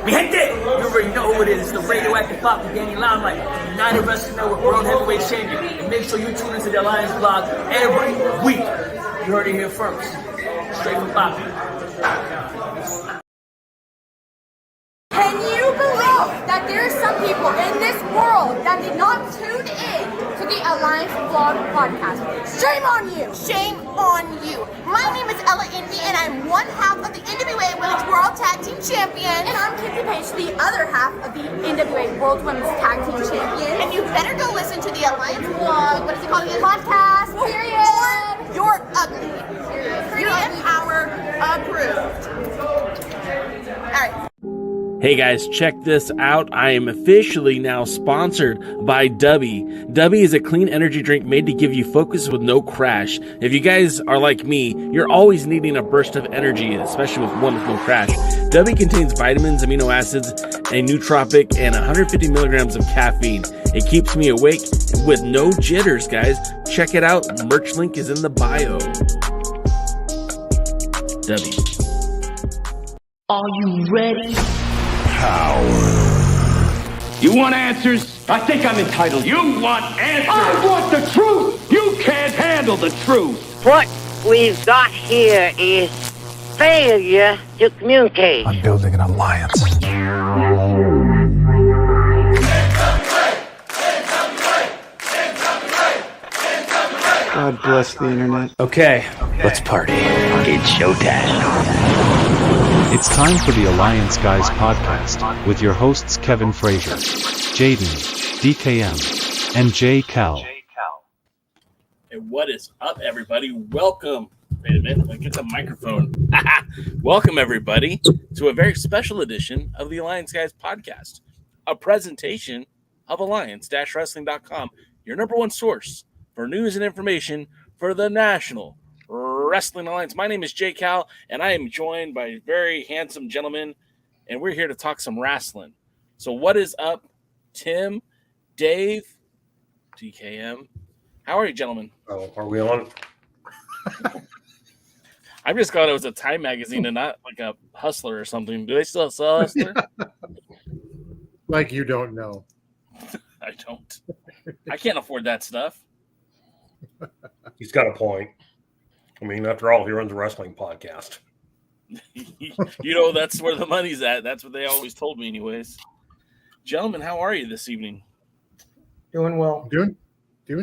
Mi gente, you already know who it is. It's the radioactive pop with Danny Limelight, United Wrestling Network World Heavyweight Champion. And make sure you tune into the Alliance blog every week. You heard it here first. Straight from Bobby. Can you believe that there are some people in this world that did not tune in to the Alliance Vlog podcast? Shame on you! Shame on you. My name is Ella Envy, and I'm one half of the NWA Women's World Tag Team Champion. And I'm Kenzie Page, the other half of the NWA World Women's Tag Team Champion. And you better go listen to the Alliance Vlog. What is it called again? Podcast, period. Or you're ugly. Pretty Korean Power approved. All right. Hey guys, check this out. I am officially now sponsored by Dubby. Dubby is a clean energy drink made to give you focus with no crash. If you guys are like me, you're always needing a burst of energy, especially with one with no crash. Dubby contains vitamins, amino acids, a nootropic, and 150 milligrams of caffeine. It keeps me awake with no jitters, guys. Check it out. Merch link is in the bio. Dubby. Are you ready? Power. You want answers? I think I'm entitled. You want answers? I want the truth! You can't handle the truth! What we've got here is failure to communicate. I'm building an alliance. God bless the internet. Okay, let's party. It's showtime. It's time for the Alliance Guys podcast with your hosts Kevin Frazier, Jaden, DKM, and J. Cal. And what is up, everybody? Welcome. Wait a minute, let me get the microphone. Welcome, everybody, to a very special edition of the Alliance Guys podcast, a presentation of Alliance-Wrestling.com, your number one source for news and information for the National Wrestling Alliance. My name is J. Cal, and I am joined by a very handsome gentleman, and we're here to talk some wrestling. So what is up, Tim, Dave, DKM? How are you, gentlemen? Oh, are we on? I just thought it was a Time magazine and not like a Hustler or something. Do they still sell Hustler? Like you don't know. I don't. I can't afford that stuff. He's got a point. I mean, after all, he runs a wrestling podcast. You know, that's where the money's at. That's what they always told me anyways. Gentlemen, how are you this evening? Doing well. Doing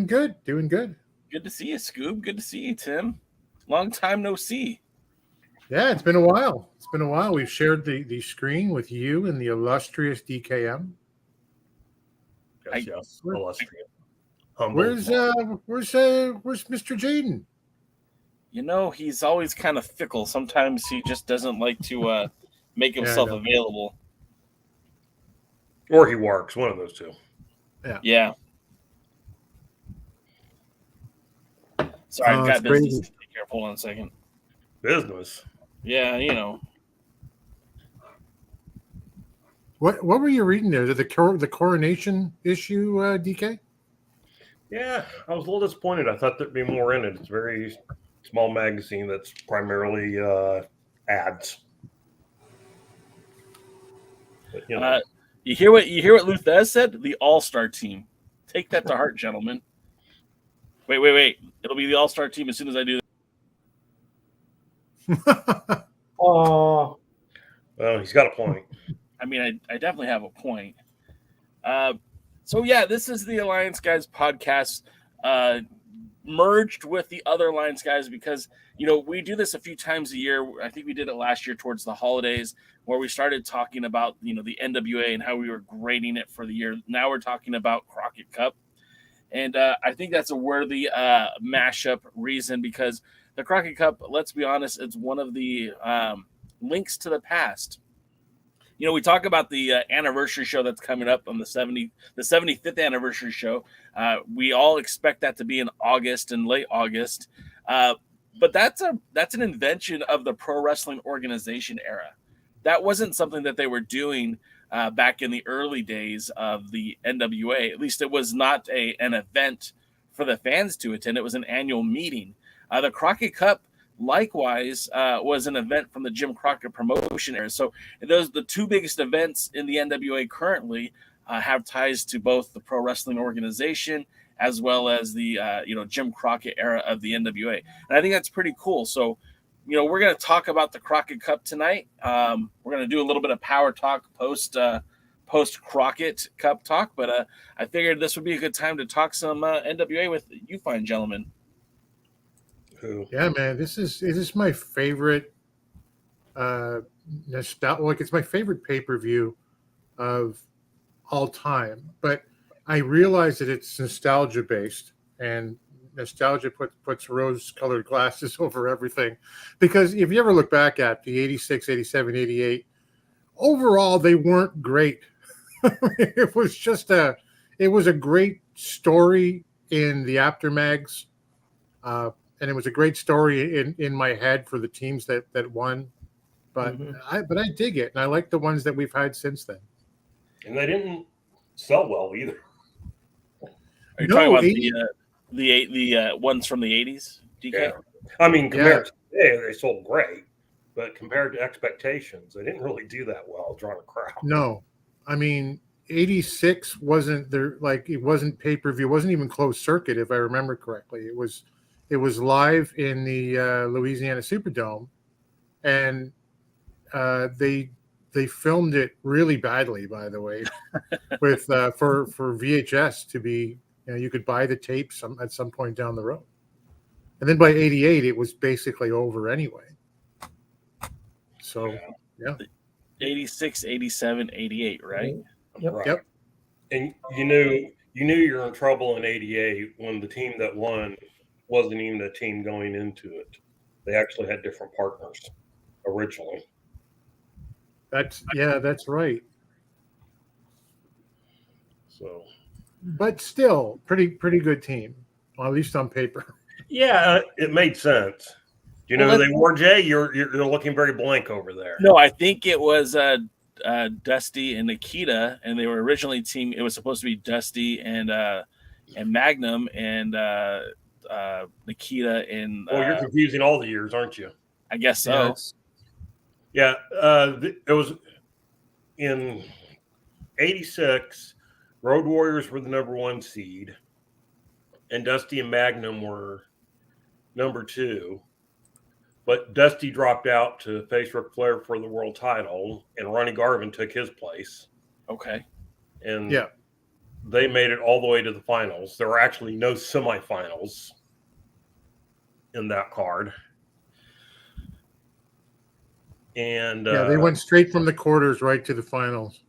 good. Doing good. Good to see you, Scoob. Good to see you, Tim. Long time no see. Yeah, it's been a while. We've shared the screen with you and the illustrious DKM. Yes. Illustrious. Where's Mr. Jaden? You know, he's always kind of fickle. Sometimes he just doesn't like to make himself available. Or he works, one of those two. Yeah. Sorry, I've got business to take care of. Hold on a second. Business? Yeah, you know. What were you reading there? The coronation issue, DK? Yeah, I was a little disappointed. I thought there'd be more in it. It's a very small magazine that's primarily ads. But, you know. You hear what Luthez said? The All-Star team. Take that to heart, gentlemen. Wait. It'll be the All-Star team as soon as I do that. Oh. Well, he's got a point. I mean, I definitely have a point. So, yeah, this is the Alliance Guys podcast merged with the other Alliance Guys because, you know, we do this a few times a year. I think we did it last year towards the holidays where we started talking about, you know, the NWA and how we were grading it for the year. Now we're talking about Crockett Cup. And I think that's a worthy mashup reason because the Crockett Cup, let's be honest, it's one of the links to the past. You know, we talk about the anniversary show that's coming up on the 75th anniversary show. We all expect that to be in August and late August. But that's an invention of the pro wrestling organization era. That wasn't something that they were doing back in the early days of the NWA. At least it was not an event for the fans to attend. It was an annual meeting. The Crockett Cup, likewise was an event from the Jim Crockett promotion era. So those the two biggest events in the NWA currently have ties to both the pro wrestling organization as well as the Jim Crockett era of the NWA. And I think that's pretty cool. So, we're going to talk about the Crockett Cup tonight. We're going to do a little bit of power talk post Crockett Cup talk, but I figured this would be a good time to talk some NWA with you fine gentlemen. Yeah, man, this is my favorite it's my favorite pay-per-view of all time, but I realize that it's nostalgia based, and nostalgia puts rose-colored glasses over everything, because if you ever look back at the 86, 87, 88, overall they weren't great. It was a great story in the aftermaths, and it was a great story in my head for the teams that won, but I dig it, and I like the ones that we've had since then. And they didn't sell well either. Are you talking about the ones from the 80s, DK? Yeah. I mean, compared to today, they sold great, but compared to expectations, they didn't really do that well drawing a crowd. No, I mean, 86 wasn't there, it wasn't pay-per-view, it wasn't even closed circuit, if I remember correctly. It was live in the Louisiana Superdome, and they filmed it really badly, by the way, with for VHS to be, you could buy the tapes at some point down the road. And then by 88, it was basically over anyway. So, yeah. 86, 87, 88, right? Yep. And you knew you're in trouble in 88 when the team that won wasn't even a team going into it. They actually had different partners originally. That's right. So, but still, pretty good team, well, at least on paper. Yeah, it made sense. Do you know who they were, Jay? You're looking very blank over there. No, I think it was Dusty and Nikita, and they were originally team. It was supposed to be Dusty and Magnum and Nikita and. Well, you're confusing all the years, aren't you? I guess so. Yeah, it was in 86. Road Warriors were the number 1 seed, and Dusty and Magnum were number 2. But Dusty dropped out to face Ric Flair for the world title, and Ronnie Garvin took his place. Okay. And they made it all the way to the finals. There were actually no semifinals in that card. And they went straight from the quarters right to the finals.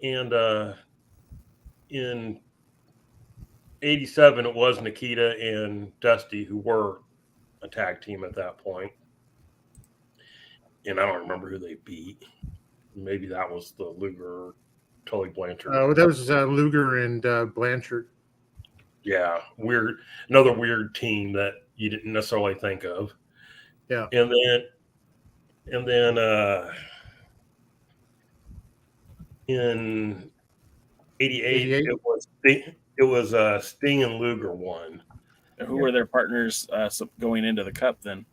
Yeah. And in 87, it was Nikita and Dusty who were a tag team at that point. And I don't remember who they beat. Maybe that was the Luger, Tully Blanchard. That was Luger and Blanchard. Yeah, another weird team that you didn't necessarily think of. Yeah. And then in 88, it was Sting and Luger won. Who were their partners going into the Cup then?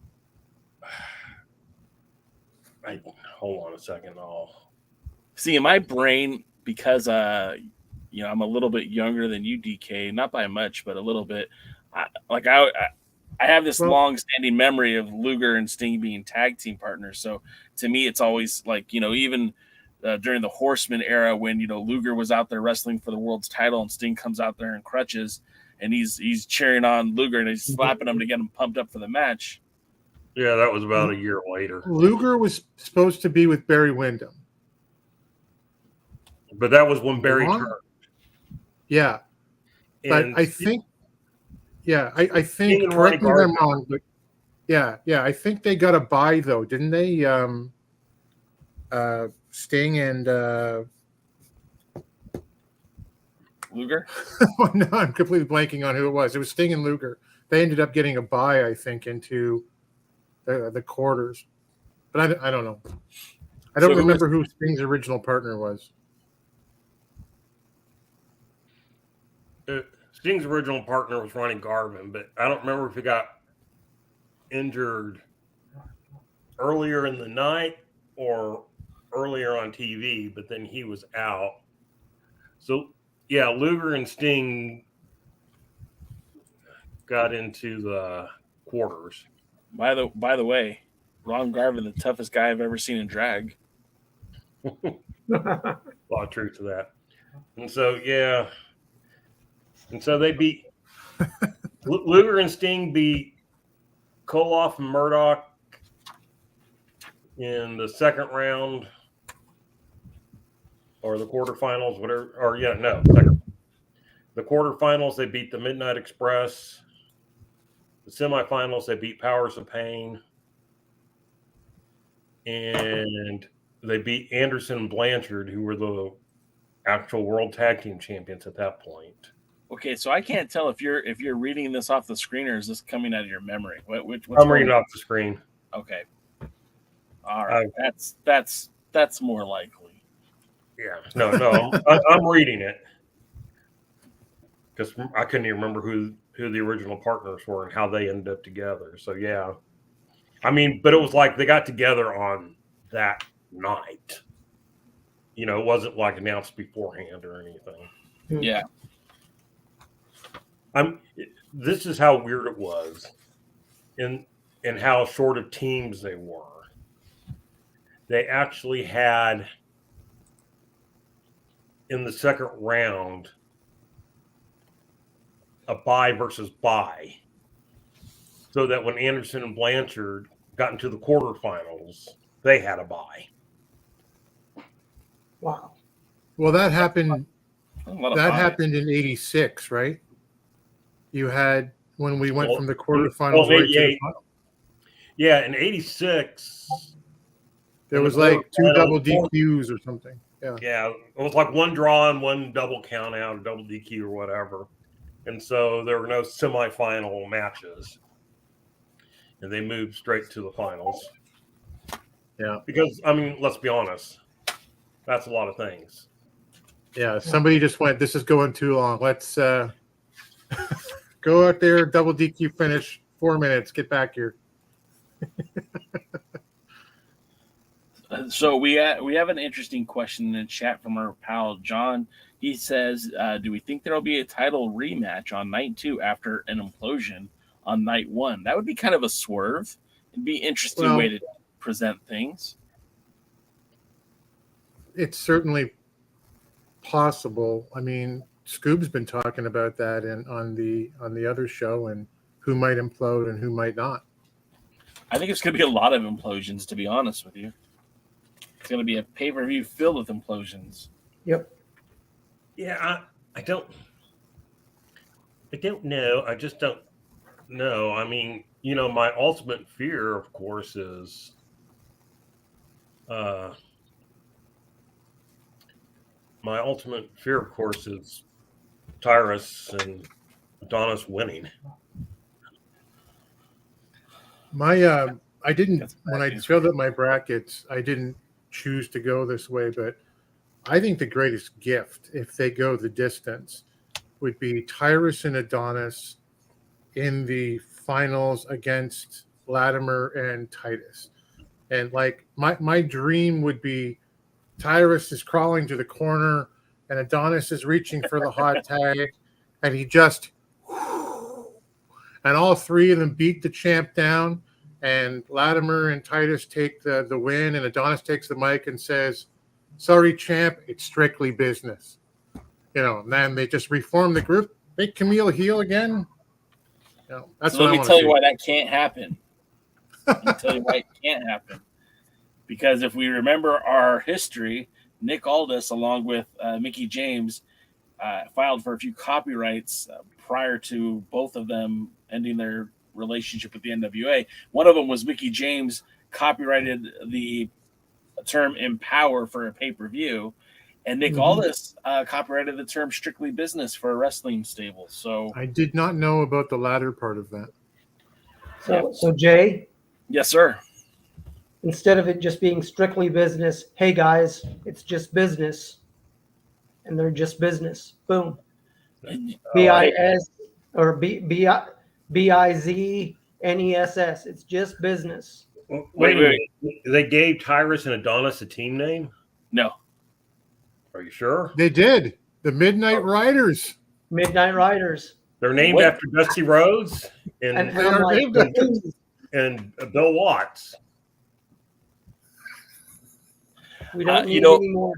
Hold on a second. See, in my brain, because I'm a little bit younger than you, DK, not by much, but a little bit. I have this long-standing memory of Luger and Sting being tag team partners. So to me, it's always even during the Horseman era when Luger was out there wrestling for the world's title and Sting comes out there in crutches and he's cheering on Luger and he's slapping him to get him pumped up for the match. Yeah, that was about a year later. Luger was supposed to be with Barry Windham, but that was when Barry turned. Yeah, but I think. Yeah, I think, correct me if I'm wrong, but yeah, I think they got a bye, though, didn't they? Sting and Luger? No, I'm completely blanking on who it was. It was Sting and Luger. They ended up getting a bye, I think, into the quarters. But I don't know. I don't remember who Sting's original partner was. Sting's original partner was Ronnie Garvin, but I don't remember if he got injured earlier in the night or earlier on TV, but then he was out. So yeah, Luger and Sting got into the quarters. By the way, Ron Garvin, the toughest guy I've ever seen in drag. A lot of truth to that. And so they beat Luger and Sting beat Koloff and Murdoch in the second round or the quarterfinals, whatever. The quarterfinals, they beat the Midnight Express. The semifinals, they beat Powers of Pain. And they beat Anderson and Blanchard, who were the actual world tag team champions at that point. Okay, so I can't tell if you're reading this off the screen or is this coming out of your memory? I'm reading it off the screen. Okay. All right. That's more likely. Yeah. No. I'm reading it because I couldn't even remember who the original partners were and how they ended up together. So yeah, I mean, but it was like they got together on that night. You know, it wasn't like announced beforehand or anything. Yeah. This is how weird it was, and how short of teams they were. They actually had in the second round a bye versus bye, so that when Anderson and Blanchard got into the quarterfinals, they had a bye. Wow. Well, that happened. That happened in '86, right? You had when we went from the quarterfinals right to the final. Yeah, in '86, there was like 2 double DQs or something. Yeah, it was like 1 draw and 1 double count out, or double DQ or whatever. And so there were no semifinal matches, and they moved straight to the finals. Yeah, because I mean, let's be honest, that's a lot of things. Yeah, somebody just went, this is going too long. Let's go out there, double DQ finish, 4 minutes, get back here. So we have an interesting question in the chat from our pal John. He says, do we think there will be a title rematch on night 2 after an implosion on night 1? That would be kind of a swerve. It'd be an interesting way to present things. It's certainly possible. I mean, Scoob's been talking about that on the other show, and who might implode and who might not. I think it's going to be a lot of implosions, to be honest with you. It's going to be a pay-per-view filled with implosions. Yep. Yeah, I don't know. I just don't know. I mean, you know, my ultimate fear, of course, is Tyrus and Adonis winning. I didn't, when I filled up my brackets, I didn't choose to go this way, but I think the greatest gift, if they go the distance, would be Tyrus and Adonis in the finals against Latimer and Titus. And like my dream would be Tyrus is crawling to the corner and Adonis is reaching for the hot tag, and he just, and all three of them beat the champ down, and Latimer and Titus take the win, and Adonis takes the mic and says, "Sorry, champ, it's strictly business." You know, and then they just reform the group, make Kamille heel again. You know, that's so what let me tell you why that can't happen. Let me tell you why it can't happen. Because if we remember our history, Nick Aldis, along with Mickie James, filed for a few copyrights prior to both of them ending their relationship with the NWA. One of them was Mickie James copyrighted the term "Empower" for a pay-per-view, and Nick Aldis copyrighted the term "Strictly Business" for a wrestling stable. So I did not know about the latter part of that. So Jay? Yes, sir. Instead of it just being strictly business, hey guys, it's just business, and they're just business. Boom. BIS or BIZ NESS. It's just business. Wait a minute. They gave Tyrus and Adonis a team name? No. Are you sure? They did. The Midnight Riders. Midnight Riders. They're named after Dusty Rhodes and They are named after. and Bill Watts. We don't need you know, any more.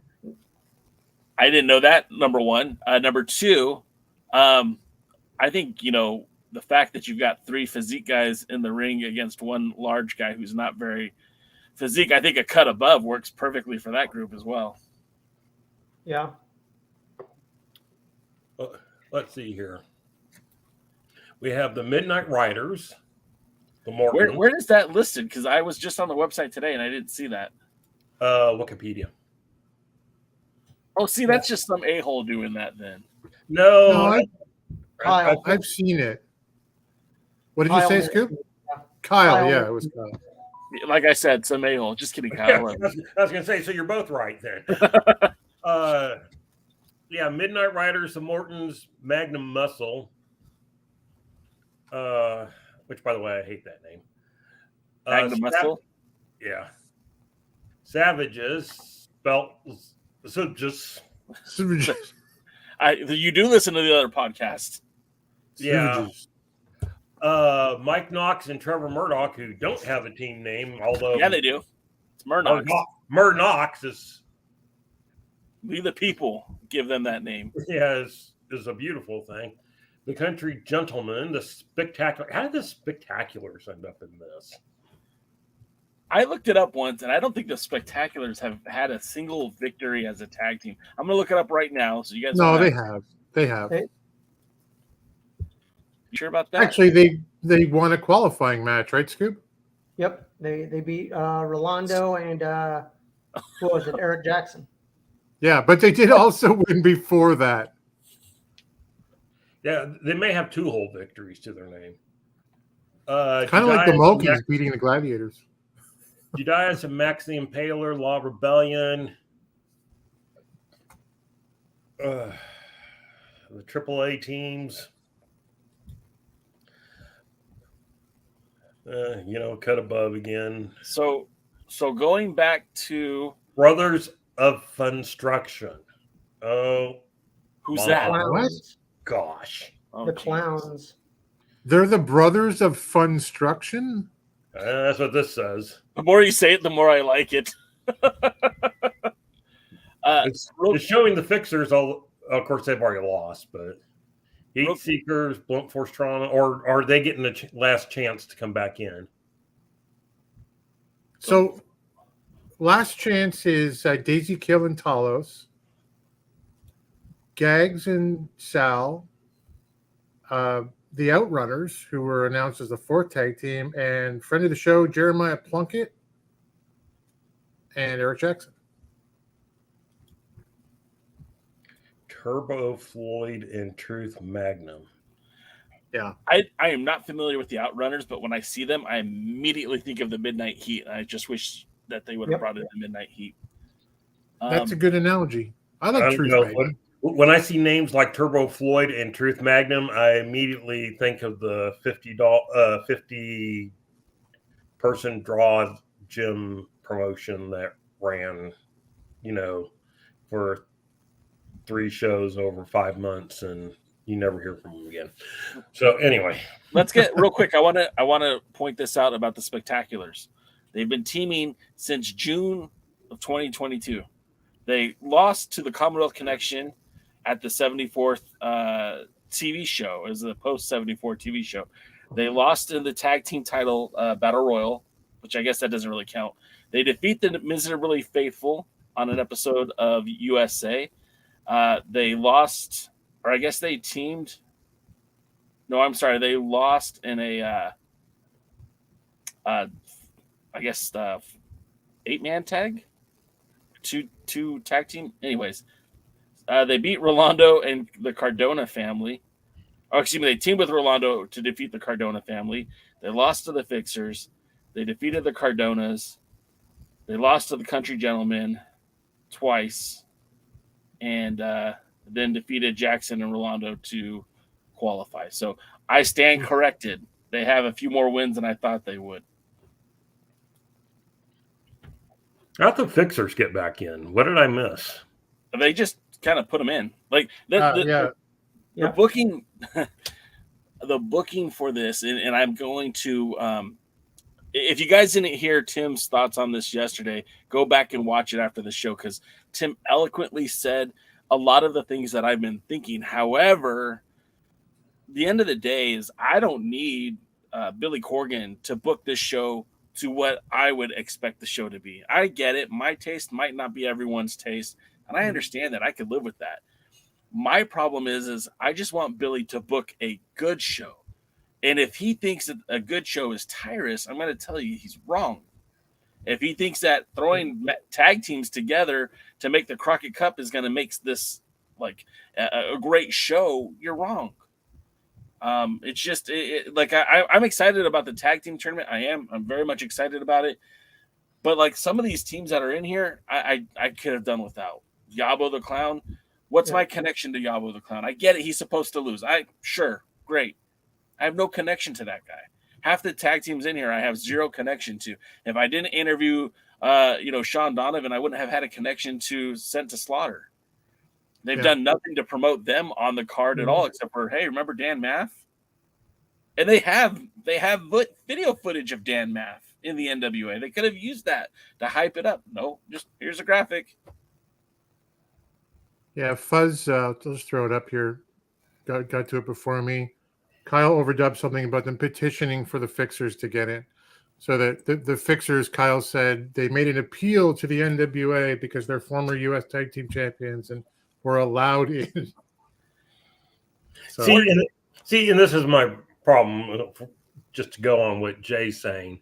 I didn't know that, number one. Number two, I think, the fact that you've got 3 physique guys in the ring against one large guy who's not very physique, I think a cut above works perfectly for that group as well. Yeah. Let's see here. We have the Midnight Riders. The Morton. Where is that listed? Because I was just on the website today and I didn't see that. Wikipedia. Oh, see, that's just some a-hole doing that then. No, I've seen it. What did you Kyle say, was- Scoop? yeah. Kyle, yeah, it was Kyle. Like I said, some a-hole. Just kidding, Kyle. I was going to say, so you're both right then. Yeah, Midnight Riders, the Mortons, Magnum Muscle. Which, by the way, I hate that name. Magnum Muscle? Yeah. Savages, spelled just. You do listen to the other podcast. Yeah. Mike Knox and Trevor Murdoch, who don't have a team name, although Yeah, they do. It's Murdoch. Murdoch is We the people give them that name. Yeah, is a beautiful thing. The Country Gentlemen, the Spectacular. How did the Spectaculars end up in this? I looked it up once, and I don't think the Spectaculars have had a single victory as a tag team. I'm going to look it up right now, so you guys. No, they have. They have. You sure about that? Actually, they won a qualifying match, right, Scoop? Yep. They beat Rolando and what was it, Eric Jackson. Yeah, but they did also win before that. Yeah, they may have 2 whole victories to their name. Kind of like the Mohicans beating the Gladiators. Judias and Max the Impaler, Law of Rebellion. The AAA teams. Cut above again. So going back to Brothers of Funstruction. Oh, who's that? What? Gosh. Oh, The geez. Clowns. They're the Brothers of Funstruction? That's what this says. The more you say it, the more I like it. It's showing the Fixers. Of course, they've already lost, but Heat Seekers, Blunt Force Trauma, or are they getting a last chance to come back in? So, last chance is Daisy Kill and Talos, Gags and Sal, the Outrunners, who were announced as the 4th tag team, and friend of the show, Jeremiah Plunkett, and Eric Jackson. Turbo Floyd and Truth Magnum. Yeah. I am not familiar with the Outrunners, but when I see them, I immediately think of the Midnight Heat. I just wish that they would have brought in the Midnight Heat. That's a good analogy. I like Truth Magnum. When I see names like Turbo Floyd and Truth Magnum, I immediately think of the 50 person draw gym promotion that ran, for 3 shows over 5 months, and you never hear from them again. So anyway, let's get real quick. I want to point this out about the Spectaculars. They've been teaming since June of 2022. They lost to the Commonwealth Connection at the 74th TV show, as the post 74 TV show. They lost in the tag team title Battle Royal, which I guess that doesn't really count. They defeat the Miserably Faithful on an episode of USA. They lost, or I guess they teamed. No, I'm sorry. They lost in a, 8-man tag, two tag team. Anyways, they beat Rolando and the Cardona family. Oh, excuse me. They teamed with Rolando to defeat the Cardona family. They lost to the Fixers. They defeated the Cardonas. They lost to the Country Gentlemen twice, and then defeated Jackson and Rolando to qualify. So I stand corrected. they have a few more wins than I thought they would. How'd the Fixers get back in? What did I miss? They just kind of put them in. Like the booking, the booking for this, and I'm going to. If you guys didn't hear Tim's thoughts on this yesterday, go back and watch it after the show because Tim eloquently said a lot of the things that I've been thinking. However, the end of the day is I don't need Billy Corgan to book this show to what I would expect the show to be. I get it. My taste might not be everyone's taste, and I understand that. I could live with that. My problem is I just want Billy to book a good show. And if he thinks that a good show is tyrus, I'm going to tell you he's wrong. If he thinks that throwing tag teams together to make the Crockett Cup is going to make this like a great show, you're wrong. It's just I'm excited about the tag team tournament. I'm very much excited about it. But like some of these teams that are in here, I could have done without. Yabo the Clown. What's my connection to Yabo the Clown? I get it. He's supposed to lose. Sure. Great. I have no connection to that guy. Half the tag teams in here, I have zero connection to. If I didn't interview, Sean Donovan, I wouldn't have had a connection to Sent to Slaughter. They've done nothing to promote them on the card at all, except for, hey, remember Dan Maff? And they have video footage of Dan Maff in the NWA. They could have used that to hype it up. No, just here's a graphic. Yeah, Fuzz, let's throw it up here. Got to it before me. Kyle overdubbed something about them petitioning for the Fixers to get in. So that the Fixers, Kyle said, they made an appeal to the NWA because they're former U.S. Tag Team Champions and were allowed in. So, see, and this is my problem, just to go on what Jay's saying,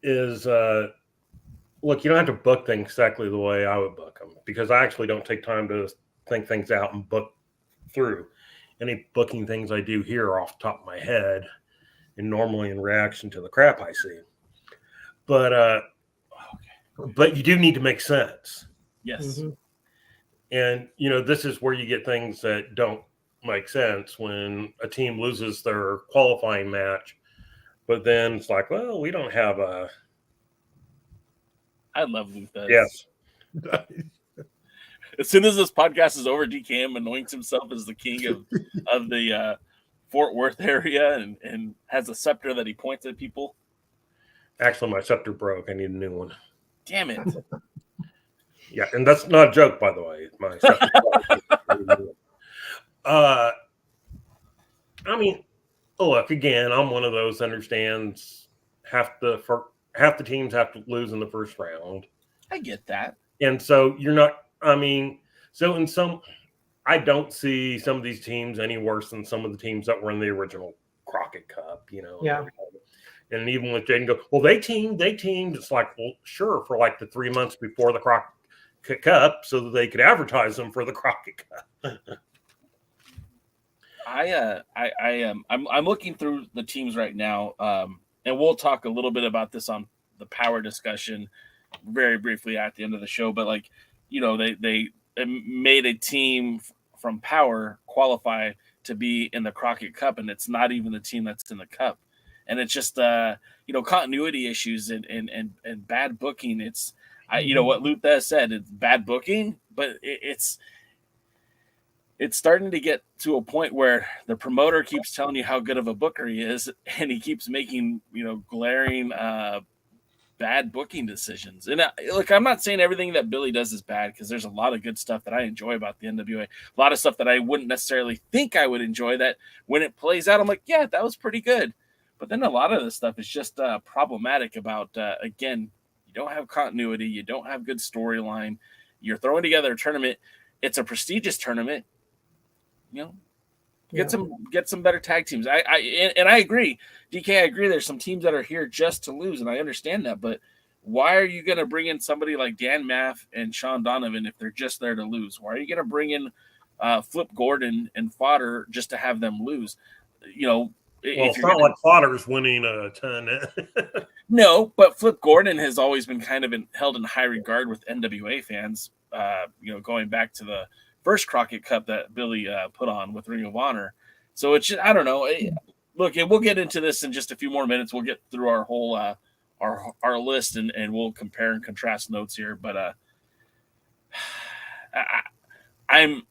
is, look, you don't have to book things exactly the way I would book them because I actually don't take time to think things out and book through. Any booking things I do here are off the top of my head and normally in reaction to the crap I see. But you do need to make sense. Yes. Mm-hmm. And, this is where you get things that don't make sense when a team loses their qualifying match. But then it's like, well, we don't have a... I love Luthez. Yes. As soon as this podcast is over, DKM anoints himself as the king of the Fort Worth area and has a scepter that he points at people. Actually, my scepter broke. I need a new one. Damn it. Yeah, and that's not a joke, by the way. My scepter broke. I mean, look, again, I'm one of those that understands half the teams have to lose in the first round. I get that. And so you're not... so in I don't see some of these teams any worse than some of the teams that were in the original Crockett Cup, Yeah. And even with Jaden well, they teamed. It's like, well, sure, for like the 3 months before the Crockett Cup so that they could advertise them for the Crockett Cup. I'm looking through the teams right now, and we'll talk a little bit about this on the power discussion very briefly at the end of the show, but they made a team from Power qualify to be in the Crockett Cup, and it's not even the team that's in the Cup. And it's just, continuity issues and bad booking. It's, what Luthez said, it's bad booking, but it's starting to get to a point where the promoter keeps telling you how good of a booker he is, and he keeps making, glaring, bad booking decisions. And look, I'm not saying everything that Billy does is bad because there's a lot of good stuff that I enjoy about the NWA. A lot of stuff that I wouldn't necessarily think I would enjoy that when it plays out, I'm like, yeah, that was pretty good. But then a lot of the stuff is just problematic about, again, you don't have continuity. You don't have good storyline. You're throwing together a tournament. It's a prestigious tournament. Get some better tag teams. I agree. DK, I agree. There's some teams that are here just to lose, and I understand that. But why are you going to bring in somebody like Dan Maff and Sean Donovan if they're just there to lose? Why are you going to bring in Flip Gordon and Fodder just to have them lose? It's not like Fodder's winning a ton. No, but Flip Gordon has always been kind of held in high regard with NWA fans. Going back to the first Crockett Cup that Billy put on with Ring of Honor. So it's just, I don't know. look, and we'll get into this in just a few more minutes. We'll get through our whole our list and we'll compare and contrast notes here. But I'm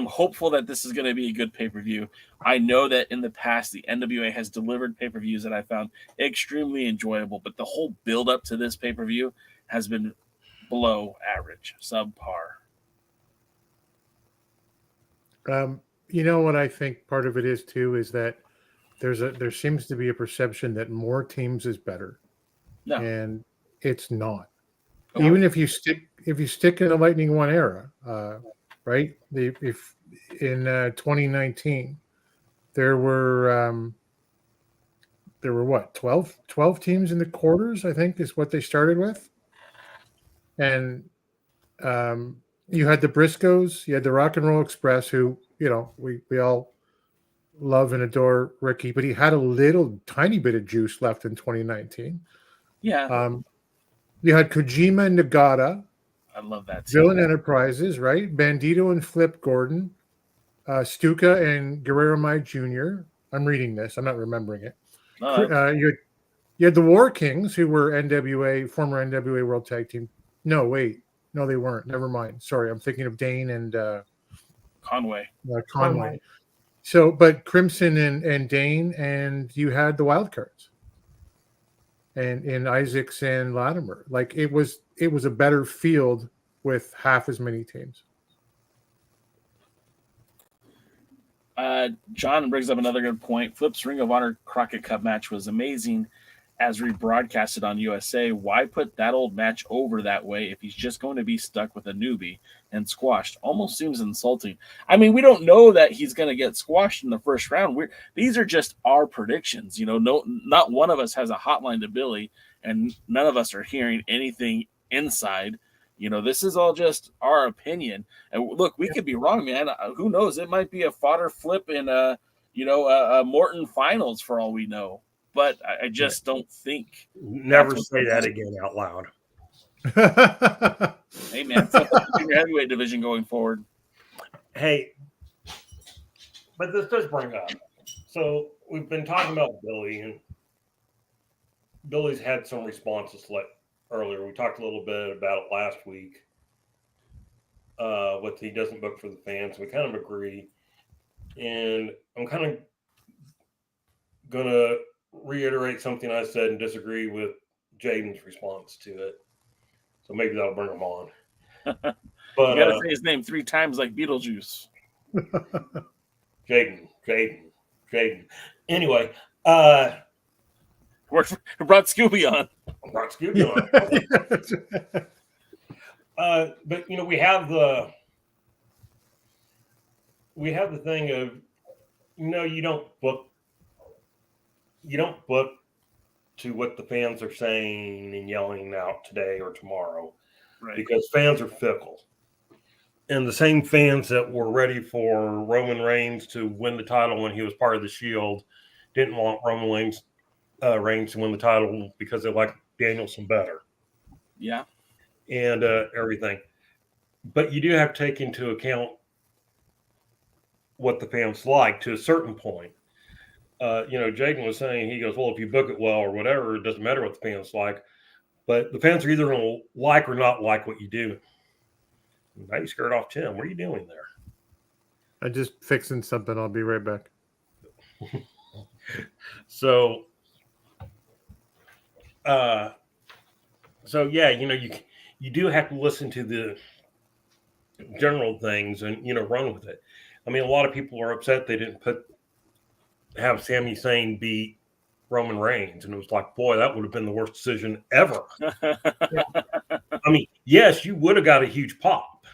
hopeful that this is going to be a good pay-per-view. I know that in the past, the NWA has delivered pay-per-views that I found extremely enjoyable, but the whole build-up to this pay-per-view has been below average, subpar. You know what I think part of it is too is that there seems to be a perception that more teams is better, and it's not. Oh. Even if you stick in the Lightning One era, right? If in 2019 there were what 12 teams in the quarters, I think is what they started with, and you had the Briscoes, you had the Rock and Roll Express, who we all love and adore Ricky, but he had a little tiny bit of juice left in 2019. Yeah. You had Kojima and Nagata. I love that. Villain Enterprises, right? Bandito and Flip Gordon. Stuka and Guerrero Mai Jr. I'm reading this. I'm not remembering it. You had the War Kings, who were former NWA World Tag Team. No, wait. No, they weren't. Never mind. Sorry. I'm thinking of Dane and Conway. Conway. So, but Crimson and Dane, and you had the Wild Cards. And Isaacs and Latimer. Like it was a better field with half as many teams. John brings up another good point. Flip's Ring of Honor Crockett Cup match was amazing as rebroadcasted on USA. Why put that old match over that way if he's just going to be stuck with a newbie and squashed? Almost seems insulting. I mean, we don't know that he's going to get squashed in the first round. These are just our predictions. Not one of us has a hotline to Billy, and none of us are hearing anything inside. This is all just our opinion. And look, we could be wrong, man. Who knows? It might be a fodder flip in a Morton finals for all we know. But I just don't think. Never say that again out loud. Hey, man, it's the junior heavyweight division going forward. Hey, but this does bring up. So we've been talking about Billy, and Billy's had some responses earlier. We talked a little bit about it last week. What he doesn't book for the fans. We kind of agree. And I'm kind of going to reiterate something I said and disagree with Jaden's response to it. So maybe that'll bring him on. But you got to say his name 3 times like Beetlejuice. Jaden. Anyway, we brought Scooby on. But we have the thing of you don't book to what the fans are saying and yelling out today or tomorrow, right? Because fans are fickle, and the same fans that were ready for Roman Reigns to win the title when he was part of the Shield didn't want Roman Reigns to win the title because they like Danielson better. Yeah. And everything. But you do have to take into account what the fans like to a certain point. Jaden was saying, he goes, well, if you book it well or whatever, it doesn't matter what the fans like. But the fans are either going to like or not like what you do. Now you scared off Tim. What are you doing there? I'm just fixing something. I'll be right back. So yeah, you do have to listen to the general things and, run with it. I mean, a lot of people are upset they didn't have Sami Zayn beat Roman Reigns. And it was like, boy, that would have been the worst decision ever. I mean, yes, you would have got a huge pop.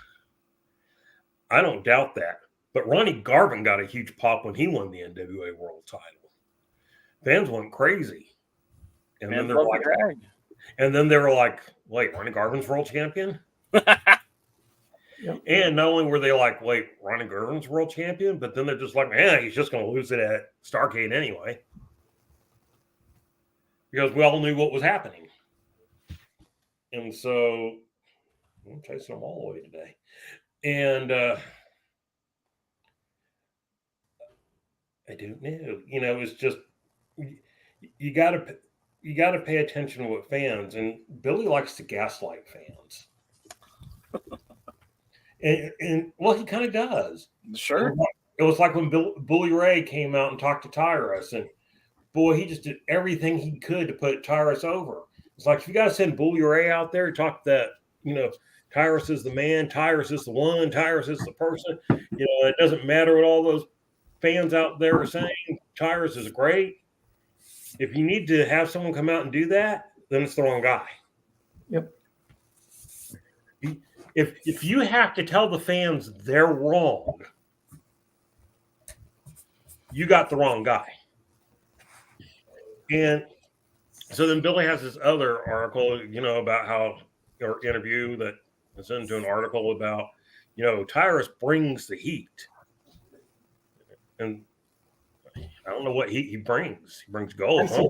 I don't doubt that. But Ronnie Garvin got a huge pop when he won the NWA World Title. Fans went crazy. And then they're like, they were like, wait, Ronnie Garvin's world champion? Yep. And not only were they like, wait, Ronnie Garvin's world champion, but then they're just like, man, he's just going to lose it at Starrcade anyway. Because we all knew what was happening. And so, I'm chasing them all the way today. I don't know. You know, it's just you got to pay attention to what fans, and Billy likes to gaslight fans. and well, he kind of does. Sure. It was like when Bully Ray came out and talked to Tyrus, and boy, he just did everything he could to put Tyrus over. It's like, if you got to send Bully Ray out there to talk that, you know, Tyrus is the man, Tyrus is the one, Tyrus is the person. You know, it doesn't matter what all those fans out there are saying. Tyrus is great. If you need to have someone come out and do that, then it's the wrong guy. Yep. If you have to tell the fans they're wrong, you got the wrong guy. And so then Billy has this other article, you know, about how, or interview that is into an article about, you know, Tyrus brings the heat. And I don't know what heat he brings. He brings go home.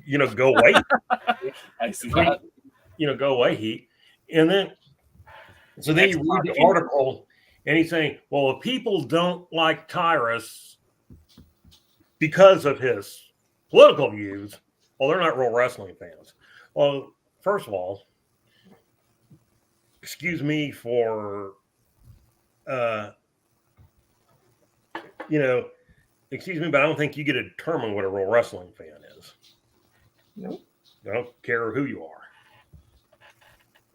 You know, go away. I see that. You know, go away heat. And then, so then you read the article and he's saying, well, if people don't like Tyrus because of his political views, well, they're not real wrestling fans. Well, first of all, excuse me for, you know, excuse me, but I don't think you get to determine what a real wrestling fan is. Nope. I don't care who you are.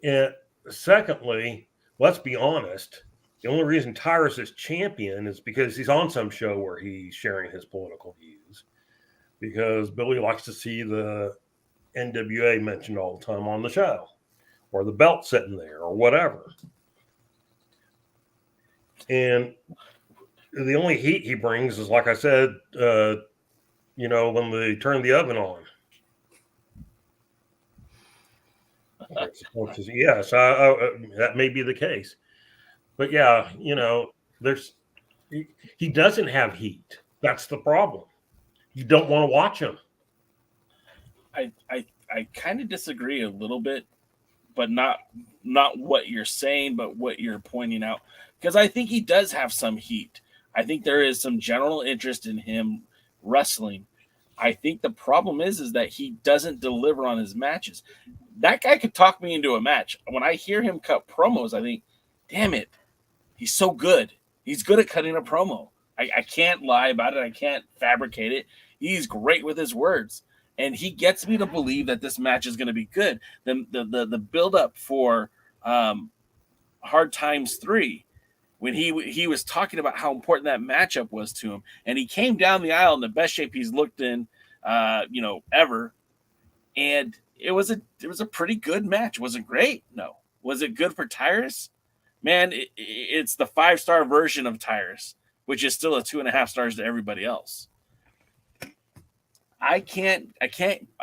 And secondly, let's be honest, the only reason Tyrus is champion is because he's on some show where he's sharing his political views. Because Billy likes to see the NWA mentioned all the time on the show, or the belt sitting there, or whatever. And the only heat he brings is, like I said, you know, when they turn the oven on. Yes, that may be the case. But yeah, you know, he doesn't have heat. That's the problem. You don't want to watch him. I kind of disagree a little bit, but not what you're saying, but what you're pointing out. Because I think he does have some heat. I think there is some general interest in him wrestling. I think the problem is that he doesn't deliver on his matches. That guy could talk me into a match. When I hear him cut promos, I think, damn it, he's so good. He's good at cutting a promo. I can't lie about it. I can't fabricate it. He's great with his words. And he gets me to believe that this match is going to be good. The build-up for Hard Times 3, when he was talking about how important that matchup was to him, and he came down the aisle in the best shape he's looked in, you know, ever. And it was a pretty good match. Was it great? No. Was it good for Tyrus? Man, it's the 5-star version of Tyrus, which is still a 2.5 stars to everybody else. I can't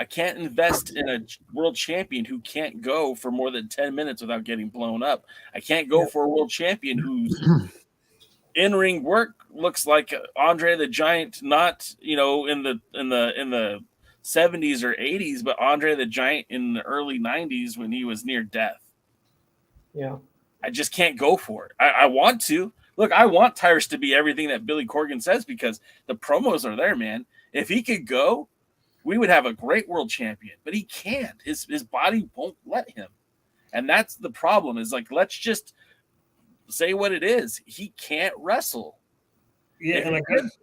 invest in a world champion who can't go for more than 10 minutes without getting blown up. I can't go for a world champion whose in-ring work looks like Andre the Giant, not, you know, in the 70s or 80s, but Andre the Giant in the early 90s when he was near death. Yeah. I just can't go for it. I want to. Look, I want Tyrus to be everything that Billy Corgan says because the promos are there, man. If he could go, we would have a great world champion, but he can't. His body won't let him. And that's the problem, is like, let's just say what it is. He can't wrestle. Yeah, and I guess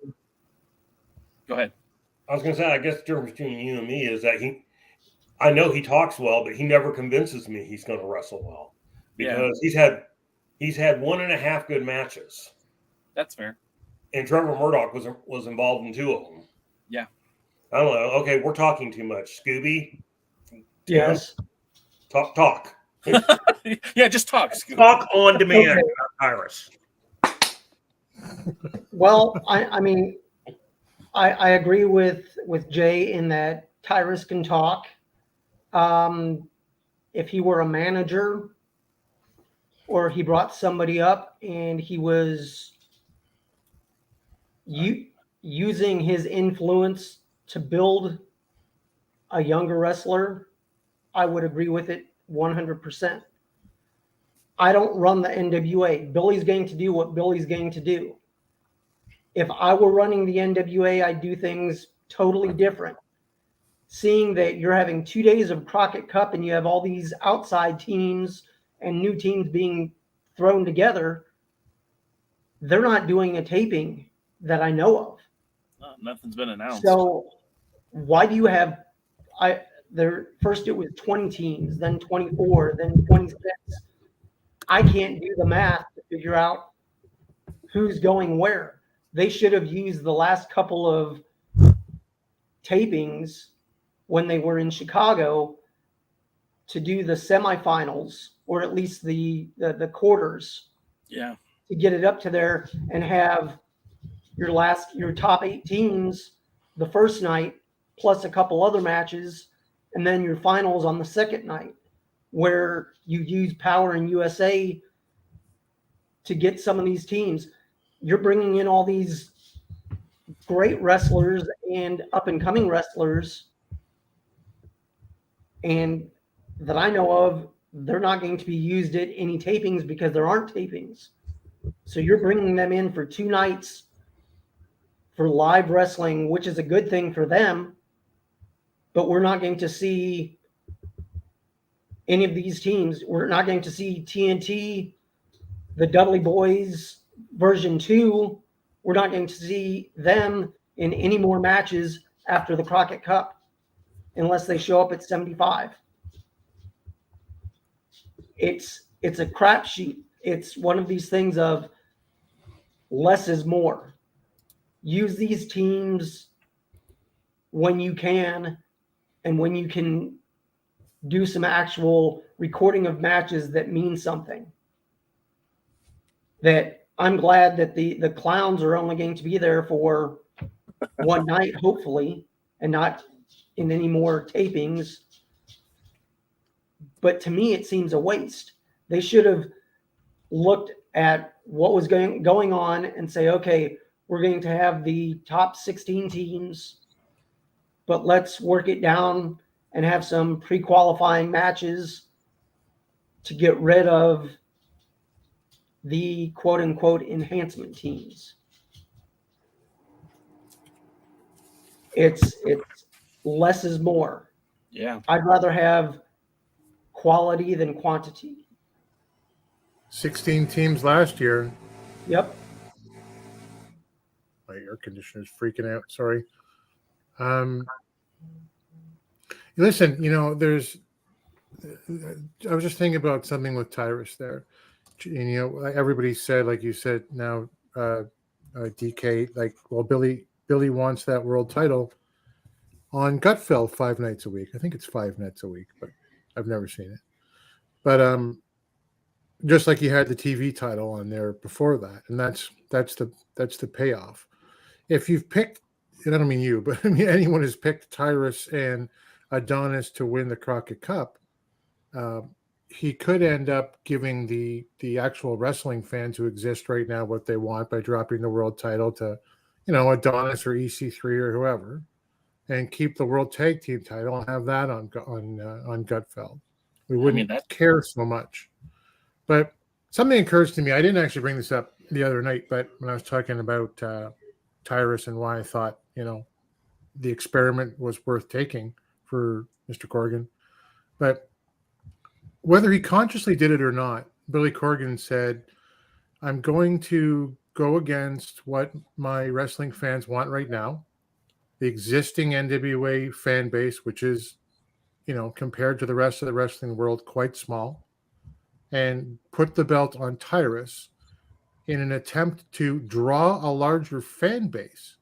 go ahead. I was gonna say, I guess the difference between you and me is that I know he talks well, but he never convinces me he's gonna wrestle well. Because he's had 1.5 good matches. That's fair. And Trevor Murdoch was involved in 2 of them. Yeah. I don't know. Okay, we're talking too much. Scooby? Yes. Talk. Yeah, just talk, Scooby. Talk on demand about Tyrus. Well, I mean, I agree with Jay in that Tyrus can talk. If he were a manager or he brought somebody up and he was using his influence to build a younger wrestler, I would agree with it 100%. I don't run the NWA. Billy's going to do what Billy's going to do. if I were running the NWA, I'd do things totally different. Seeing that you're having 2 days of Crockett Cup and you have all these outside teams and new teams being thrown together, they're not doing a taping that I know of. Nothing's been announced. So why do you have first it was 20 teams, then 24, then 26. I can't do the math to figure out who's going where. They should have used the last couple of tapings when they were in Chicago to do the semifinals, or at least the quarters. Yeah. To get it up to there and have your top 8 teams the first night, plus a couple other matches, and then your finals on the second night, where you use Power and USA to get some of these teams. You're bringing in all these great wrestlers and up-and-coming wrestlers, and that I know of, they're not going to be used at any tapings because there aren't tapings. So you're bringing them in for 2 nights for live wrestling, which is a good thing for them, but we're not going to see any of these teams. We're not going to see TNT, the Dudley Boys version 2. We're not going to see them in any more matches after the Crockett Cup unless they show up at 75. It's a crapshoot. It's one of these things of less is more. Use these teams when you can, and when you can do some actual recording of matches that mean something. That I'm glad that the clowns are only going to be there for one night, hopefully, and not in any more tapings. But to me, it seems a waste. They should have looked at what was going on and say, okay, we're going to have the top 16 teams, but let's work it down and have some pre-qualifying matches to get rid of the quote-unquote enhancement teams. It's less is more. Yeah. I'd rather have quality than quantity. 16 teams last year. Yep. My air conditioner's freaking out. Sorry. Listen, I was just thinking about something with Tyrus there. And, everybody said, like you said, now DK, Billy wants that world title on Gutfeld 5 nights a week. I think it's 5 nights a week, but I've never seen it. But just like he had the TV title on there before that, and that's the payoff. If you've picked, and I don't mean you, but I mean anyone who's picked Tyrus and Adonis to win the Crockett Cup, he could end up giving the actual wrestling fans who exist right now what they want by dropping the world title to, Adonis or EC3 or whoever, and keep the world tag team title and have that on Gutfeld. We wouldn't care so much. But something occurs to me. I didn't actually bring this up the other night, but when I was talking about Tyrus and why I thought, the experiment was worth taking for Mr. Corgan. But whether he consciously did it or not, Billy Corgan said, I'm going to go against what my wrestling fans want right now. The existing NWA fan base, which is, compared to the rest of the wrestling world, quite small, and put the belt on Tyrus in an attempt to draw a larger fan base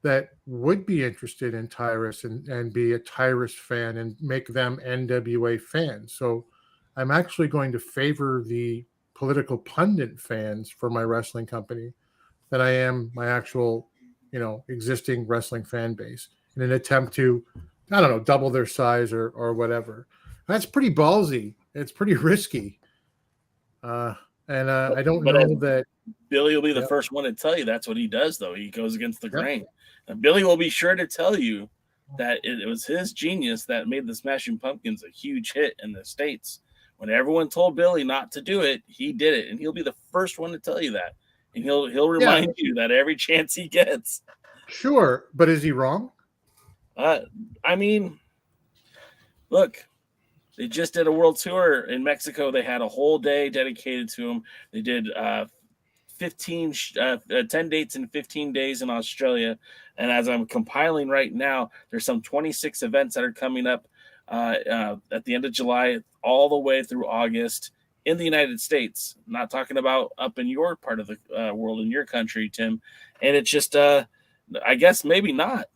that would be interested in Tyrus and be a Tyrus fan and make them NWA fans. So I'm actually going to favor the political pundit fans for my wrestling company than I am my actual, existing wrestling fan base in an attempt to, double their size or whatever. That's pretty ballsy. It's pretty risky. I don't know that Billy will be the first one to tell you that's what he does, though. He goes against the grain. And Billy will be sure to tell you that it was his genius that made the Smashing Pumpkins a huge hit in the States. When everyone told Billy not to do it, he did it. And he'll be the first one to tell you that. and he'll remind you that every chance he gets. Sure, but is he wrong? I mean, look, they just did a world tour in Mexico. They had a whole day dedicated to him. They did 10 dates in 15 days in Australia. And as I'm compiling right now, there's some 26 events that are coming up at the end of July, all the way through August in the United States. I'm not talking about up in your part of the world, in your country, Tim. And it's just, I guess maybe not.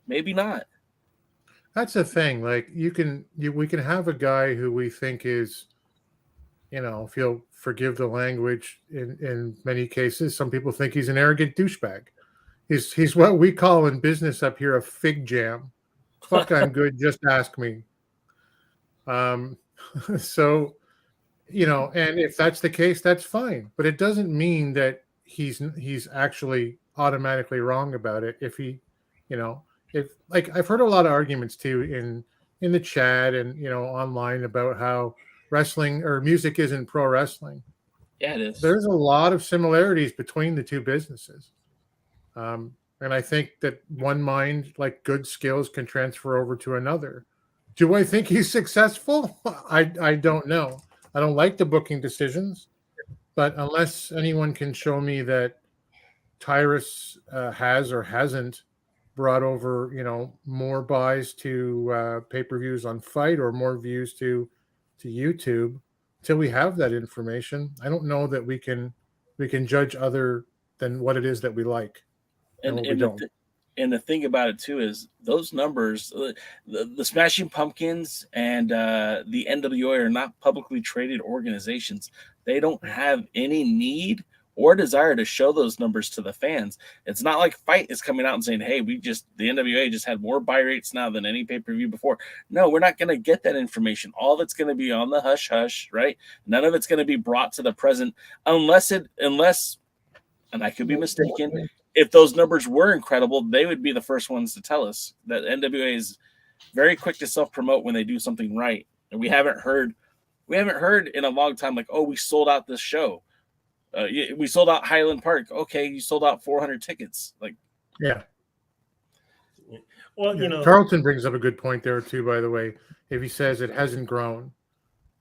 Maybe not. That's the thing. Like we can have a guy who we think is, if you'll forgive the language, in many cases, some people think he's an arrogant douchebag. He's what we call in business up here a fig jam. Fuck, I'm good. Just ask me. So, and if that's the case, that's fine. But it doesn't mean that he's actually automatically wrong about it. If he, if like I've heard a lot of arguments too in the chat and online about how wrestling or music isn't pro wrestling. Yeah, it is. There's a lot of similarities between the two businesses. And I think that one mind, like good skills, can transfer over to another. Do I think he's successful? I don't know. I don't like the booking decisions, but unless anyone can show me that Tyrus has or hasn't brought over, more buys to pay-per-views on Fight or more views to YouTube, till we have that information, I don't know that we can judge other than what it is that we like. And the thing about it too is those numbers, the Smashing Pumpkins and the NWA are not publicly traded organizations. They don't have any need or desire to show those numbers to the fans. It's not like Fight is coming out and saying, hey, the NWA just had more buy rates now than any pay-per-view before. No, we're not going to get that information. All of it's going to be on the hush-hush, right? None of it's going to be brought to the present unless, and I could be mistaken, if those numbers were incredible, they would be the first ones to tell us. That NWA is very quick to self-promote when they do something right. And we haven't heard in a long time, like, oh, we sold out this show. We sold out Highland Park. Okay, you sold out 400 tickets. Like, yeah. Well, Carlton brings up a good point there too. By the way, if he says it hasn't grown,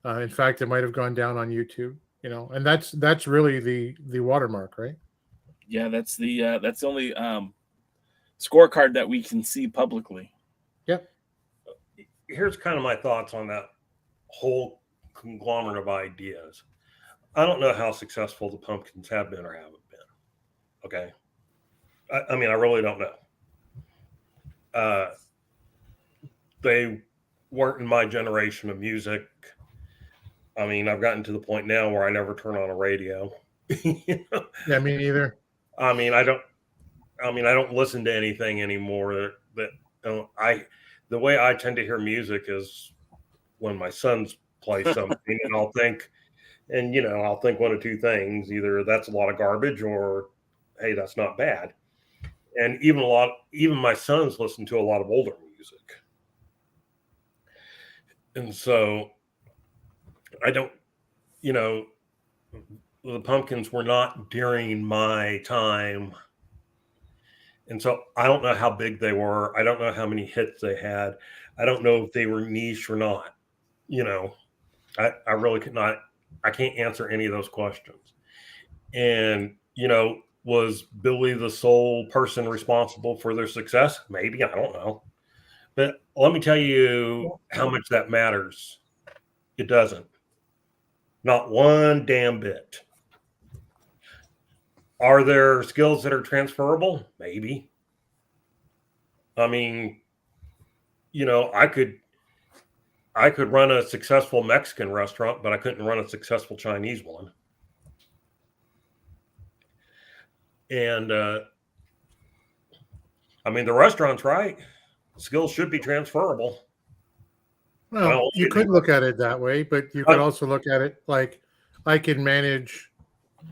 in fact, it might have gone down on YouTube. And that's really the watermark, right? Yeah, that's the only scorecard that we can see publicly. Yep. Here's kind of my thoughts on that whole conglomerate of ideas. I don't know how successful the Pumpkins have been or haven't been. Okay. I mean, I really don't know. They weren't in my generation of music. I mean, I've gotten to the point now where I never turn on a radio. Yeah, me neither. I don't listen to anything anymore. The way I tend to hear music is when my sons play something, and I'll think one of two things: either that's a lot of garbage, or hey, that's not bad. And even my sons listen to a lot of older music, and so I don't, the Pumpkins were not during my time. And so I don't know how big they were. I don't know how many hits they had. I don't know if they were niche or not. I really could not. I can't answer any of those questions. And, was Billy the sole person responsible for their success? Maybe. I don't know. But let me tell you how much that matters. It doesn't. Not one damn bit. Are there skills that are transferable? Maybe. I mean, I could run a successful Mexican restaurant, but I couldn't run a successful Chinese one. And the restaurant's right. Skills should be transferable. Well, you could look at it that way, but you could also look at it like I can manage,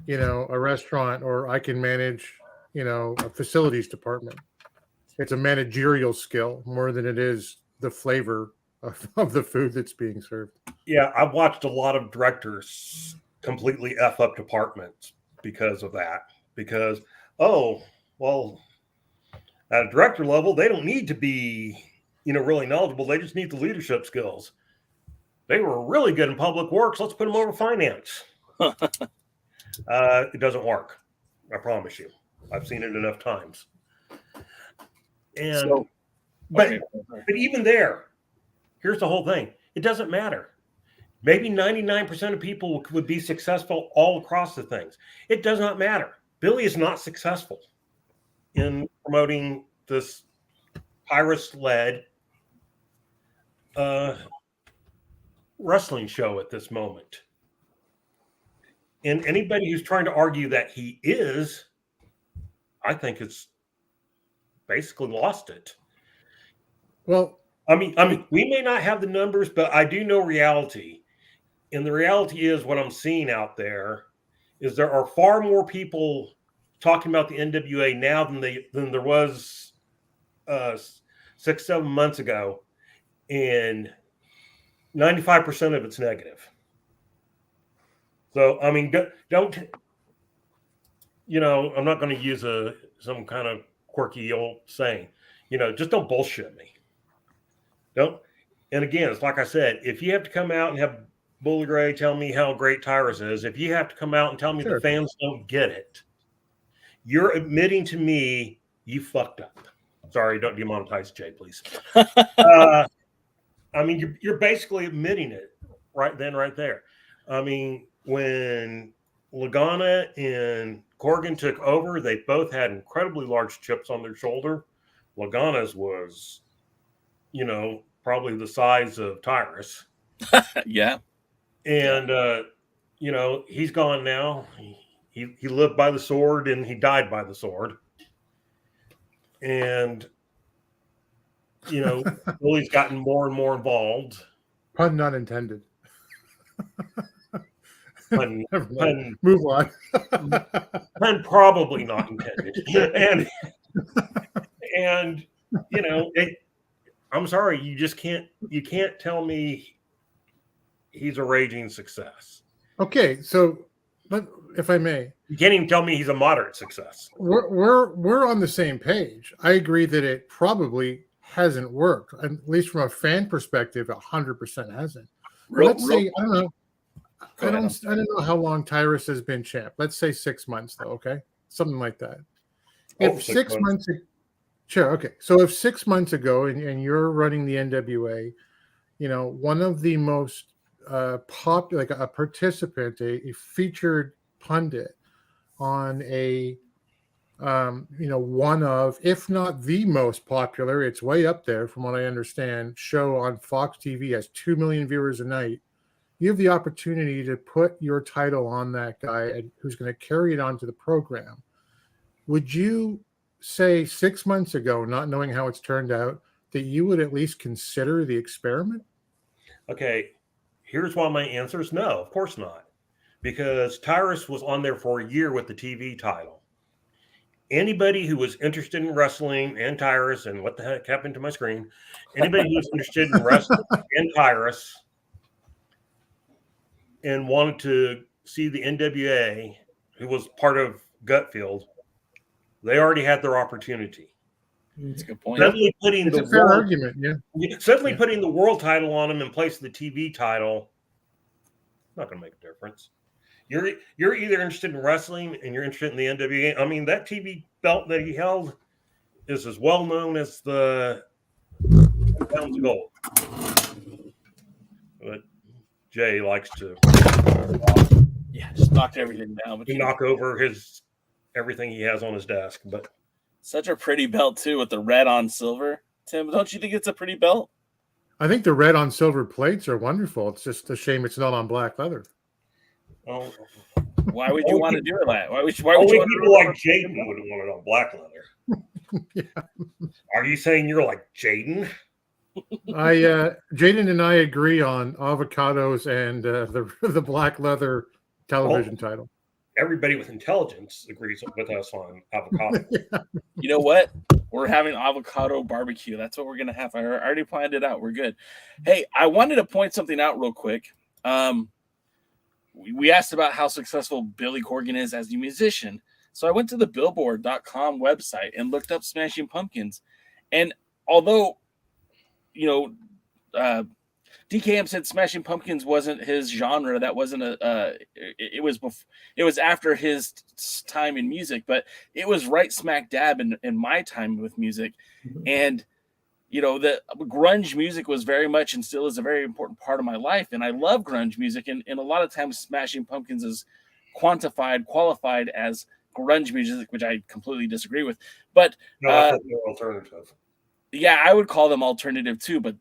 a restaurant, or I can manage, a facilities department. It's a managerial skill more than it is the flavor of the food that's being served. Yeah, I've watched a lot of directors completely F up departments because of that. because, oh, well, at a director level, they don't need to be, really knowledgeable. They just need the leadership skills. They were really good in public works. Let's put them over finance. It doesn't work. I promise you. I've seen it enough times. And but even there, here's the whole thing. It doesn't matter. Maybe 99% of people would be successful all across the things. It does not matter. Billy is not successful in promoting this Tyrus-led wrestling show at this moment. And anybody who's trying to argue that he is, I think it's basically lost it. Well, I mean, we may not have the numbers, but I do know reality. And the reality is what I'm seeing out there is there are far more people talking about the NWA now than there was 6-7 months ago. And 95% of it's negative. So, I mean, don't I'm not going to use some kind of quirky old saying, just don't bullshit me. Don't. And again, it's like I said, if you have to come out and have Bully Ray tell me how great Tyrus is, if you have to come out and tell me the fans don't get it, you're admitting to me you fucked up. Sorry, don't demonetize Jay, please. I mean, you're basically admitting it right then, right there. I mean, when Lagana and Corgan took over, they both had incredibly large chips on their shoulder. Lagana's was, probably the size of Tyrus. Yeah. And, he's gone now. He lived by the sword and he died by the sword. And, Billy's gotten more and more involved. Pun not intended. Pun move on. Pun probably not intended. and I'm sorry, you can't tell me he's a raging success. Okay, so if I may, you can't even tell me he's a moderate success. We're on the same page. I agree that it probably hasn't worked, at least from a fan perspective. 100% hasn't. Let's say I don't know how long Tyrus has been champ. Let's say 6 months, though. Okay, something like that. If 6 months, sure. Okay, so if 6 months ago, and you're running the NWA, one of the most popular, like a participant, a featured pundit on a one of, if not the most popular, it's way up there from what I understand, show on Fox TV, has 2 million viewers a night. You have the opportunity to put your title on that guy who's going to carry it onto the program. Would you say 6 months ago, not knowing how it's turned out, that you would at least consider the experiment? Okay, here's why my answer is no, of course not. Because Tyrus was on there for a year with the TV title. Anybody who was interested in wrestling and Tyrus, and what the heck happened to my screen? Anybody who was interested in wrestling and Tyrus and wanted to see the NWA, who was part of Gutfield, they already had their opportunity. That's a good point. Suddenly putting it's a fair argument, yeah. Suddenly putting the world title on him in place of the TV title, not going to make a difference. You're either interested in wrestling and you're interested in the NWA. I mean, that TV belt that he held is as well known as the pounds of gold. But Jay likes to just knock everything down. But knock over everything he has on his desk. But such a pretty belt too, with the red on silver. Tim, don't you think it's a pretty belt? I think the red on silver plates are wonderful. It's just a shame it's not on black leather. Oh, why would you want to do that? Why would you people like Jaden would want it on black leather? Yeah. Are you saying you're like Jaden? Jaden and I agree on avocados and the black leather television title. Everybody with intelligence agrees with us on avocado. Yeah. You know what? We're having avocado barbecue. That's what we're going to have. I already planned it out. We're good. Hey, I wanted to point something out real quick. We asked about how successful Billy Corgan is as a musician. So I went to the Billboard.com website and looked up Smashing Pumpkins. And although, DKM said Smashing Pumpkins wasn't his genre, that wasn't it was after his time in music, but it was right smack dab in my time with music. And the grunge music was very much and still is a very important part of my life. And I love grunge music. And a lot of times Smashing Pumpkins is qualified as grunge music, which I completely disagree with. But no, alternative. Yeah, I would call them alternative too. But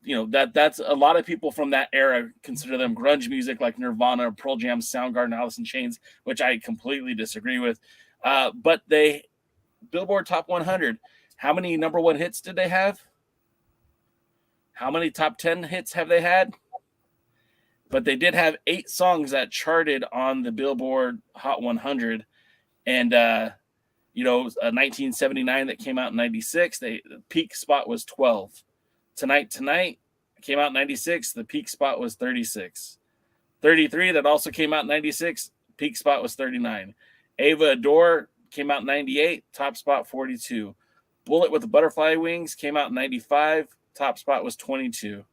that's a lot of people from that era consider them grunge music, like Nirvana, Pearl Jam, Soundgarden, Alice in Chains, which I completely disagree with. But they Billboard Top 100. How many number one hits did they have? How many top 10 hits have they had? But they did have 8 songs that charted on the Billboard Hot 100. And, 1979 that came out in 96, the peak spot was 12. Tonight came out in 96, the peak spot was 36. 33 that also came out in 96, peak spot was 39. Ava Adore came out in 98, top spot 42. Bullet with the Butterfly Wings came out in 95, top spot was 22.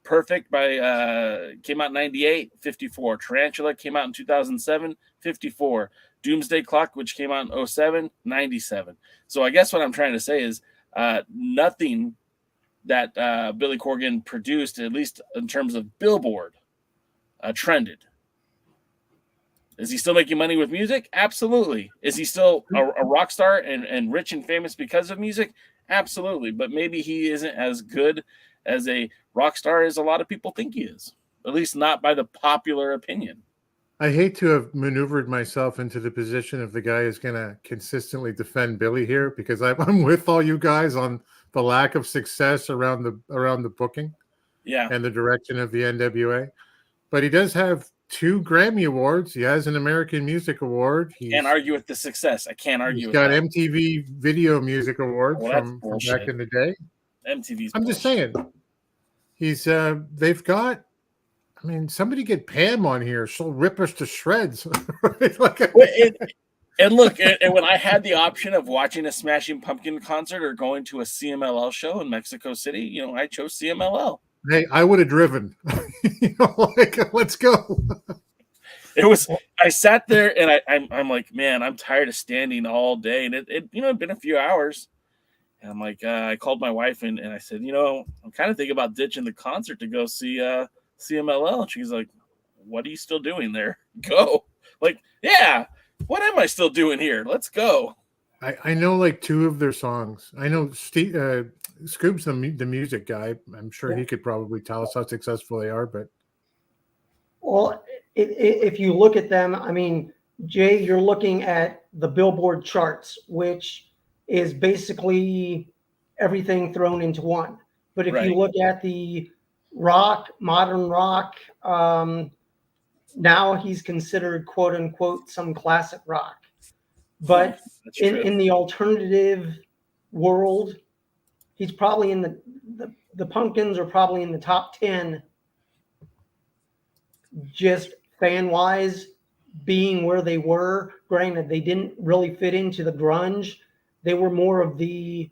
Perfect came out in 98, 54. Tarantula came out in 2007, 54. Doomsday Clock, which came out in 07, 97. So I guess what I'm trying to say is nothing that Billy Corgan produced, at least in terms of Billboard, trended. Is he still making money with music? Absolutely. Is he still a rock star and rich and famous because of music? Absolutely. But maybe he isn't as good as a rock star as a lot of people think he is, at least not by the popular opinion. I hate to have maneuvered myself into the position of the guy who's going to consistently defend Billy here, because I'm with all you guys on the lack of success around the booking, and the direction of the NWA. But he does have 2 Grammy Awards. He has an American Music Award. Can't argue with the success. I can't argue. He's got MTV Video Music Award from back in the day. MTV's. I'm just saying. He's they've got. I mean, somebody get Pam on here. She'll rip us to shreds. And look, and when I had the option of watching a Smashing Pumpkin concert or going to a CMLL show in Mexico City, I chose CMLL. Hey, I would have driven. Let's go. I sat there and I'm like, man, I'm tired of standing all day. And it'd been a few hours. And I'm like, I called my wife and I said, I'm kind of thinking about ditching the concert to go see CMLL. And she's like, what are you still doing there? Go. Like, yeah, what am I still doing here? Let's go. I know like 2 of their songs. I know Scoob's the music guy. I'm sure he could probably tell us how successful they are. But well, if you look at them, I mean, Jay, you're looking at the Billboard charts, which is basically everything thrown into one. But if you look at the rock, modern rock, now he's considered quote unquote some classic rock. But in the alternative world, he's probably in the Pumpkins are probably in the top 10, just fan wise, being where they were. Granted, they didn't really fit into the grunge. They were more of the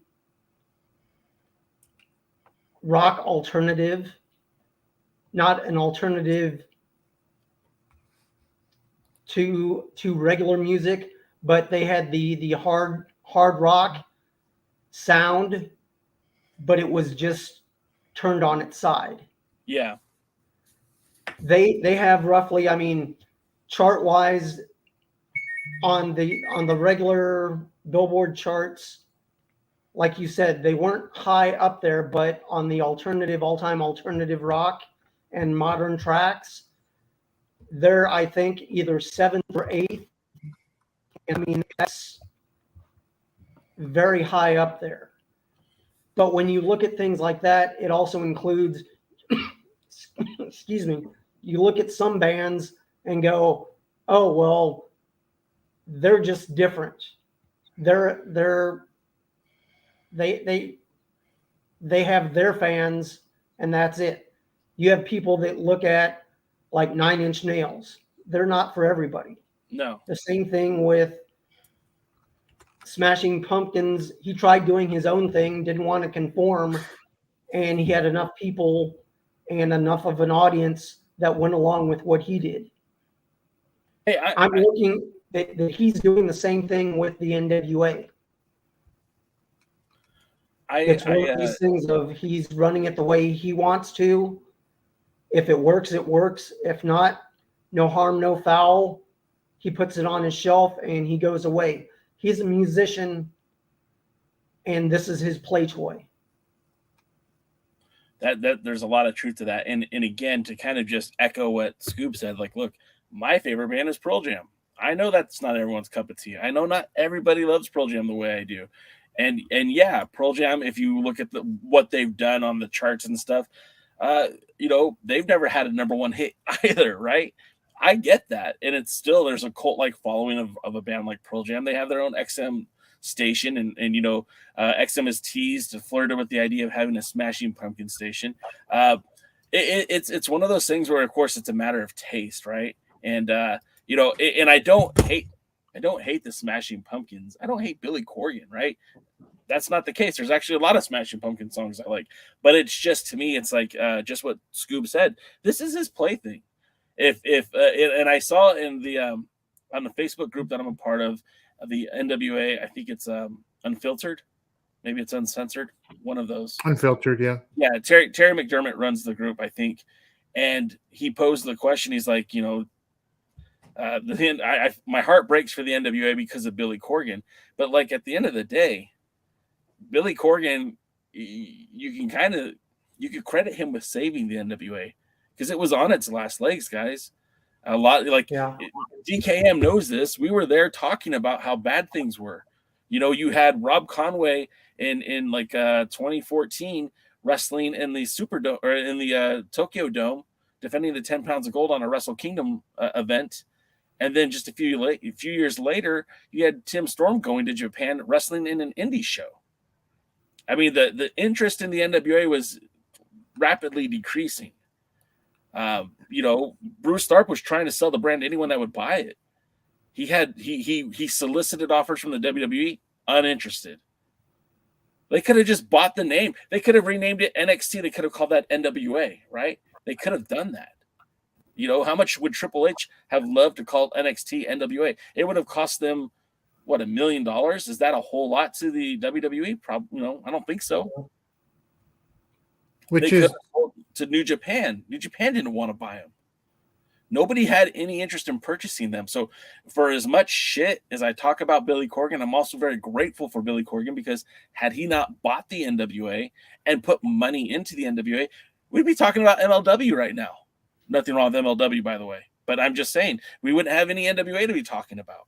rock alternative, not an alternative to regular music, but they had the hard rock sound, but it was just turned on its side. Yeah. They have roughly, I mean, chart wise on the regular Billboard charts, like you said, they weren't high up there, but on the all-time alternative rock and modern tracks, they're, I think, either 7th or 8th. I mean, that's very high up there. But when you look at things like that, it also includes, excuse me, you look at some bands and go, oh, well, they're just different. They have their fans, and that's it. You have people that look at like 9 Inch Nails. They're not for everybody. No. The same thing with Smashing Pumpkins, he tried doing his own thing, didn't want to conform, and he had enough people and enough of an audience that went along with what he did. Hey, I'm looking that he's doing the same thing with the NWA. It's one of these things of he's running it the way he wants to. If it works, it works. If not, no harm, no foul. He puts it on his shelf and he goes away. He's a musician, and this is his play toy. That there's a lot of truth to that. And again, to kind of just echo what Scoob said, like, look, my favorite band is Pearl Jam. I know that's not everyone's cup of tea. I know not everybody loves Pearl Jam the way I do. And yeah, Pearl Jam, if you look at what they've done on the charts and stuff, they've never had a number one hit either, right? I get that. And it's still, there's a cult-like following of a band like Pearl Jam. They have their own XM station, and XM is teased and flirted with the idea of having a Smashing Pumpkin station. It's one of those things where, of course, it's a matter of taste, right? And and I don't hate the Smashing Pumpkins. I don't hate Billy Corgan, right? That's not the case. There's actually a lot of Smashing Pumpkin songs I like, but it's just, to me, it's like just what Scoob said. This is his plaything. And I saw in the on the Facebook group that I'm a part of, the NWA, I think it's Unfiltered, maybe it's Uncensored, one of those. Unfiltered, yeah. Yeah, Terry McDermott runs the group, I think, and he posed the question. He's like, my heart breaks for the NWA because of Billy Corgan, but like at the end of the day, Billy Corgan, you could credit him with saving the NWA because it was on its last legs, guys. A lot, DKM knows this. We were there talking about how bad things were. You had Rob Conway in 2014 wrestling in the Superdome or in the Tokyo Dome, defending the 10 pounds of gold on a Wrestle Kingdom event. And then just a few years later, you had Tim Storm going to Japan wrestling in an indie show. I mean, the interest in the NWA was rapidly decreasing. Bruce Tharpe was trying to sell the brand to anyone that would buy it. He solicited offers from the WWE, uninterested. They could have just bought the name. They could have renamed it NXT. They could have called that NWA, right? They could have done that. How much would Triple H have loved to call NXT NWA? It would have cost them, what, $1 million? Is that a whole lot to the WWE? Probably, I don't think so. Which is to New Japan. New Japan didn't want to buy them. Nobody had any interest in purchasing them. So for as much shit as I talk about Billy Corgan, I'm also very grateful for Billy Corgan, because had he not bought the NWA and put money into the NWA, we'd be talking about MLW right now. Nothing wrong with MLW, by the way. But I'm just saying, we wouldn't have any NWA to be talking about.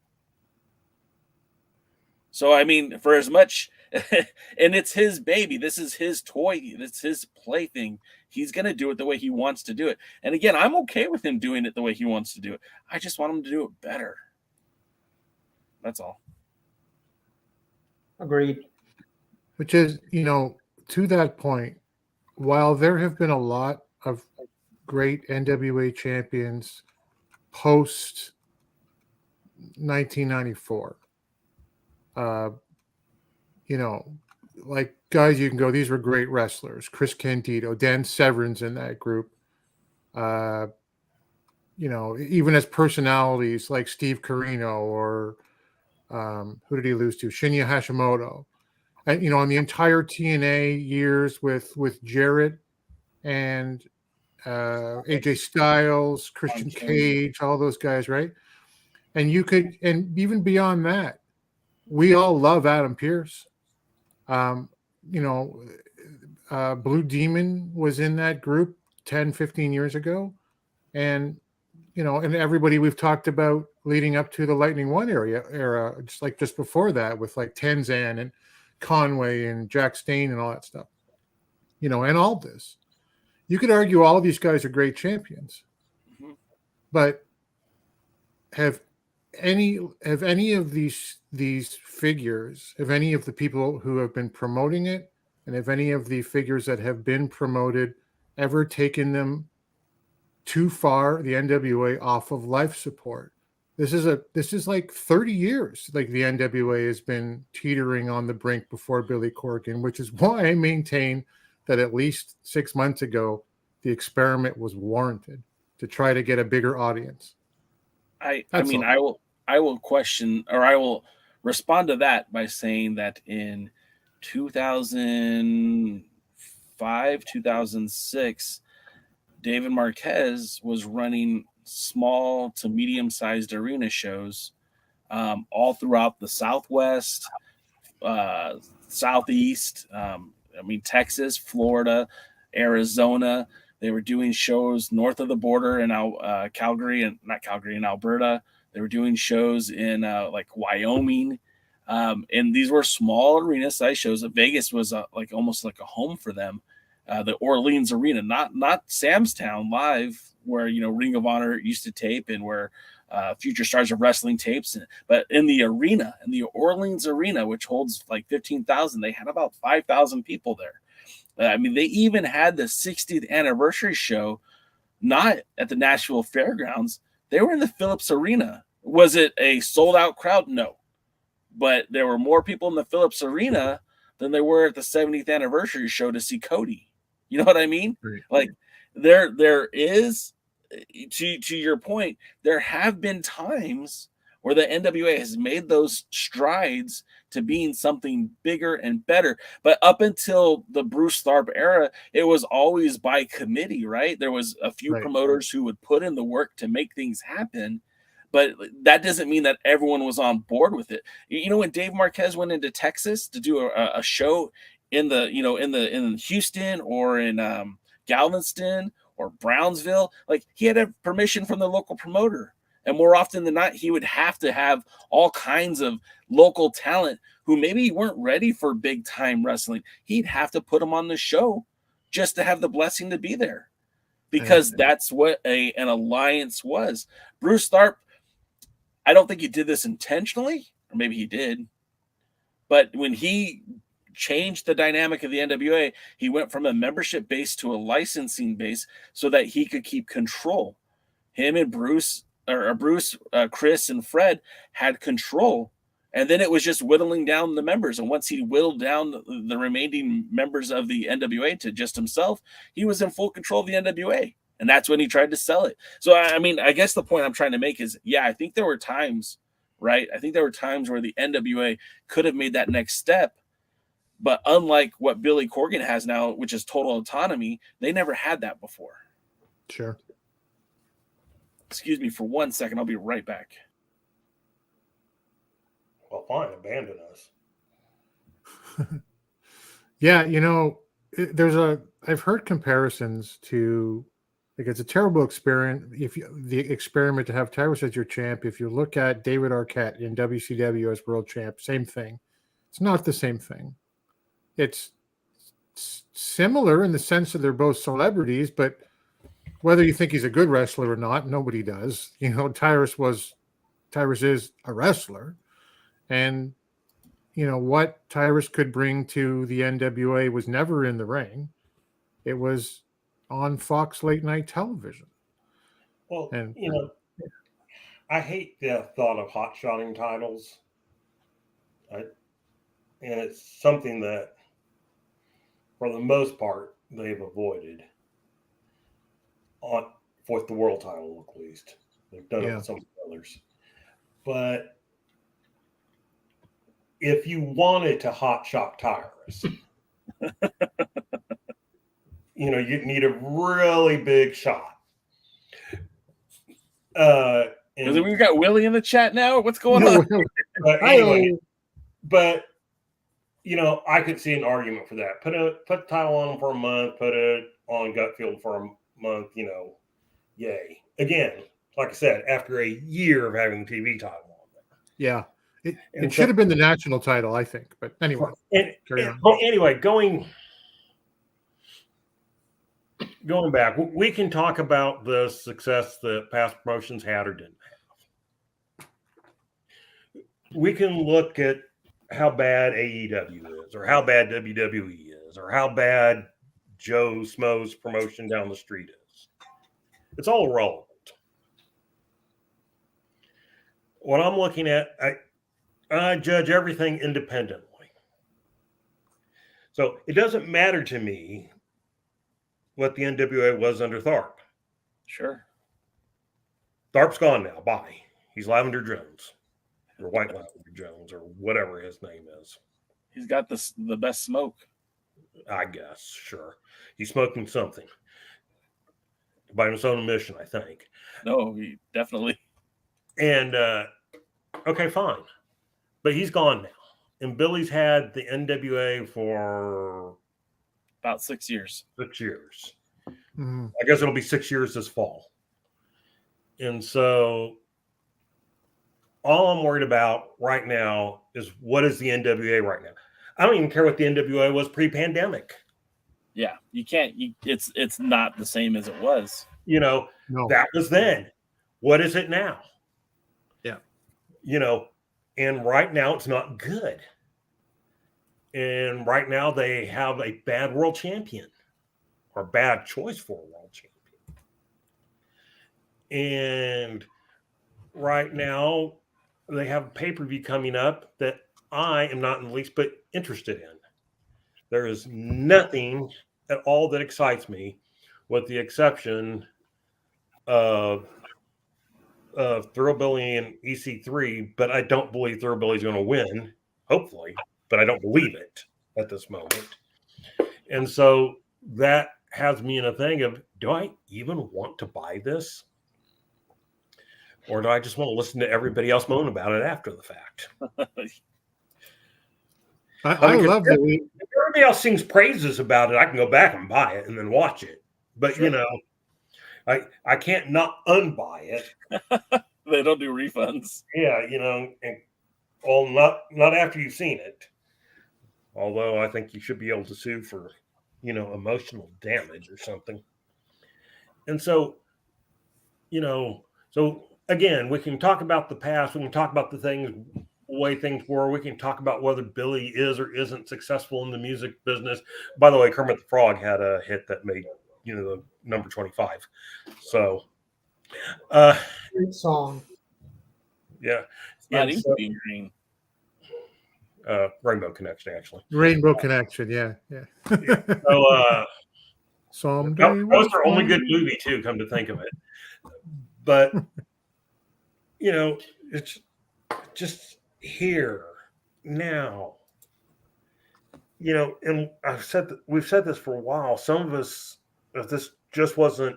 So, I mean, for as much, and it's his baby. This is his toy. It's his plaything. He's going to do it the way he wants to do it. And again, I'm okay with him doing it the way he wants to do it. I just want him to do it better. That's all. Agreed. Which is, to that point, while there have been a lot of great NWA champions post 1994, like guys you can go, these were great wrestlers. Chris Candido, Dan Severin's in that group. Even as personalities like Steve Corino or who did he lose to? Shinya Hashimoto. And on the entire TNA years with Jarrett and AJ Styles, Christian Cage, all those guys, right? And even beyond that, we all love Adam Pearce. Blue Demon was in that group 10, 15 years ago. And, and everybody we've talked about leading up to the Lightning One era, just before that, with like Tenzan and Conway and Jack Stain and all that stuff, and all this. You could argue all of these guys are great champions, but have any of these figures, have any of the people who have been promoting it, and have any of the figures that have been promoted ever taken them too far, the NWA, off of life support? This is like 30 years. Like the NWA has been teetering on the brink before Billy Corgan, which is why I maintain that at least 6 months ago, the experiment was warranted to try to get a bigger audience. I will question, or I will respond to that by saying that in 2005, 2006, David Marquez was running small to medium-sized arena shows all throughout the Southwest, Southeast, Texas, Florida, Arizona. They were doing shows north of the border in Calgary, and not Calgary, in Alberta. They were doing shows in like Wyoming. And these were small arena size shows. Vegas was like almost like a home for them. The Orleans Arena, not Sam's Town Live, where Ring of Honor used to tape and where Future Stars of Wrestling tapes, but in the arena, in the Orleans Arena, which holds like 15,000, they had about 5,000 people there. They even had the 60th anniversary show, not at the Nashville Fairgrounds. They were in the Phillips Arena. Was it a sold out crowd? No, but there were more people in the Phillips Arena than there were at the 70th anniversary show to see Cody. You know what I mean? Right. Like there is, to your point, there have been times where the NWA has made those strides to being something bigger and better. But up until the Bruce Tharp era, it was always by committee, right? There was a few promoters who would put in the work to make things happen, but that doesn't mean that everyone was on board with it. When Dave Marquez went into Texas to do a show in in Houston or in Galveston or Brownsville, like he had to have permission from the local promoter. And more often than not, he would have to have all kinds of local talent who maybe weren't ready for big time wrestling. He'd have to put them on the show just to have the blessing to be there, because that's what an alliance was. Bruce Tharp, I don't think he did this intentionally, or maybe he did, but when he changed the dynamic of the NWA, he went from a membership base to a licensing base so that he could keep control. Him and Bruce, Chris, and Fred had control, and then it was just whittling down the members. And once he whittled down the remaining members of the NWA to just himself, he was in full control of the NWA, and that's when he tried to sell it. So, I guess the point I'm trying to make is, I think there were times, right? I think there were times where the NWA could have made that next step, but unlike what Billy Corgan has now, which is total autonomy, they never had that before. Sure. Excuse me for 1 second. I'll be right back. Well, fine. Abandon us. Yeah, I've heard comparisons to, like, it's a terrible experiment. The experiment to have Tyrus as your champ, if you look at David Arquette in WCW as world champ, same thing. It's not the same thing. It's similar in the sense that they're both celebrities, but whether you think he's a good wrestler or not, nobody does. Tyrus is a wrestler, and what Tyrus could bring to the NWA was never in the ring. It was on Fox late night television. Well, I hate the thought of hot-shotting titles. And it's something that, for the most part, they've avoided. For the world title, at least. They've done it with some others. But if you wanted to hot shot Tyrus, you'd need a really big shot. And we've got Willie in the chat now. What's going on? But anyway, I could see an argument for that. Put the title on him for a month, put it on Gutfield for a month, yay. Again, like I said, after a year of having the TV title on there. Yeah. It should have been the national title, I think. But anyway. Anyway, going back, we can talk about the success that past promotions had or didn't have. We can look at how bad AEW is, or how bad WWE is, or how bad Joe Schmo's promotion down the street is. It's all irrelevant. what I'm looking at, I judge everything independently. So it doesn't matter to me what the NWA was under Tharp. Sure. Tharp's gone now. Bye. He's Lavender Jones, or White Lavender Jones, or whatever his name is. He's got the best smoke. I guess, sure. He's smoking something. By his own admission, I think. No, he definitely. And, okay, fine. But he's gone now. And Billy's had the NWA for about 6 years. 6 years. Mm-hmm. I guess it'll be 6 years this fall. And so all I'm worried about right now is what is the NWA right now? I don't even care what the NWA was pre-pandemic. Yeah, you can't. It's not the same as it was. You know, that was then. What is it now? Yeah. You know, and right now it's not good. And right now they have a bad world champion or bad choice for a world champion. And right now they have a pay-per-view coming up that I am not in the least bit interested in. There is nothing at all that excites me, with the exception of Thrillbilly and EC3, but I don't believe Thrillbilly's going to win, hopefully, but I don't believe it at this moment. And so that has me in a thing of, do I even want to buy this? Or do I just want to listen to everybody else moan about it after the fact? I love that. If everybody else sings praises about it, I can go back and buy it and then watch it. But, Sure. you know, I can't not unbuy it. They don't do refunds. Yeah, you know, and not after you've seen it. Although I think you should be able to sue for, you know, emotional damage or something. And so, you know, so again, we can talk about the past. We can talk about the way things were. We can talk about whether Billy is or isn't successful in the music business. By the way, Kermit the Frog had a hit that made, you know, the number 25. So, Great song. yeah. It's not And even so- being green. Rainbow Connection, actually. Rainbow Connection, yeah. So, Someday that was their only we'll good find- movie too, come to think of it. But you know, it's just here now. You know, and we've said this for a while. Some of us, if this just wasn't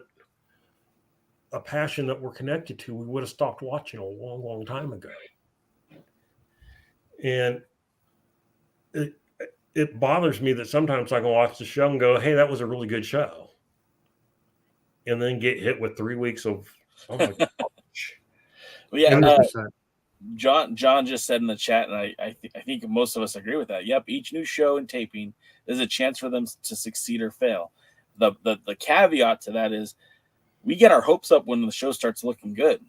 a passion that we're connected to, we would have stopped watching a long, long time ago. And it bothers me that sometimes I can watch the show and go, hey, that was a really good show. And then get hit with 3 weeks of, oh my gosh. Well, yeah, 100%. John just said in the chat, and I think most of us agree with that. Yep, each new show and taping is a chance for them to succeed or fail. The caveat to that is we get our hopes up when the show starts looking good.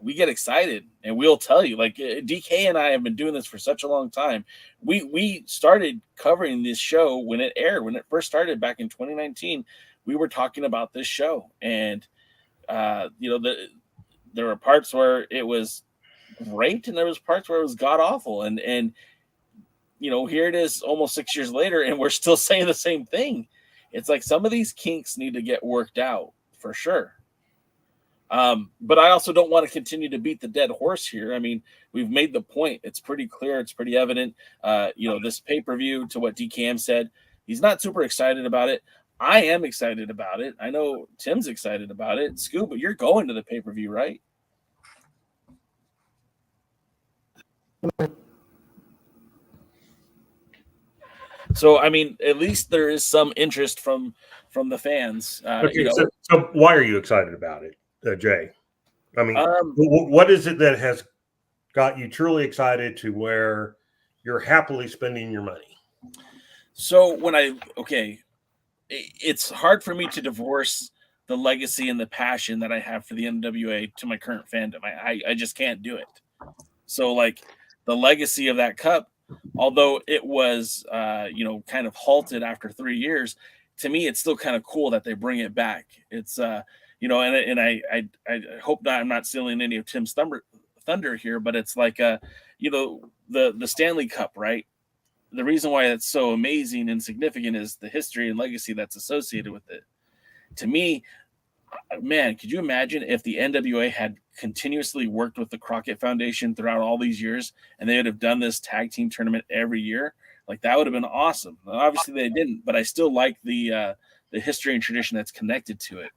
We get excited, and we'll tell you. Like DK and I have been doing this for such a long time. We started covering this show when it aired, when it first started back in 2019. We were talking about this show, and you know, there were parts where it was great, and there was parts where it was god awful. And you know, here it is, almost 6 years later, and we're still saying the same thing. It's like some of these kinks need to get worked out for sure. But I also don't want to continue to beat the dead horse here. I mean, we've made the point. It's pretty clear. It's pretty evident. You know, this pay-per-view, to what DKM said, he's not super excited about it. I am excited about it. I know Tim's excited about it. Scooby, you're going to the pay-per-view, right? So, I mean, at least there is some interest from the fans. Okay, you know. so why are you excited about it, Jay? I mean, what is it that has got you truly excited to where you're happily spending your money? So it's hard for me to divorce the legacy and the passion that I have for the NWA to my current fandom. I just can't do it. So like the legacy of that cup, although it was, you know, kind of halted after 3 years, to me, it's still kind of cool that they bring it back. It's, you know, and I hope that I'm not stealing any of Tim's thunder here, but it's like the Stanley Cup, right? The reason why it's so amazing and significant is the history and legacy that's associated with it. To me, man, could you imagine if the NWA had continuously worked with the Crockett Foundation throughout all these years, and they would have done this tag team tournament every year? Like, that would have been awesome. Obviously, they didn't, but I still like the history and tradition that's connected to it.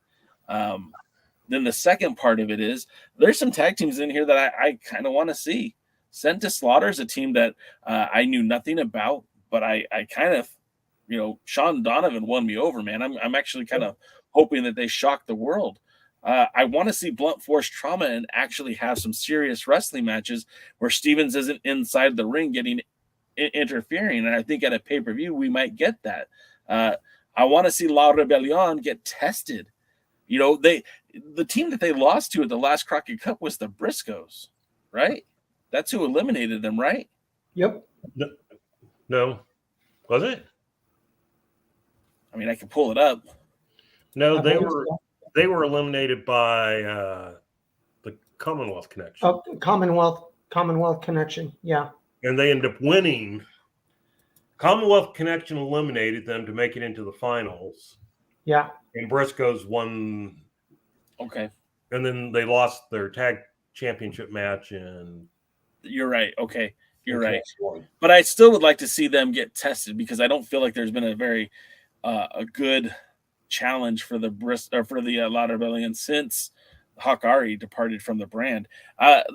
Then the second part of it is there's some tag teams in here that I kind of want to see. Sent to Slaughter is a team that I knew nothing about, but I kind of, Sean Donovan won me over, man. I'm actually kind of hoping that they shock the world. I want to see Blunt Force Trauma and actually have some serious wrestling matches where Stevens isn't inside the ring getting interfering. And I think at a pay-per-view, we might get that. I want to see La Rebellion get tested. The team that they lost to at the last Crockett Cup was the Briscoes, right? That's who eliminated them, right? Yep. No. Was it? I mean, I can pull it up. No, they were eliminated by the Commonwealth Connection. Oh, Commonwealth Connection, yeah. And they ended up winning. Commonwealth Connection eliminated them to make it into the finals. Yeah. And Briscoes won. Okay. And then they lost their tag championship match. And you're right. Okay. You're right. But I still would like to see them get tested because I don't feel like there's been a very a good challenge for the La Rebellion since Hakari departed from the brand.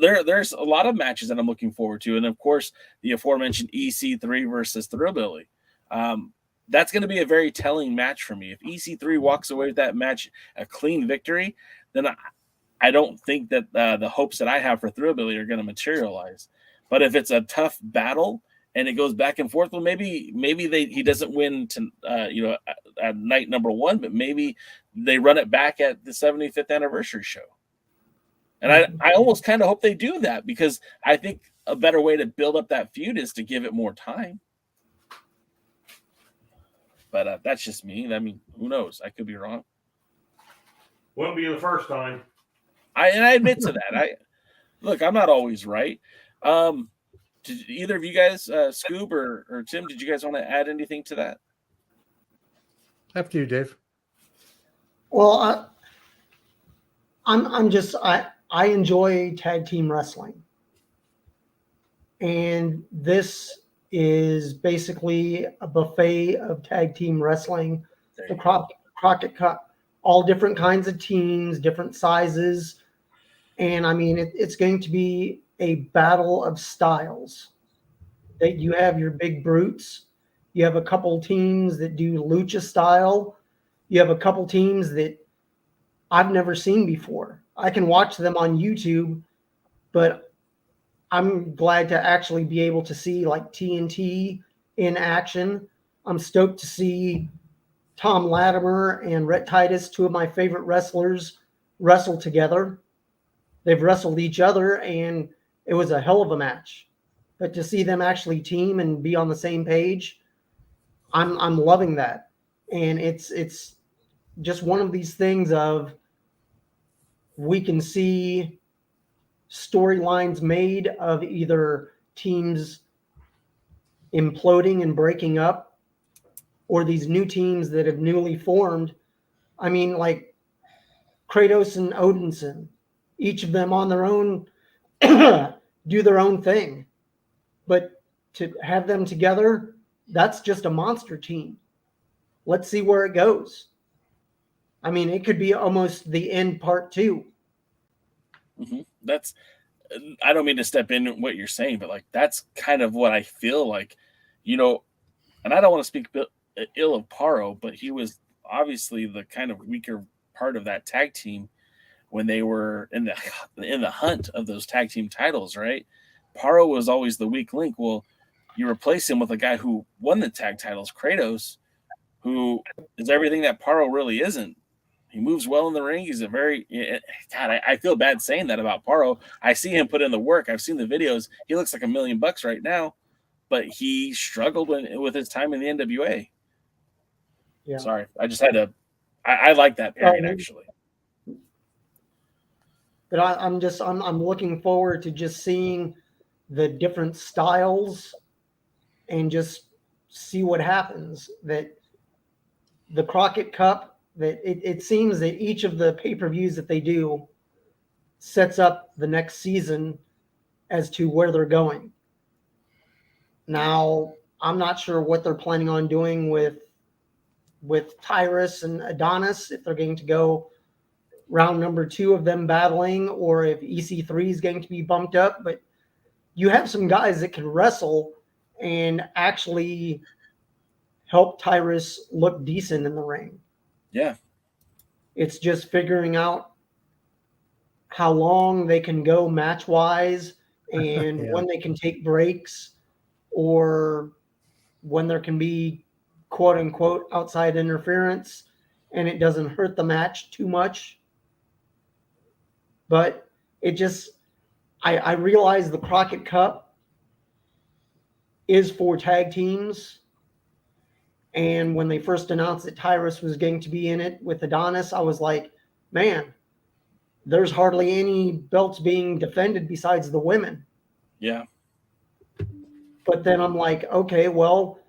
There's a lot of matches that I'm looking forward to, and of course the aforementioned EC3 versus Thrillbilly. That's going to be a very telling match for me. If EC3 walks away with that match a clean victory, then I don't think that the hopes that I have for Thrillbilly are going to materialize. But if it's a tough battle and it goes back and forth, well, maybe he doesn't win to at night number one, but maybe they run it back at the 75th anniversary show. And I almost kind of hope they do that because I think a better way to build up that feud is to give it more time. But that's just me. I mean, who knows? I could be wrong. Won't be the first time. I admit to that. I'm not always right. Did either of you guys, Scoob or Tim, did you guys want to add anything to that? After you, Dave. Well, I enjoy tag team wrestling, and this is basically a buffet of tag team wrestling. The Crockett Cup, all different kinds of teams, different sizes, and I mean it's going to be a battle of styles. That you have your big brutes, you have a couple teams that do lucha style, you have a couple teams that I've never seen before. I can watch them on YouTube, but I'm glad to actually be able to see like TNT in action. I'm stoked to see Tom Latimer and Rhett Titus, two of my favorite wrestlers, wrestle together. They've wrestled each other and it was a hell of a match. But to see them actually team and be on the same page, I'm loving that. And it's just one of these things of we can see storylines made of either teams imploding and breaking up or these new teams that have newly formed. I mean, like Kratos and Odinson, each of them on their own do their own thing. But to have them together, that's just a monster team. Let's see where it goes. I mean, it could be almost the end part 2. Mm-hmm. I don't mean to step in what you're saying, but like that's kind of what I feel like, and I don't want to speak ill of Paro, but he was obviously the kind of weaker part of that tag team when they were in the hunt of those tag team titles, right? Paro was always the weak link. Well, you replace him with a guy who won the tag titles, Kratos, who is everything that Paro really isn't. He moves well in the ring. He's I feel bad saying that about Paro. I see him put in the work. I've seen the videos. He looks like $1 million right now, but he struggled with his time in the NWA. Yeah. Sorry. I just had to, I like that pairing actually. But I'm looking forward to just seeing the different styles and just see what happens. That the Crockett Cup, that it seems that each of the pay-per-views that they do sets up the next season as to where they're going. Now, I'm not sure what they're planning on doing with Tyrus and Adonis, if they're going to go round number 2 of them battling, or if EC3 is going to be bumped up. But you have some guys that can wrestle and actually help Tyrus look decent in the ring. Yeah. It's just figuring out how long they can go match-wise and when they can take breaks, or when there can be quote-unquote outside interference and it doesn't hurt the match too much. But it just, I realize the Crockett Cup is for tag teams. And when they first announced that Tyrus was going to be in it with Adonis, I was like, man, there's hardly any belts being defended besides the women. Yeah. But then I'm like, okay, well,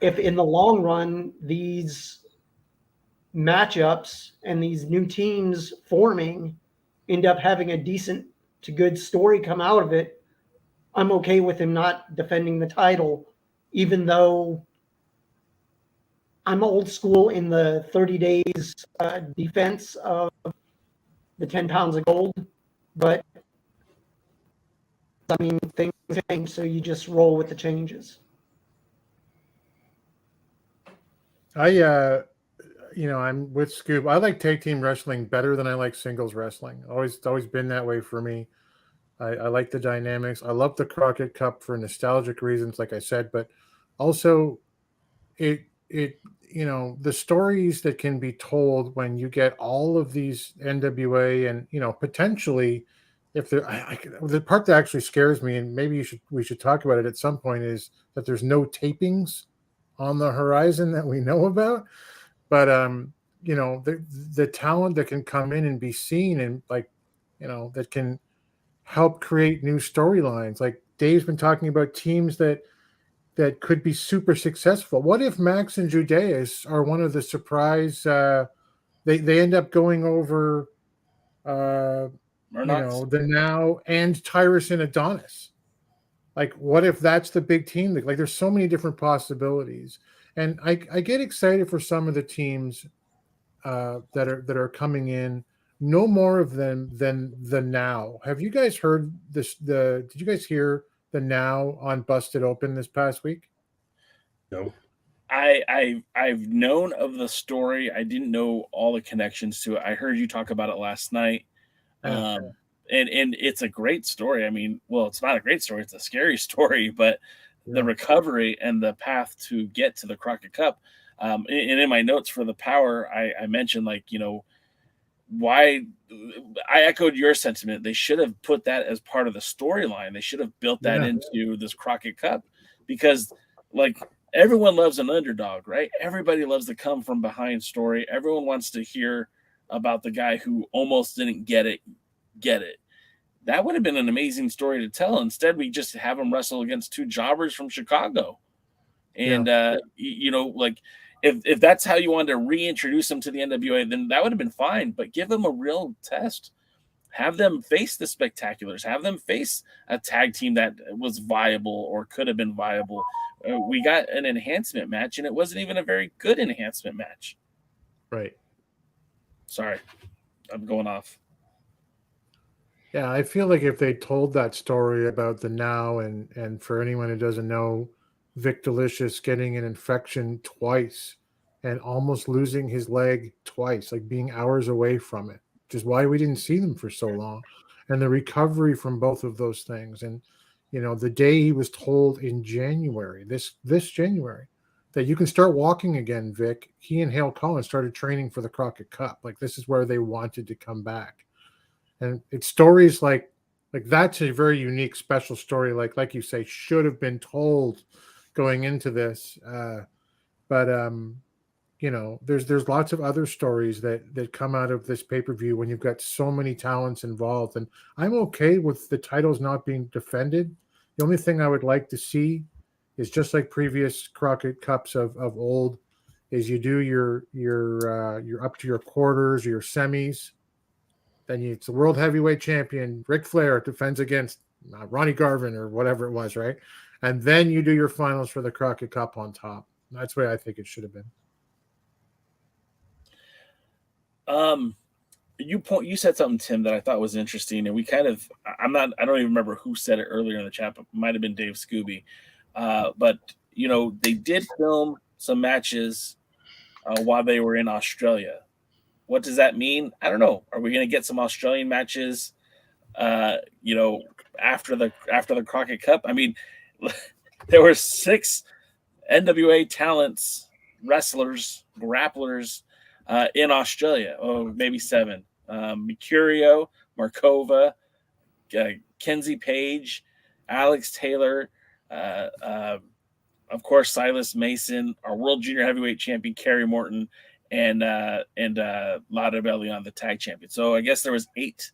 if in the long run, these matchups and these new teams forming end up having a decent to good story come out of it, I'm okay with him not defending the title, even though I'm old school in the 30 days defense of the 10 pounds of gold. But I mean, things change, so you just roll with the changes. I'm with Scoob. I like tag team wrestling better than I like singles wrestling. It's always been that way for me. I like the dynamics. I love the Crockett Cup for nostalgic reasons, like I said, but also the stories that can be told when you get all of these NWA and, potentially if the part that actually scares me, and maybe we should talk about it at some point, is that there's no tapings on the horizon that we know about. But the talent that can come in and be seen and that can help create new storylines. Like Dave's been talking about teams that could be super successful. What if Max and Judeus are one of the surprise? They end up going over the Now and Tyrus and Adonis. Like, what if that's the big team? Like, there's so many different possibilities. And I get excited for some of the teams that are coming in. No more of them than the Now. Have you guys heard this? Did you guys hear the Now on Busted Open this past week? No. I've known of the story. I didn't know all the connections to it. I heard you talk about it last night. And it's a great story. I mean, well, it's not a great story. It's a scary story, but the recovery and the path to get to the Crockett Cup. And in my notes for the Power, I mentioned, why I echoed your sentiment. They should have put that as part of the storyline. They should have built that into this Crockett Cup, because everyone loves an underdog, right? Everybody loves the come from behind story. Everyone wants to hear about the guy who almost didn't get it. That would have been an amazing story to tell. Instead, we just have him wrestle against 2 jobbers from Chicago. And, if that's how you wanted to reintroduce him to the NWA, then that would have been fine. But give them a real test. Have them face the Spectaculars. Have them face a tag team that was viable or could have been viable. We got an enhancement match, and it wasn't even a very good enhancement match. Right. Sorry, I'm going off. Yeah, I feel like if they told that story about the Now, and for anyone who doesn't know, Vic Delicious getting an infection twice and almost losing his leg twice, like being hours away from it, which is why we didn't see them for so long, and the recovery from both of those things. And, the day he was told in January, this January, that you can start walking again, Vic, he and Hale Collins started training for the Crockett Cup. Like, this is where they wanted to come back. And it's stories like that's a very unique, special story. Like you say, should have been told going into this. But there's lots of other stories that come out of this pay-per-view when you've got so many talents involved. And I'm okay with the titles not being defended. The only thing I would like to see is just like previous Crockett Cups of old, is you do your up to your quarters or your semis. Then it's the world heavyweight champion Ric Flair defends against Ronnie Garvin or whatever it was, right? And then you do your finals for the Crockett Cup on top. That's the way I think it should have been. You said something, Tim, that I thought was interesting, and I don't even remember who said it earlier in the chat, but it might have been Dave Scooby. But they did film some matches while they were in Australia. What does that mean? I don't know. Are we going to get some Australian matches after the Crockett Cup? I mean, there were 6 NWA talents, wrestlers, grapplers in Australia. Oh, maybe 7. Mercurio, Markova, Kenzie Page, Alex Taylor, of course, Silas Mason, our World Junior Heavyweight Champion Kerry Morton, and Lada Bellion, the tag champion. So I guess there was 8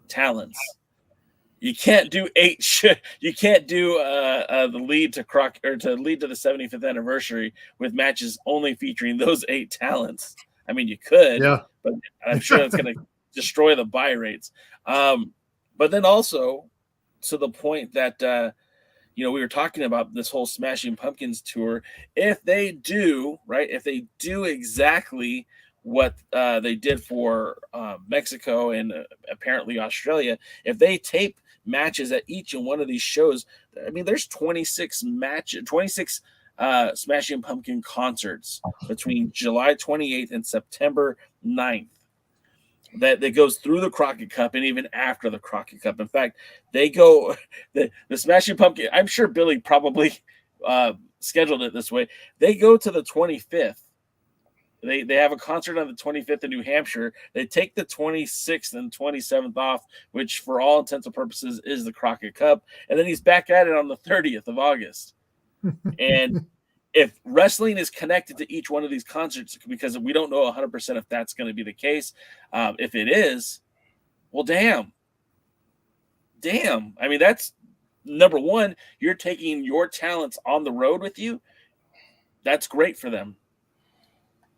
talents. You can't do 8. You can't do the lead to the 75th anniversary with matches only featuring those 8 talents. I mean, you could, but I'm sure that's going to destroy the buy rates. But then also to the point that we were talking about this whole Smashing Pumpkins tour. If they do exactly what they did for Mexico and apparently Australia, if they tape matches at each and one of these shows, I mean, there's 26 Smashing Pumpkin concerts between July 28th and September 9th. That goes through the Crockett Cup and even after the Crockett Cup. In fact, they go the Smashing Pumpkin. I'm sure Billy probably scheduled it this way. They go to the 25th. They have a concert on the 25th in New Hampshire. They take the 26th and 27th off, which for all intents and purposes is the Crockett Cup, and then he's back at it on the 30th of August. And if wrestling is connected to each one of these concerts, because we don't know 100% if that's going to be the case, if it is, well, damn. I mean, that's number one. You're taking your talents on the road with you. That's great for them.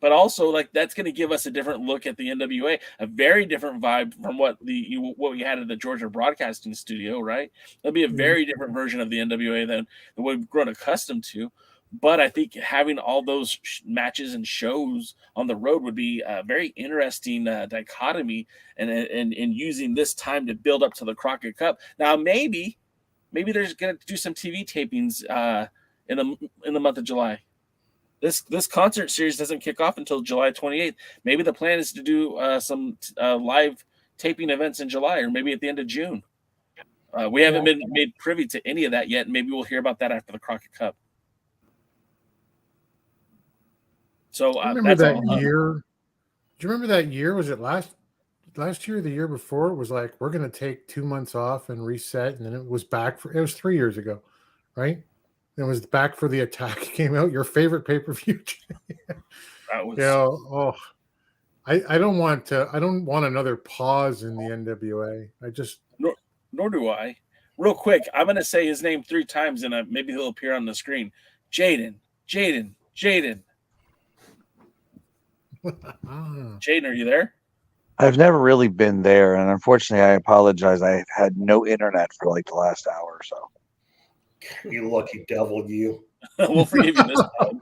But also, that's going to give us a different look at the NWA, a very different vibe from what we had at the Georgia Broadcasting Studio, right? It'll be a very different version of the NWA than what we've grown accustomed to. But I think having all those matches and shows on the road would be a very interesting dichotomy, and using this time to build up to the Crockett Cup. Now, maybe there's going to do some TV tapings in the month of July. This concert series doesn't kick off until July 28th. Maybe the plan is to do some live taping events in July, or maybe at the end of June. We haven't been made privy to any of that yet. And maybe we'll hear about that after the Crockett Cup. So remember that year? Do you remember that year? Was it last year or the year before? It was like, we're going to take 2 months off and reset, and then it was back it was 3 years ago, right? It was back for the Attack. Came out, your favorite pay-per-view. That was, I don't want another pause in the NWA. Nor do I. Real quick, I'm going to say his name 3 times, and maybe he'll appear on the screen. Jaden. Jaden, are you there? I've never really been there, and unfortunately, I apologize. I had no internet for the last hour or so. You lucky devil, you. We'll forgive you this time.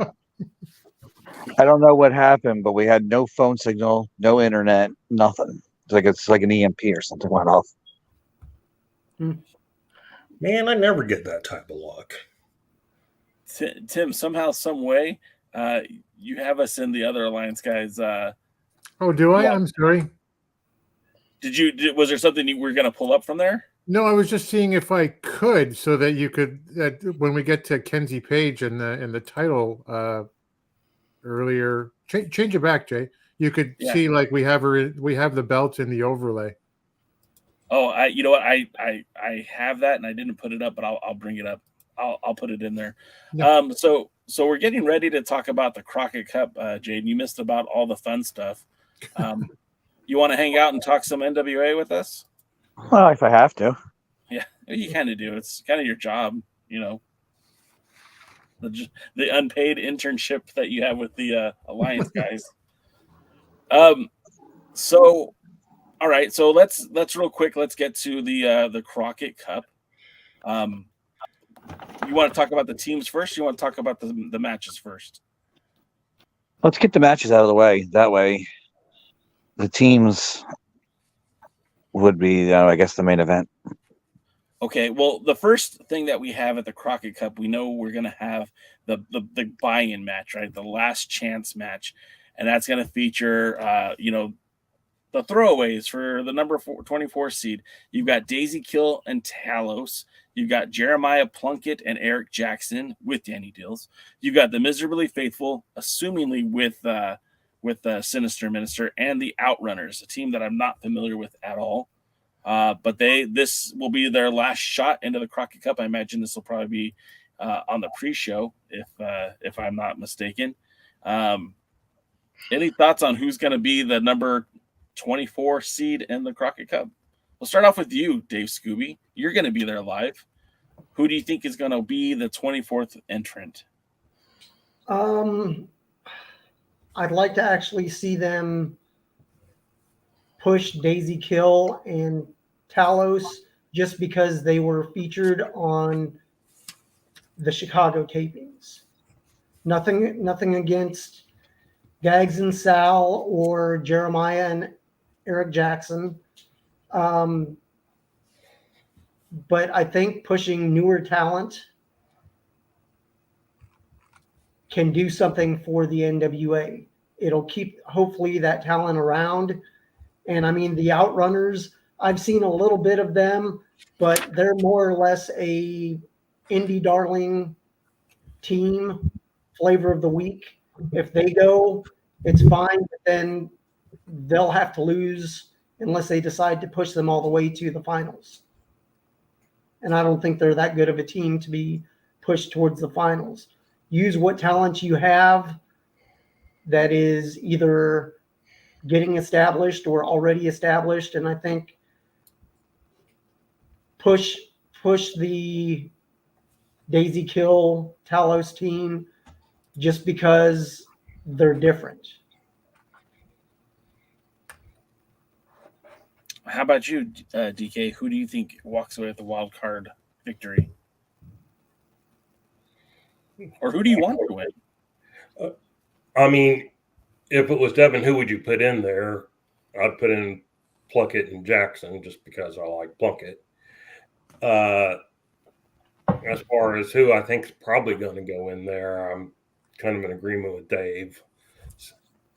I don't know what happened, but we had no phone signal, no internet, nothing. It's like an EMP or something went off. Man, I never get that type of luck. Tim, somehow, some way, you have us in the other Alliance guys. Oh, do I? I'm sorry. Was there something you were going to pull up from there? No, I was just seeing if I could, so that you could, when we get to Kenzie Page and the title earlier, change it back, Jay. You could see we have the belt in the overlay. Oh, you know what? I have that and I didn't put it up, but I'll bring it up. I'll put it in there. Yeah. So So we're getting ready to talk about the Crockett Cup, Jaden. You missed about all the fun stuff. You want to hang out and talk some NWA with us? Well, if I have to. Yeah, you kind of do. It's kind of your job, you know. The unpaid internship that you have with the Alliance guys. So, all right. So let's real quick. Let's get to the Crockett Cup. You want to talk about the teams first? Or you want to talk about the matches first? Let's get the matches out of the way. That way, the teams would be, I guess, the main event. Okay. Well, the first thing that we have at the Crockett Cup, we know we're going to have the buy-in match, right? The last chance match, and that's going to feature, the throwaways for the number 24 seed. You've got Daisy Kill and Talos. You've got Jeremiah Plunkett and Eric Jackson with Danny Dills. You've got the Miserably Faithful, assumingly with Sinister Minister, and the Outrunners, a team that I'm not familiar with at all. But this will be their last shot into the Crockett Cup. I imagine this will probably be on the pre-show, if I'm not mistaken. Any thoughts on who's going to be the number 24 seed in the Crockett Cup? We'll start off with you, Dave Scooby. You're going to be there live. Who do you think is going to be the 24th entrant? I'd like to actually see them push Daisy Kill and Talos just because they were featured on the Chicago tapings. Nothing against Gags and Sal or Jeremiah and Eric Jackson. But I think pushing newer talent can do something for the NWA. It'll keep, hopefully, that talent around. And I mean, the Outrunners, I've seen a little bit of them, but they're more or less a indie darling team, flavor of the week. If they go, it's fine, but then they'll have to lose unless they decide to push them all the way to the finals. And I don't think they're that good of a team to be pushed towards the finals. Use what talent you have that is either getting established or already established. And I think push the Daisy Kill Talos team just because they're different. How about you, DK? Who do you think walks away with the wild card victory? Or who do you want to win? I mean, if it was Devin, who would you put in there? I'd put in Plunkett and Jackson just because I like Plunkett. As far as who I think is probably going to go in there, I'm kind of in agreement with Dave.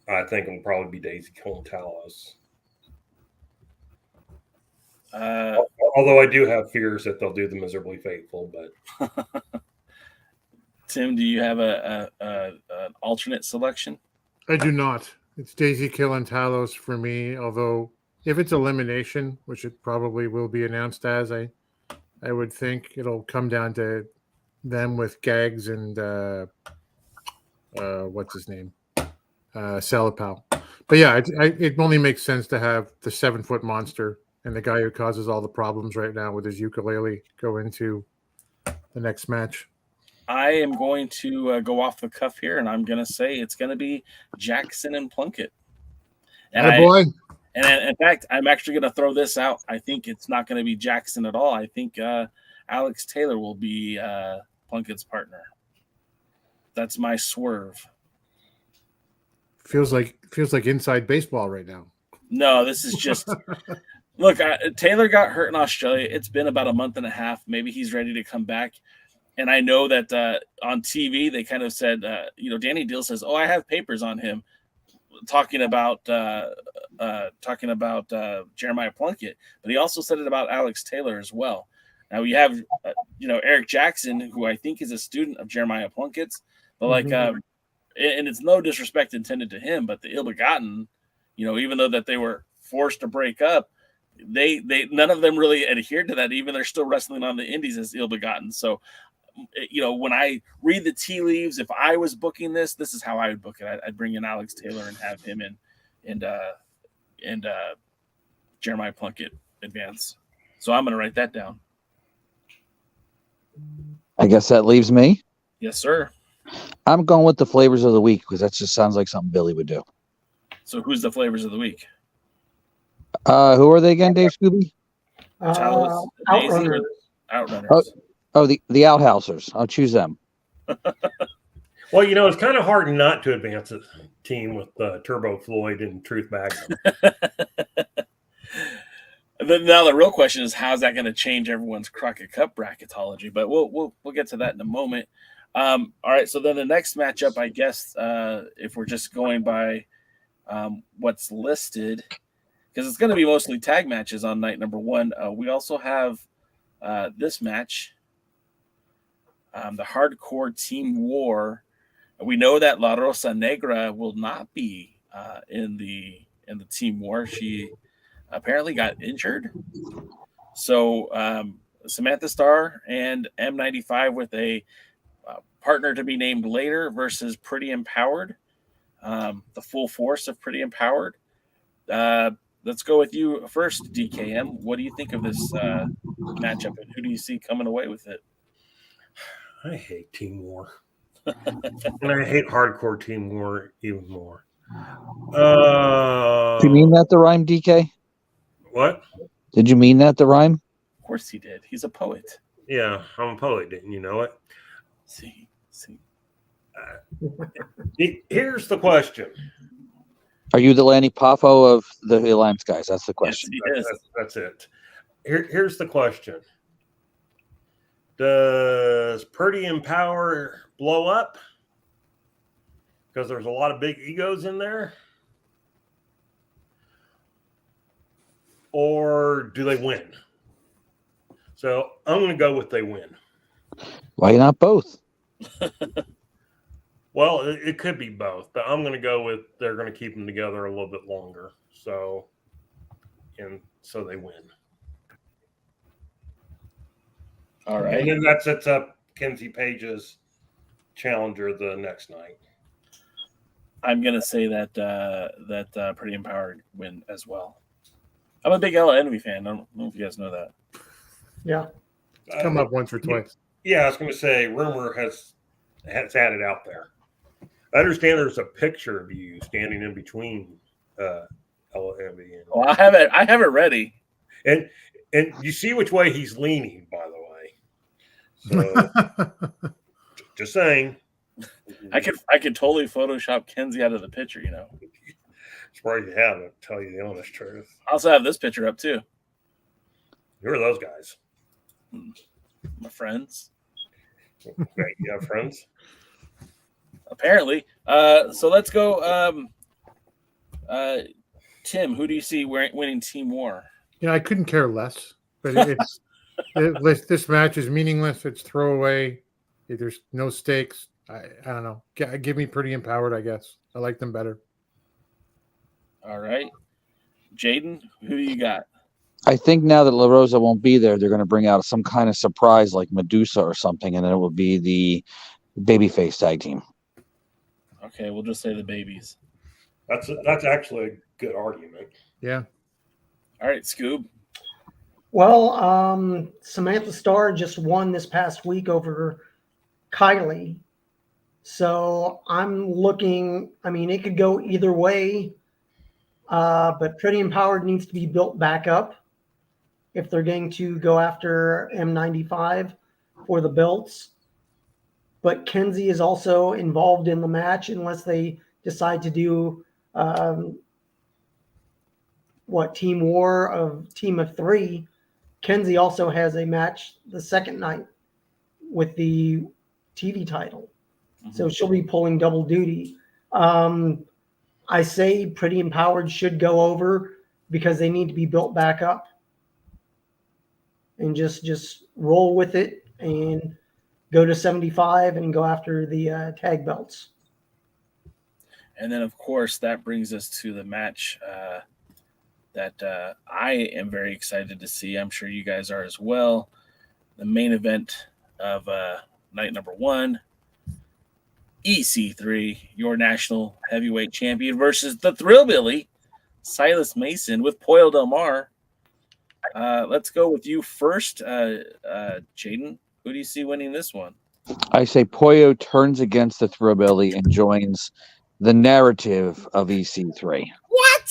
I think it'll probably be Daisy Kill and Talos. Although I do have fears that they'll do the Miserably Faithful, but Tim, do you have an alternate selection? I do not. It's Daisy Kill and Talos for me, although if it's elimination, which it probably will be announced as, I would think it'll come down to them with Gags and what's his name? Salapal. But yeah, it only makes sense to have the 7-foot monster and the guy who causes all the problems right now with his ukulele go into the next match. I am going to go off the cuff here, and I'm going to say it's going to be Jackson and Plunkett. And boy. And in fact, I'm actually going to throw this out. I think it's not going to be Jackson at all. I think Alex Taylor will be Plunkett's partner. That's my swerve. Feels like inside baseball right now. No, this is just look. Taylor got hurt in Australia. It's been about a month and a half. Maybe he's ready to come back. And I know that on TV they kind of said, Danny Dills says, "Oh, I have papers on him," talking about Jeremiah Plunkett, but he also said it about Alex Taylor as well. Now you have, Eric Jackson, who I think is a student of Jeremiah Plunkett's, but and it's no disrespect intended to him, but the Ill-Begotten, even though that they were forced to break up, they none of them really adhered to that. Even they're still wrestling on the indies as Ill-Begotten. So when I read the tea leaves, if I was booking this is how I would book it. I'd bring in Alex Taylor and have him and Jeremiah Plunkett advance. So I'm going to write that down. I guess that leaves me. Yes, sir. I'm going with the flavors of the week because that just sounds like something Billy would do. So who's the flavors of the week? Who are they again, Dave Scooby? Outrunners. Outrunners. Oh, the Outhousers. I'll choose them. Well, it's kind of hard not to advance a team with Turbo Floyd and Truth Magnum. Now the real question is, how's that going to change everyone's Crockett Cup bracketology? But we'll get to that in a moment. All right, so then the next matchup, I guess, if we're just going by what's listed, because it's going to be mostly tag matches on night number 1. We also have this match, the Hardcore Team War. We know that La Rosa Negra will not be in the Team War. She apparently got injured. So Samantha Starr and M95 with a partner to be named later versus Pretty Empowered, the full force of Pretty Empowered. Let's go with you first, DKM. What do you think of this matchup, and who do you see coming away with it? I hate Team War. And I hate Hardcore Team War even more. Did you mean that the rhyme, DK? What? Did you mean that the rhyme? Of course he did. He's a poet. Yeah, I'm a poet. Didn't you know it? See. Here's the question. Are you the Lanny Poffo of the Alliance guys? That's the question. Yes, that's it. Here's the question. Does Pretty Empower blow up? Because there's a lot of big egos in there. Or do they win? So I'm going to go with they win. Why not both? Well, it could be both, but I'm going to go with they're going to keep them together a little bit longer. So they win. All right. And then that sets up Kenzie Page's challenger the next night. I'm going to say that Pretty Empowered win as well. I'm a big Ella Envy fan. I don't know if you guys know that. Yeah. It's come up once or twice. Yeah, I was going to say, rumor has had it out there. I understand there's a picture of you standing in between Ella Envy and. Well, I have it ready. And you see which way he's leaning, by the way. So, just saying. I could totally Photoshop Kenzie out of the picture, Sorry you haven't, tell you the honest truth. I also have this picture up too. Who are those guys? My friends. Great, you have friends? Apparently. So let's go. Tim, who do you see winning Team War? I couldn't care less, but this match is meaningless. It's throwaway. There's no stakes. I don't know. Give me Pretty Empowered, I guess. I like them better. All right. Jaden, who do you got? I think now that La Rosa won't be there, they're going to bring out some kind of surprise like Medusa or something, and then it will be the babyface tag team. Okay, we'll just say the babies. That's actually a good argument. Yeah. All right, Scoob. Well, Samantha Starr just won this past week over Kylie. So I'm looking, it could go either way. But Pretty Empowered needs to be built back up if they're going to go after M95 for the belts. But Kenzie is also involved in the match unless they decide to do Team War of Team of 3. Kenzie also has a match the second night with the TV title. Mm-hmm. So she'll be pulling double duty. I say Pretty Empowered should go over because they need to be built back up. And just roll with it and go to 75 and go after the tag belts. And then, of course, that brings us to the match that I am very excited to see. I'm sure you guys are as well. The main event of night number 1. EC3, your national heavyweight champion, versus the Thrillbilly, Silas Mason with Pollo Del Mar. Let's go with you first, Jaden. Who do you see winning this one? I say Pollo turns against the Thrillbilly and joins the narrative of EC3. What?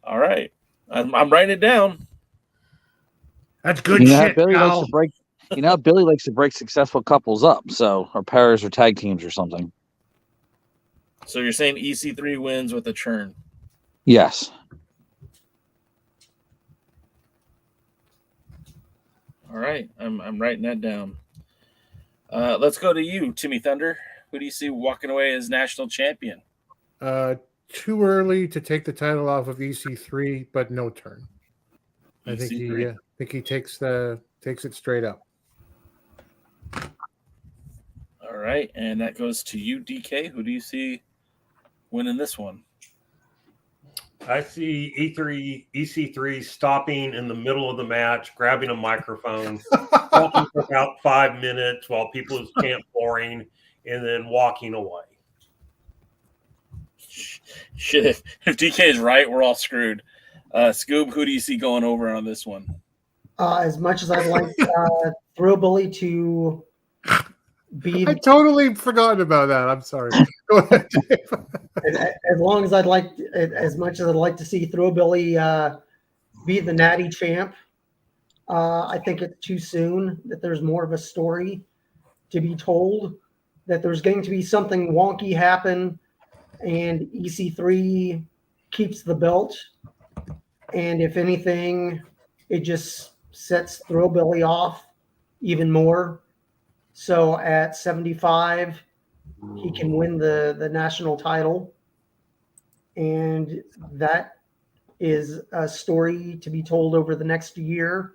All right. I'm writing it down. That's good shit, Billy pal. likes to break. Billy likes to break successful couples up, or pairs or tag teams or something. So you're saying EC3 wins with a churn? Yes. All right. I'm writing that down. Let's go to you, Timmy Thunder. Who do you see walking away as national champion? Too early to take the title off of EC3, but no turn. I think he takes it straight up. All right, and that goes to you, DK. Who do you see winning this one? I see EC3 stopping in the middle of the match, grabbing a microphone, talking for about 5 minutes while people chant boring, and then walking away. Shit, if DK is right, we're all screwed. Scoob, who do you see going over on this one? As much as I'd like Thrillbilly to be, I totally forgotten about that. I'm sorry. Go ahead, Dave. as much as I'd like to see Thrillbilly be the Natty champ, I think it's too soon. That there's more of a story to be told. That there's going to be something wonky happen, and EC3 keeps the belt. And if anything, it just sets Thrillbilly off even more. So at 75, he can win the national title. And that is a story to be told over the next year.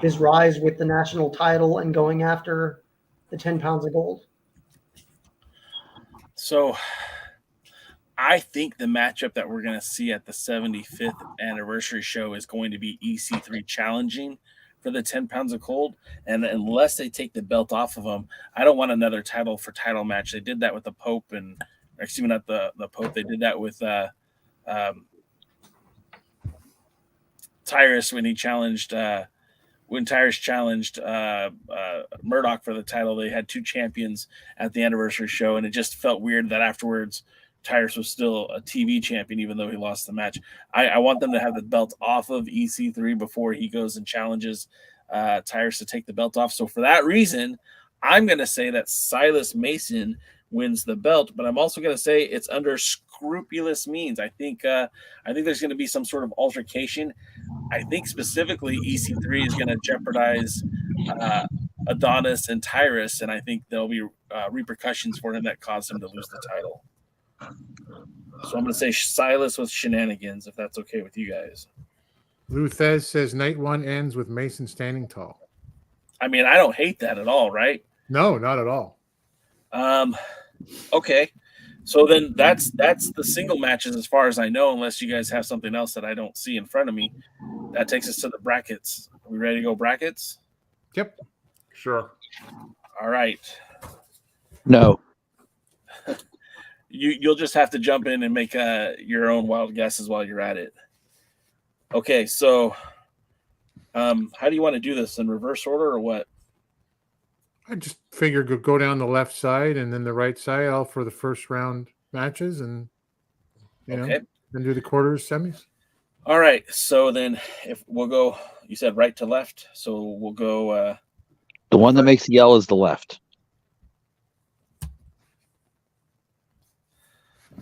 His rise with the national title and going after the 10 pounds of gold. So I think the matchup that we're going to see at the 75th anniversary show is going to be EC3 challenging for the 10 pounds of gold. And unless they take the belt off of him, I don't want another title for title match. They did that with the Pope excuse me, not the Pope. They did that with Tyrus when he challenged when Tyrus challenged Murdoch for the title. They had 2 champions at the anniversary show, and it just felt weird that afterwards Tyrus was still a TV champion even though he lost the match. I want them to have the belt off of EC3 before he goes and challenges Tyrus to take the belt off. So for that reason, I'm going to say that Silas Mason wins the belt, but I'm also going to say it's under scrupulous means. I think there's going to be some sort of altercation. I think specifically EC3 is going to jeopardize Adonis and Tyrus, and I think there'll be repercussions for him that cause him to lose the title. So I'm going to say Silas with shenanigans, if that's okay with you guys. Luthez says night 1 ends with Mason standing tall. I mean, I don't hate that at all, right? No, not at all. Okay. So then that's the single matches as far as I know, unless you guys have something else that I don't see in front of me. That takes us to the brackets. Are we ready to go brackets? Yep. Sure. All right. No. You'll just have to jump in and make your own wild guesses while you're at it. Okay, so how do you want to do this, in reverse order or what? I just figured go down the left side and then the right side, all for the first round matches, and then do the quarters, semis. All right, so then if we'll go, you said right to left, so we'll go. The one that makes the L is the left.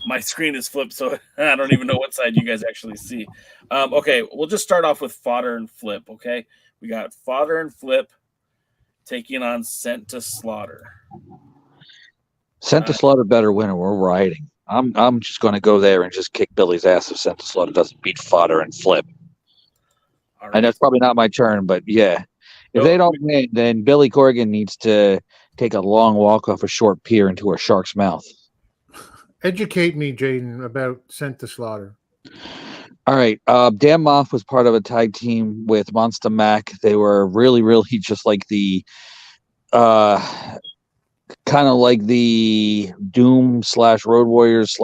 My screen is flipped, so I don't even know what side you guys actually see. Okay, we'll just start off with Fodder and Flip, okay? We got Fodder and Flip taking on Sent to Slaughter. Sent to Slaughter better winner. We're riding. I'm just going to go there and just kick Billy's ass if Sent to Slaughter doesn't beat Fodder and Flip. Right. And that's probably not my turn, but yeah. If they don't win, then Billy Corrigan needs to take a long walk off a short pier into a shark's mouth. Educate me, Jaden, about Sent to Slaughter. All right. Dan Moff was part of a tag team with Monster Mac. They were really, really just like the kind of like the Doom / Road Warriors /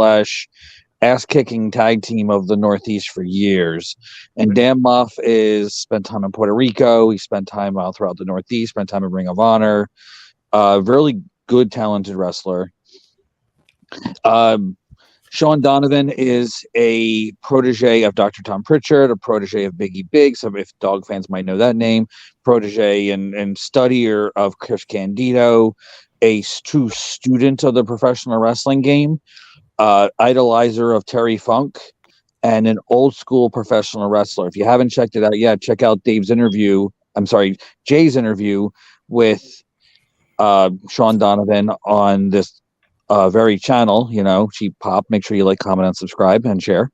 ass kicking tag team of the Northeast for years. And Dan Moff is spent time in Puerto Rico. He spent time all throughout the Northeast, spent time in Ring of Honor. Really good, talented wrestler. Sean Donovan is a protege of Dr. Tom Pritchard, a protege of Biggie Big. Some if dog fans might know that name. Protege and studier of Chris Candido, a true student of the professional wrestling game, idolizer of Terry Funk, and an old school professional wrestler. If you haven't checked it out yet, check out Jay's interview with Sean Donovan on this very channel, Cheap Pop. Make sure you like, comment, and subscribe and share.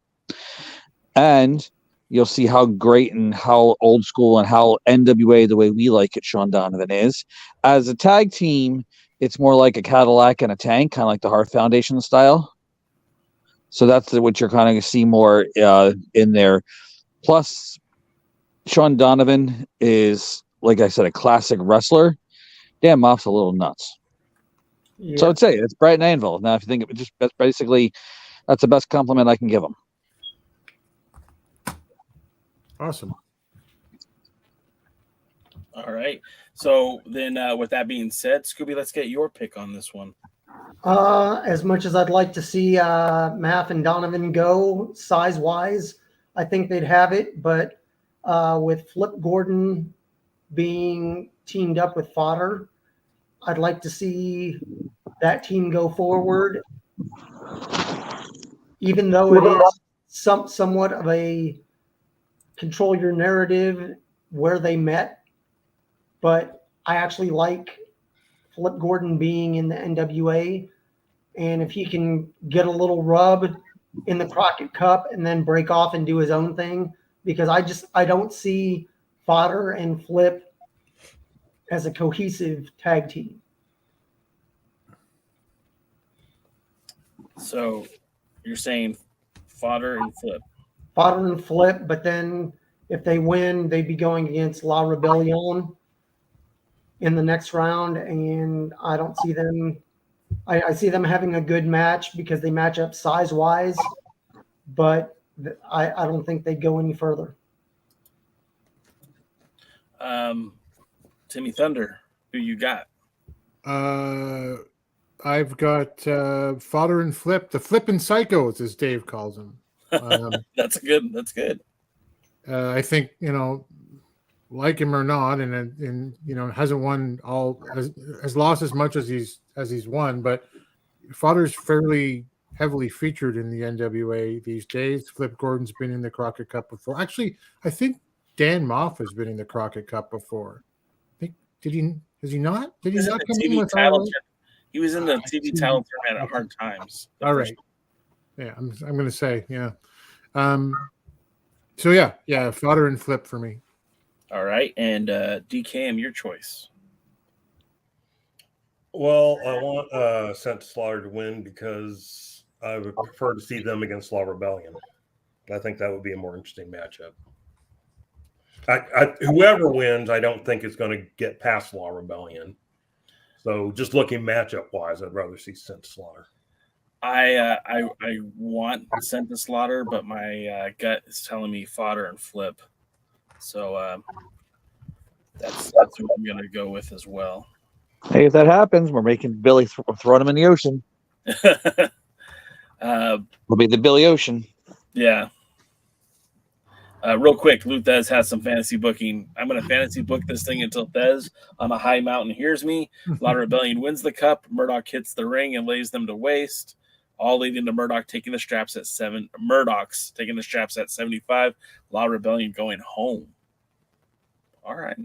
And you'll see how great and how old school and how NWA, the way we like it, Sean Donovan is. As a tag team, it's more like a Cadillac and a tank, kind of like the Heart Foundation style. So that's what you're kind of see more in there. Plus, Sean Donovan is, like I said, a classic wrestler. Dan Moff's a little nuts. Yeah. So I'd say it's Brighton Anvil. Now, if you think of it, that's the best compliment I can give him. Awesome. All right. So then, with that being said, Scooby, let's get your pick on this one. As much as I'd like to see Maff and Donovan go size-wise, I think they'd have it. But with Flip Gordon being teamed up with Fodder, I'd like to see that team go forward, even though it is somewhat of a control your narrative where they met. But I actually like Flip Gordon being in the NWA, and if he can get a little rub in the Crockett Cup and then break off and do his own thing, because I don't see Fodder and Flip as a cohesive tag team. So you're saying Fodder and Flip? Fodder and Flip, but then if they win, they'd be going against La Rebellion in the next round, and I don't see them. I see them having a good match because they match up size-wise, but I don't think they'd go any further. Timmy Thunder, who you got? I've got Fodder and Flip, the Flippin' Psychos, as Dave calls them. That's good. I think, like him or not, and hasn't won has lost as much as he's won, but Fodder's fairly heavily featured in the NWA these days. Flip Gordon's been in the Crockett Cup before. Actually, I think Dan Moff has been in the Crockett Cup before. Has he not? Did he not come in with title? He was in the TV title tournament at Hard Times. All right. Yeah, I'm going to say, yeah. So yeah, Fodder and Flip for me. All right, and DKM, your choice. Well, I want Sent to Slaughter to win because I would prefer to see them against La Rebellion. I think that would be a more interesting matchup. Whoever wins, I don't think is going to get past La Rebellion. So just looking matchup wise, I'd rather see Sent to Slaughter. I want Sent to Slaughter, but my gut is telling me Fodder and Flip. So that's what I'm going to go with as well. Hey, if that happens, we're making Billy throwing him in the ocean. We'll be the Billy Ocean. Yeah. Real quick, Luke Thez has some fantasy booking. I'm going to fantasy book this thing until Thez on a high mountain hears me. La Rebellion wins the cup. Murdoch hits the ring and lays them to waste, all leading to Murdoch's taking the straps at 75. La Rebellion going home. All right.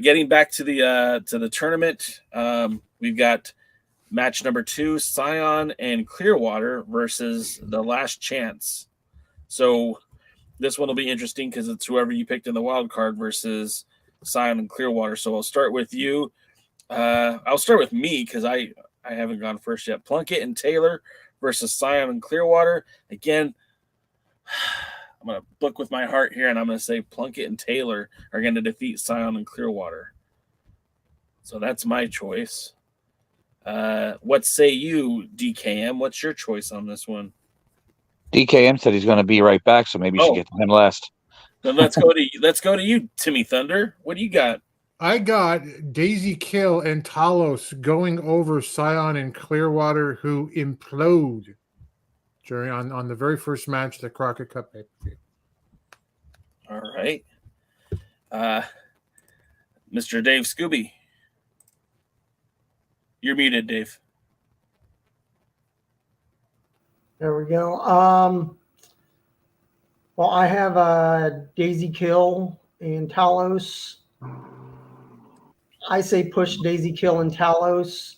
Getting back to the tournament, we've got match number 2, Scion and Clearwater versus the Last Chance. So this one will be interesting because it's whoever you picked in the wild card versus Scion and Clearwater. So I'll start with you. I'll start with me because I haven't gone first yet. Plunkett and Taylor versus Scion and Clearwater. Again, I'm going to book with my heart here, and I'm going to say Plunkett and Taylor are going to defeat Scion and Clearwater. So that's my choice. What say you, DKM? What's your choice on this one? DKM said he's going to be right back, so maybe you should get to him last. Then let's go to you, Timmy Thunder. What do you got? I got Daisy Kill and Talos going over Scion and Clearwater, who implode on the very first match of the Crockett Cup pay-per-view. All right. Mr. Dave Scooby. You're muted, Dave. There we go. Well, I have Daisy Kill and Talos. I say push Daisy Kill and Talos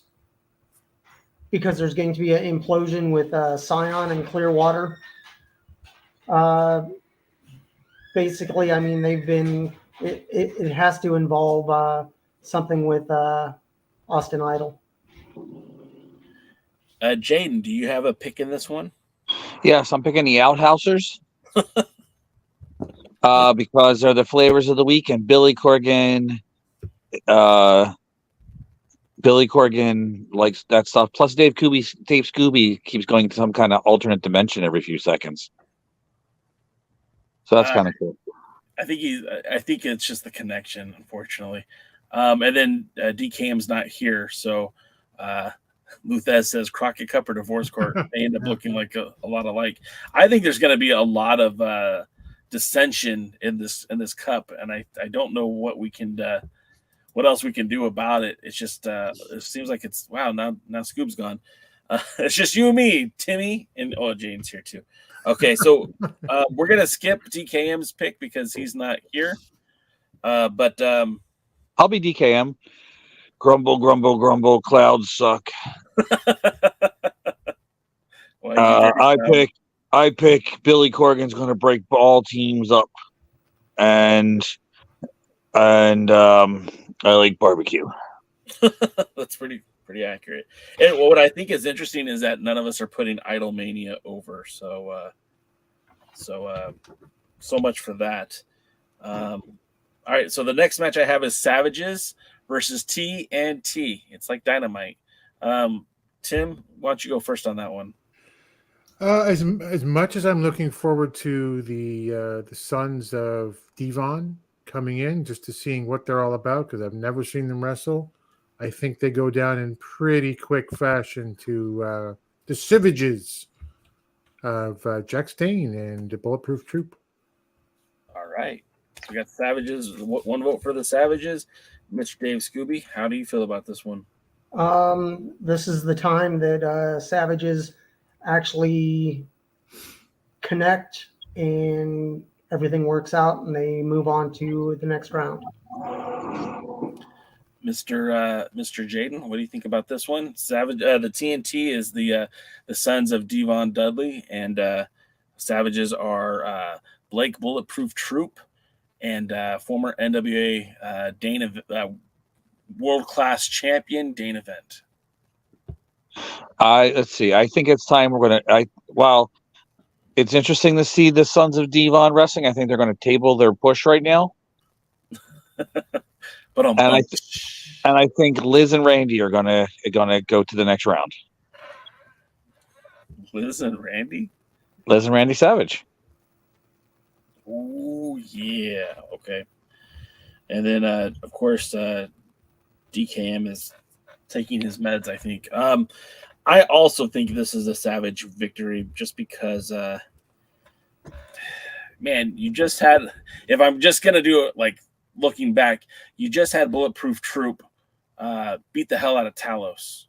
because there's going to be an implosion with Scion and Clearwater. Basically, I mean, they've been. It has to involve something with Austin Idol. Jaden, do you have a pick in this one? Yes, I'm picking the Outhousers because they're the flavors of the week, and Billy Corgan likes that stuff. Plus, Dave Scooby keeps going to some kind of alternate dimension every few seconds, so that's kind of cool. I think it's just the connection, unfortunately. And then DKM's not here, so. Luthez says Crockett Cup or divorce court. They end up looking like a lot alike. I think there's going to be a lot of dissension in this cup, and I don't know what else we can do about it. It's just it seems like it's wow. Now Scoob's gone. It's just you and me, Timmy, and Jane's here too. Okay, so we're gonna skip DKM's pick because he's not here. But I'll be DKM. Grumble, grumble, grumble. Clouds suck. I pick Billy Corgan's going to break all teams up, and I like barbecue. That's pretty accurate. And what I think is interesting is that none of us are putting Idolmania over. So much for that. All right. So the next match I have is Savages versus TNT. It's like Dynamite. Tim, why don't you go first on that one? As much as I'm looking forward to the Sons of Devon coming in, just to seeing what they're all about, because I've never seen them wrestle, I think they go down in pretty quick fashion to the Savages of Jack Stain and the Bulletproof Troop. All right. So we got Savages. One vote for the Savages. Mr. Dave Scooby, how do you feel about this one? This is the time that Savages actually connect and everything works out and they move on to the next round. Mr. Jaden, what do you think about this one? Savage, the TNT is the Sons of Devon Dudley, and Savages are Blake Bulletproof Troop and former NWA world-class champion Dane Event. Let's see. I think it's time while it's interesting to see the Sons of Devon wrestling, I think they're going to table their push right now. I think Liz and Randy are gonna go to the next round. Liz and Randy Savage. Oh yeah, okay. And then of course DKM is taking his meds, I think. I also think this is a Savage victory just because man, you just had, if I'm just gonna do it like looking back, you just had Bulletproof Troop beat the hell out of Talos.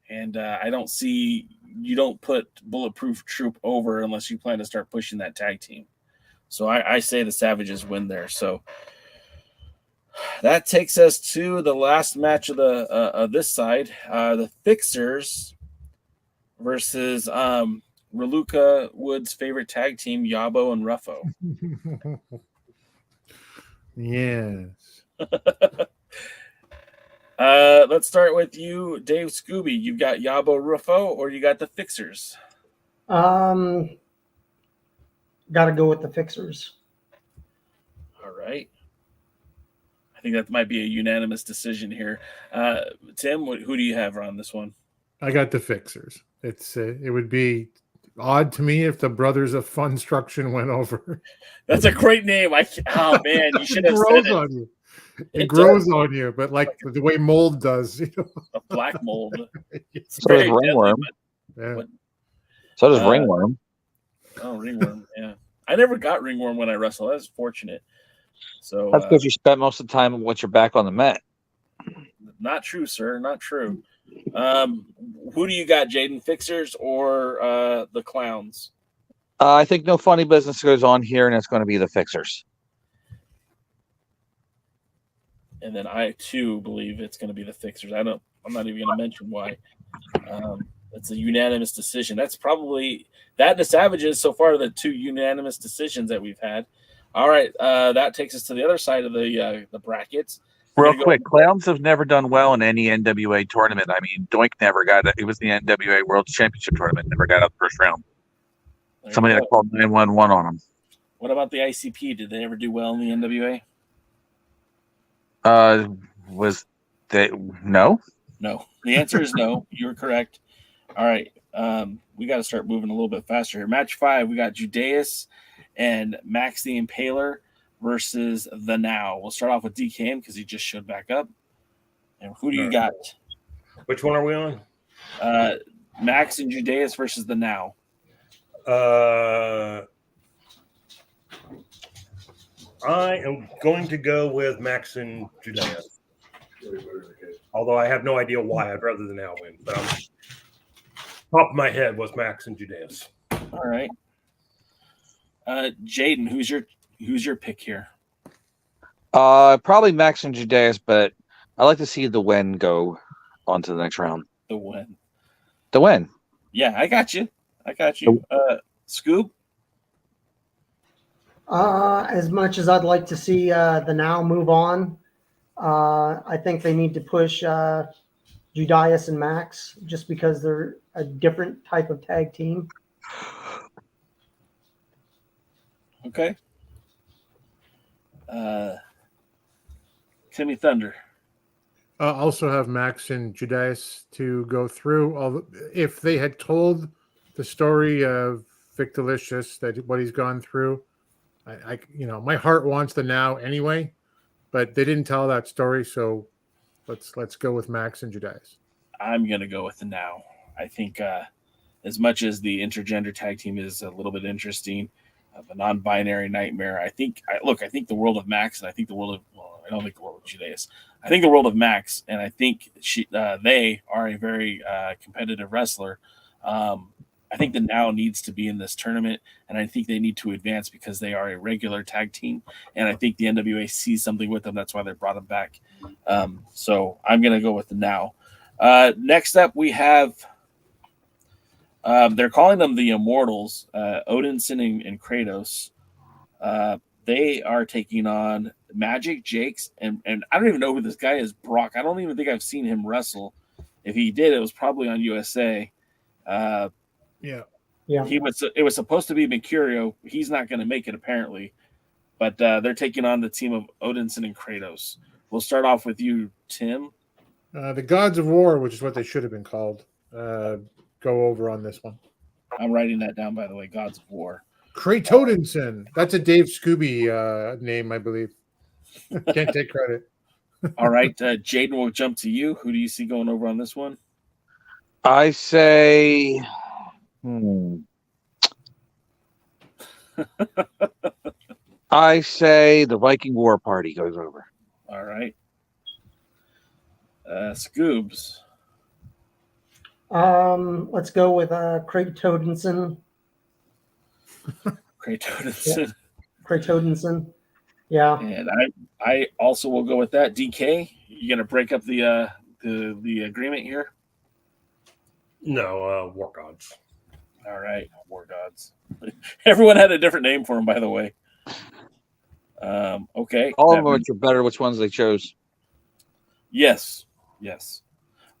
And I don't see, you don't put Bulletproof Troop over unless you plan to start pushing that tag team. So I say the Savages win there. So that takes us to the last match of the this side. The Fixers versus Raluca Wood's favorite tag team, Yabo and Ruffo. Yes. Let's start with you, Dave Scooby. You got Yabo Ruffo or you got the Fixers? Got to go with the Fixers. All right. I think that might be a unanimous decision here. Tim, who do you have on this one? I got the Fixers. It would be odd to me if the Brothers of Funstruction went over. That's a great name. Oh man, you should have said it. On you. It grows on you, but like the way mold does, A black mold. So does ringworm. So does ringworm. Oh, ringworm. Yeah, I never got ringworm when I wrestled. That's fortunate. So that's because you spent most of the time with your back on the mat. Not true, sir. Not true. Who do you got, Jaden? Fixers or the Clowns? I think no funny business goes on here, and it's going to be the Fixers. And then I too believe it's going to be the Fixers. I'm not even going to mention why. It's a unanimous decision. That's probably that and the Savages so far are the two unanimous decisions that we've had. All right, that takes us to the other side of the brackets. Real quick, Clowns have never done well in any NWA tournament. I mean, Doink never got it. It was the NWA World Championship tournament. Never got out the first round. Somebody that called 911 on them. What about the ICP? Did they ever do well in the NWA? Was they no? No. The answer is no. You're correct. All right. We got to start moving a little bit faster here. Match 5, we got Judeus and Max the Impaler versus the Now. We'll start off with DKM because he just showed back up. And who do you got? Which one are we on? Max and Judeus versus the Now. I am going to go with Max and Judeus. Although I have no idea why. I'd rather the Now win. But top of my head was Max and Judeus. All right. Jaden, who's your pick here? Probably Max and Judeus, but I like to see the win go on to the next round. The win. The win. Yeah, I got you. Scoob? As much as I'd like to see the Now move on, I think they need to push Judias and Max just because they're a different type of tag team. Okay. Timmy Thunder. Also have Max and Judias to go through. If they had told the story of Victorlicious, that what he's gone through, I my heart wants the Now anyway, but they didn't tell that story, so let's go with Max and Judias. I'm gonna go with the Now. I think as much as the intergender tag team is a little bit interesting, a non-binary nightmare, I think the world of Max, and I think the world of I don't think the world of Judeus. I think the world of Max, and I think they are a very competitive wrestler. I think the Now needs to be in this tournament, and I think they need to advance because they are a regular tag team, and I think the NWA sees something with them. That's why they brought them back. So I'm going to go with the Now. Next up, we have they're calling them the Immortals, Odinson and Kratos. They are taking on Magic, Jakes, and I don't even know who this guy is, Brock. I don't even think I've seen him wrestle. If he did, it was probably on USA. Yeah. It was supposed to be Mercurio. He's not going to make it apparently, but they're taking on the team of Odinson and Kratos. We'll start off with you, Tim. The Gods of War, which is what they should have been called, go over on this one. I'm writing that down, by the way. Gods of War. Kratodenson. That's a Dave Scooby name, I believe. Can't take credit. All right, Jaden, we'll jump to you. Who do you see going over on this one? I say, I say the Viking War Party goes over. All right. Scoobs. Let's go with Craig Todenson. Kratodenson. Yeah. And I also will go with that. DK, you gonna break up the agreement here? No, War Gods. All right, War Gods. Everyone had a different name for them, by the way. Okay. All of which are better. Which ones they chose? Yes.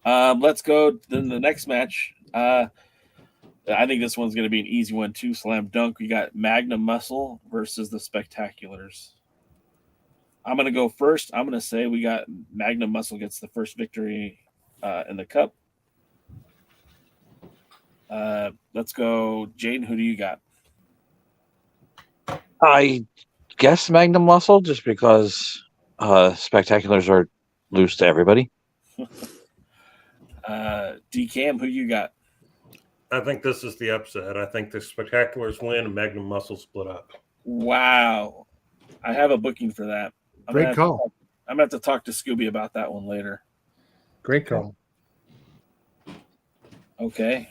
Let's go then the next match. I think this one's going to be an easy one too. Slam dunk. We got Magnum Muscle versus the Spectaculars. I'm going to go first. I'm going to say we got Magnum Muscle gets the first victory in the cup. Let's go, Jaden. Who do you got? I guess Magnum Muscle, just because spectaculars are loose to everybody. DCam, who you got? I think this is the upset. I think the Spectaculars win and Magnum Muscle split up. Wow. I have a booking for that. Great call. I'm going to have to talk to Scooby about that one later. Great call. Okay.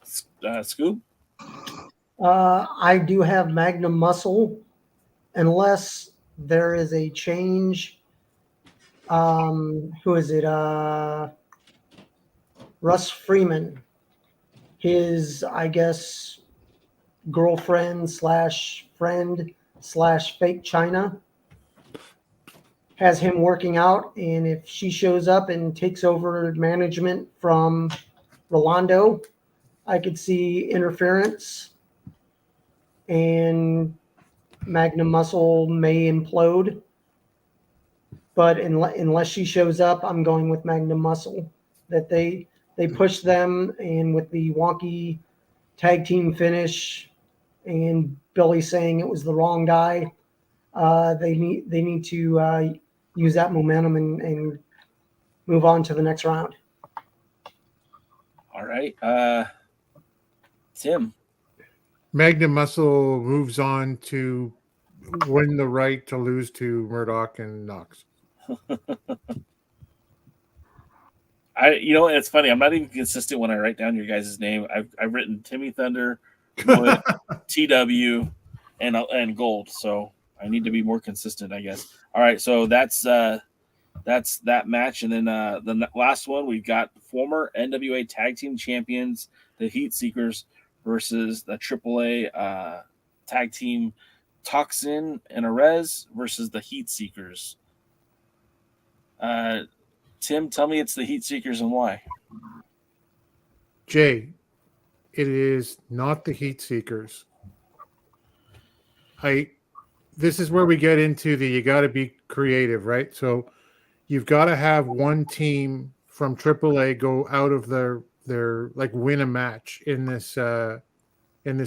Scoob? I do have Magnum Muscle, unless there is a change. Who is it? Russ Freeman. His, I guess, girlfriend / friend / fake China has him working out, and if she shows up and takes over management from Rolando, I could see interference, and Magnum Muscle may implode. But unless she shows up, I'm going with Magnum Muscle. That they push them, and with the wonky tag team finish, and Billy saying it was the wrong guy, they need to use that momentum and move on to the next round. All right. Tim. Magnum Muscle moves on to win the right to lose to Murdoch and Knox. It's funny. I'm not even consistent when I write down your guys' name. I've written Timmy Thunder, Wood, TW, and Gold. So I need to be more consistent, I guess. All right. So that's that match, and then the last one we've got former NWA Tag Team Champions, the Heat Seekers, versus the AAA Tag Team Toxin and Arez versus the Heat Seekers. Tim, tell me it's the Heat Seekers and why. Jay, it is not the Heat Seekers. This is where we get into you got to be creative, right? So you've got to have one team from AAA go out of their win a match in this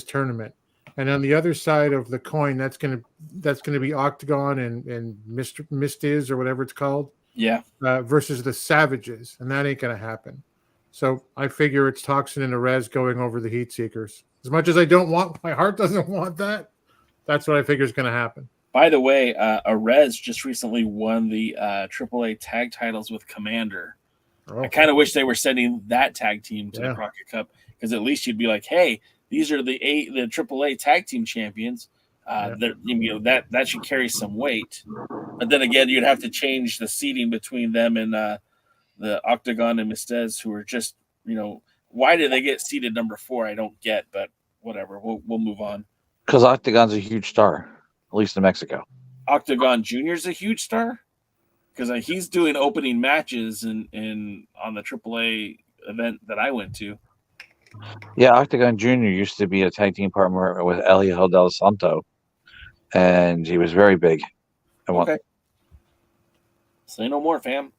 tournament, and on the other side of the coin, that's gonna be Octagon and Mistiz or whatever it's called. Yeah. Versus the Savages, and that ain't gonna happen. So I figure it's Toxin and Arez going over the Heat Seekers. As much as my heart doesn't want that. That's what I figure is gonna happen. By the way, Arez just recently won the AAA tag titles with Commander. Oh. I kind of wish they were sending that tag team to the Crockett Cup, because at least you'd be like, hey, these are the AAA tag team champions. That should carry some weight. But then again, you'd have to change the seating between them and the Octagon and Mistiz, who are just, why did they get seated number 4? I don't get, but whatever. We'll move on. Because Octagon's a huge star, at least in Mexico. Octagon Jr.'s a huge star? Because he's doing opening matches in on the AAA event that I went to. Yeah, Octagon Jr. used to be a tag team partner with Elio Del Santo, and he was very big. Okay. Say no more, fam.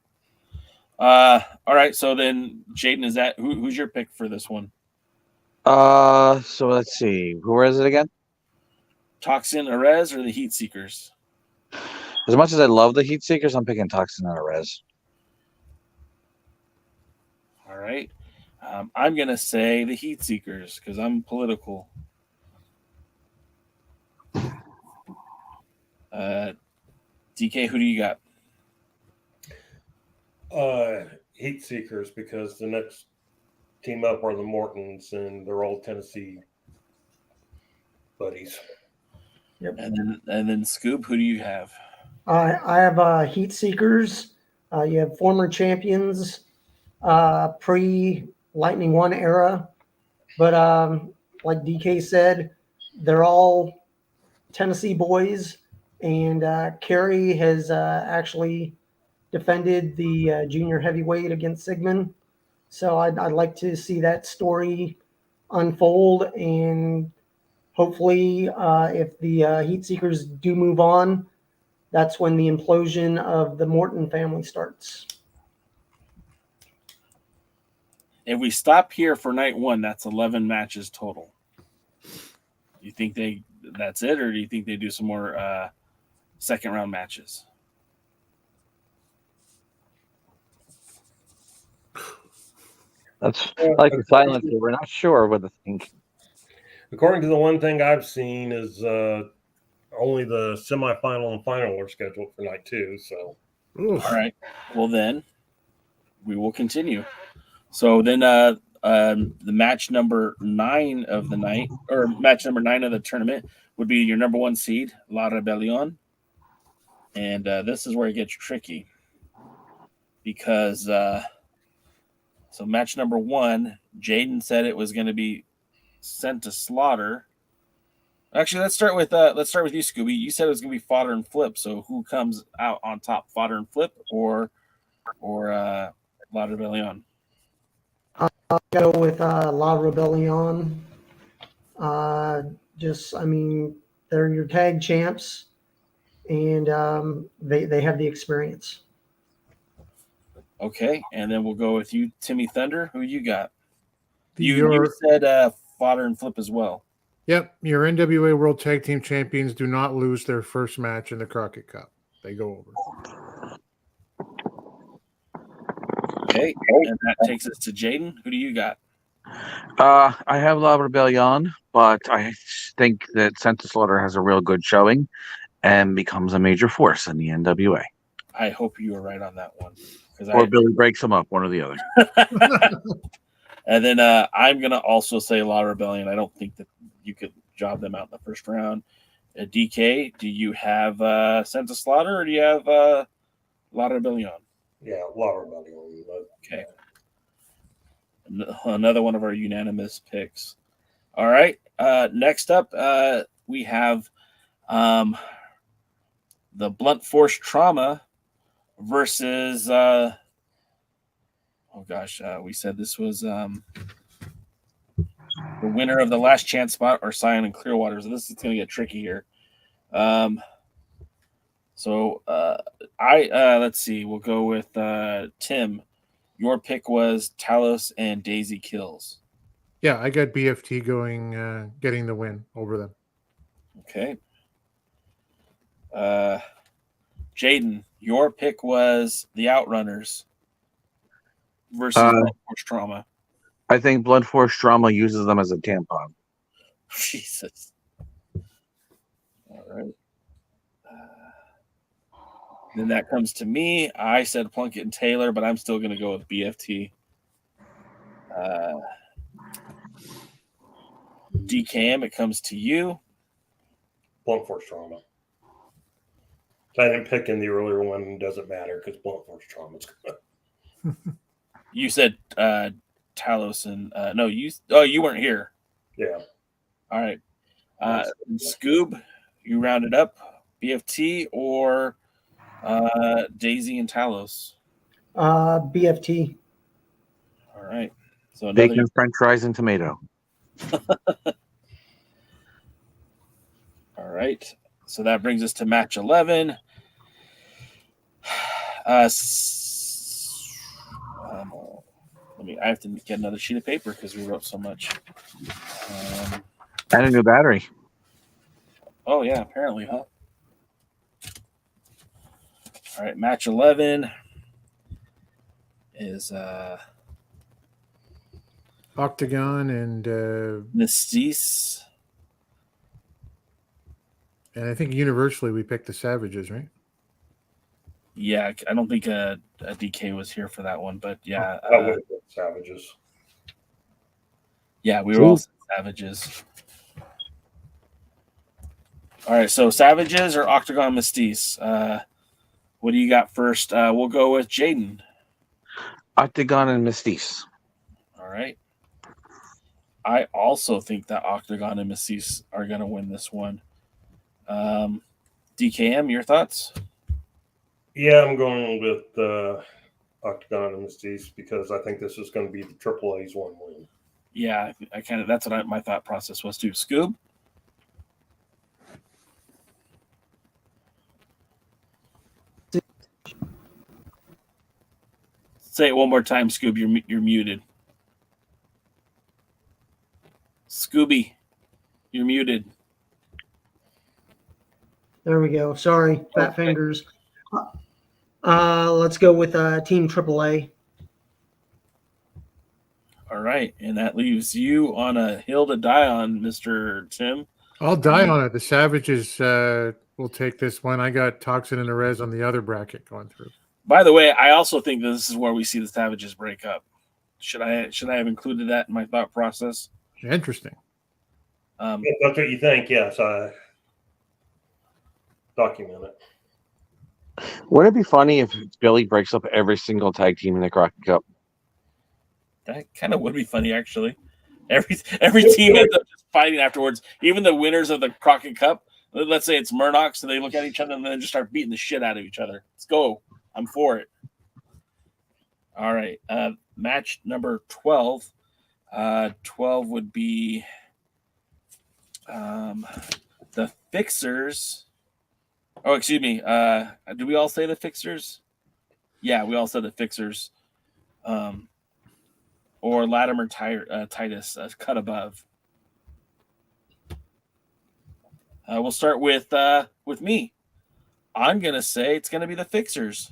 All right, so then Jaden, is that who's your pick for this one? So let's see. Who is it again? Toxin, Arez, or the Heat Seekers? As much as I love the Heat Seekers, I'm picking Toxin and Arez. All right. I'm going to say the Heat Seekers because I'm political. DK, who do you got? Heat Seekers, because the next team up are the Mortons, and they're all Tennessee buddies. Yep. And then Scoob, who do you have? I have Heat Seekers. You have former champions, pre-Lightning One era. But like DK said, they're all Tennessee boys. And Kerry has actually defended the junior heavyweight against Sigmund. So I'd like to see that story unfold and Hopefully, if the Heat Seekers do move on, that's when the implosion of the Morton family starts. If we stop here for night one, that's 11 matches total. Do you think that's it, or do you think they do some more second round matches? That's like a silence. We're not sure what to think. According to the one thing I've seen is only the semifinal and final are scheduled for night 2. So, all right. Well, then we will continue. So then the match number 9 of the night, or match number 9 of the tournament, would be your number 1 seed, La Rebellion. And this is where it gets tricky because so match number 1, Jaden said it was going to be sent to slaughter. Actually, let's start with you, Scooby. You said it was going to be fodder and flip. So who comes out on top, fodder and flip, or La Rebellion? I'll go with La Rebellion. They're your tag champs, and they have the experience. Okay, and then we'll go with you, Timmy Thunder. Who you got? You said fodder and flip as well. Yep, your NWA World Tag Team Champions do not lose their first match in the Crockett Cup. They go over. Okay, and that takes us to Jaden. Who do you got? I have La Rebellion, but I think that Santa Slaughter has a real good showing and becomes a major force in the NWA. I hope you are right on that one. Or Billy breaks them up, one or the other. And then I'm going to also say La Rebellion. I don't think that you could job them out in the first round. DK, do you have Santa Slaughter or do you have La Rebellion? Yeah, La Rebellion. Okay. Another one of our unanimous picks. All right. Next up, we have the Blunt Force Trauma versus we said this was the winner of the Last Chance spot or Scion and Clearwater. So this is going to get tricky here. Let's see. We'll go with Tim. Your pick was Talos and Daisy Kills. Yeah, I got BFT going, getting the win over them. Okay. Jaden, your pick was the Outrunners versus Blunt Force Trauma. I think Blunt Force Trauma uses them as a tampon. Jesus. All right. Then that comes to me. I said Plunkett and Taylor, but I'm still going to go with BFT. DKM, it comes to you. Blunt Force Trauma. I didn't pick in the earlier one. It doesn't matter because Blunt Force Trauma is good. You said Talos and you weren't here. Yeah. All right. Scoob, you rounded up BFT or Daisy and Talos? BFT. All right. So bacon, French fries, and tomato. All right. So that brings us to match 11. I have to get another sheet of paper because we wrote so much. And a new battery. Oh, yeah, apparently, huh? All right, match 11 is Octagon and Mystique. And I think universally we picked the Savages, right? Yeah, I don't think a DK was here for that one, but yeah. Savages. Yeah, we were all Savages. All right, so Savages or Octagon Mystique? What do you got first? We'll go with Jaden. Octagon and Mystique. All right. I also think that Octagon and Mystique are going to win this one. DKM, your thoughts? Yeah, I'm going with Octagon and Mystique because I think this is going to be the Triple A's one win. Yeah, I kind of that's what my thought process was too. Scoob? Say it one more time, Scooby. You're muted. Scooby, you're muted. There we go. Sorry, fat fingers. Let's go with Team AAA. All right, and that leaves you on a hill to die on, Mr. Tim. I'll die on it. The Savages will take this one. I got Toxin and Arez on the other bracket going through. By the way, I also think that this is where we see the Savages break up. Should I have included that in my thought process? Interesting. If that's what you think, yes. Document it. Wouldn't it be funny if Billy breaks up every single tag team in the Crockett Cup? That kind of would be funny, actually. Every team ends up just fighting afterwards. Even the winners of the Crockett Cup. Let's say it's Murdoch, so they look at each other and then just start beating the shit out of each other. Let's go. I'm for it. All right. Match number 12. 12 would be the Fixers. Oh, excuse me. Do we all say the Fixers? Yeah, we all said the Fixers. Or Latimer Titus, cut above. We'll start with me. I'm gonna say it's gonna be the Fixers.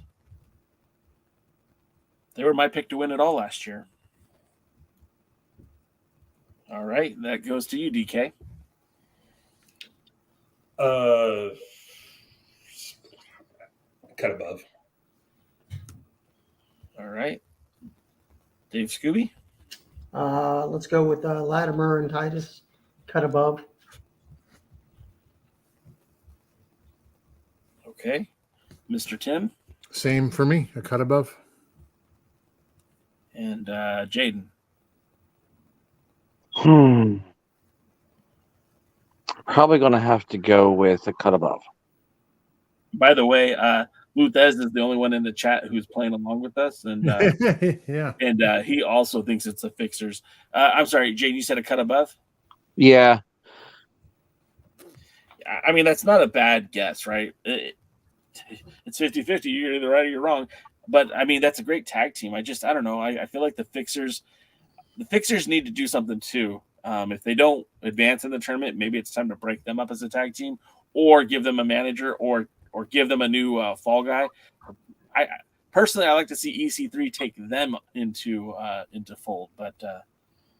They were my pick to win it all last year. All right, that goes to you, DK. Cut above. All right, Dave Scooby. Let's go with Latimer and Titus. Cut above. Okay, Mr. Tim. Same for me. A cut above. And Jaden. Probably going to have to go with a cut above. By the way, Luthez is the only one in the chat who's playing along with us, and yeah, and he also thinks it's the Fixers. I'm sorry, Jaden, you said a cut above? Yeah. I mean, that's not a bad guess, right? It's 50-50. You're either right or you're wrong. But, I mean, that's a great tag team. I don't know. I feel like the Fixers need to do something, too. If they don't advance in the tournament, maybe it's time to break them up as a tag team or give them a manager or give them a new fall guy. I personally, I like to see EC3 take them into fold, but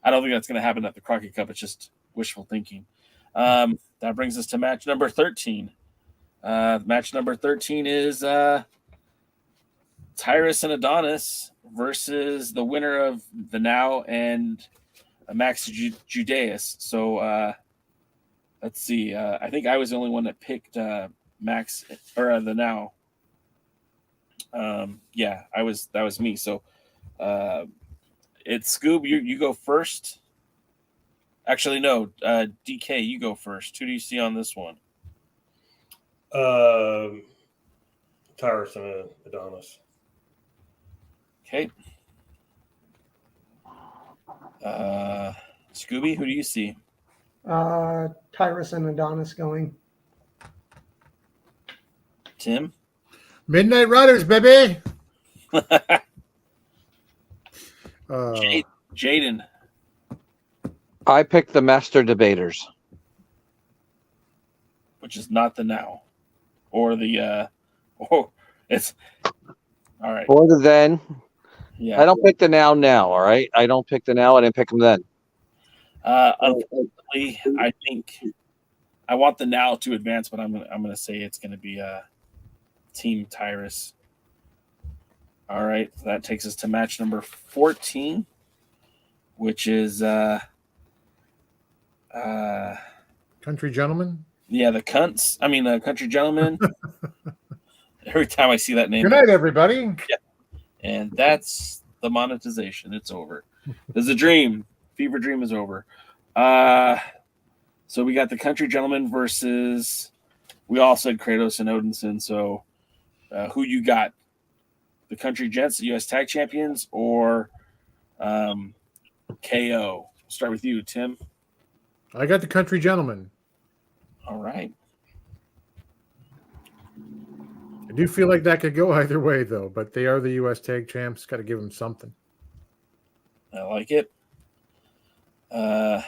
I don't think that's going to happen at the Crockett Cup. It's just wishful thinking. That brings us to match number 13. Match number 13 is Tyrus and Adonis versus the winner of the Now and Max Judeus. So let's see. I think I was the only one that picked Max or the Now. Yeah, that was me. So it's Scoob. You go first. Actually, no. DK, you go first. Who do you see on this one? Tyrus and Adonis. Okay. Scooby, who do you see? Tyrus and Adonis going. Tim? Midnight Riders, baby. Jaden. I picked the Master Debaters. Which is not the Now. Or the it's all right. Or the then. Yeah. I don't pick the now, all right? I don't pick the now. I didn't pick them then. Unfortunately, I think I want the Now to advance, but I'm gonna say it's gonna be Team Tyrus. All right, so that takes us to match number 14, which is Country Gentlemen. Yeah, the Cunts. I mean, the Country Gentlemen. Every time I see that name. Good night, everybody. Yeah. And that's the monetization. It's over. There's a dream. Fever Dream is over. So we got the Country Gentlemen versus, we all said Kratos and Odinson. So who you got? The Country Gents, the U.S. Tag Champions, or KO? Start with you, Tim. I got the Country Gentlemen. All right. I do feel like that could go either way, though, but they are the U.S. Tag Champs. Got to give them something. I like it. Jaden,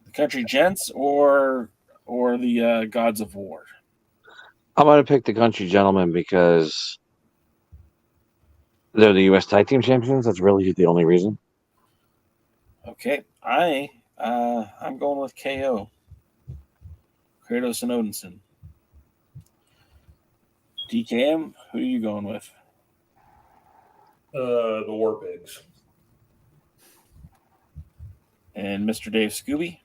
the Country Gents or the Gods of War? I'm going to pick the Country Gentlemen because they're the U.S. Tag Team Champions. That's really the only reason. Okay, I'm going with KO. Kratos and Odinson. DKM, who are you going with? The War Pigs. And Mr. Dave Scooby?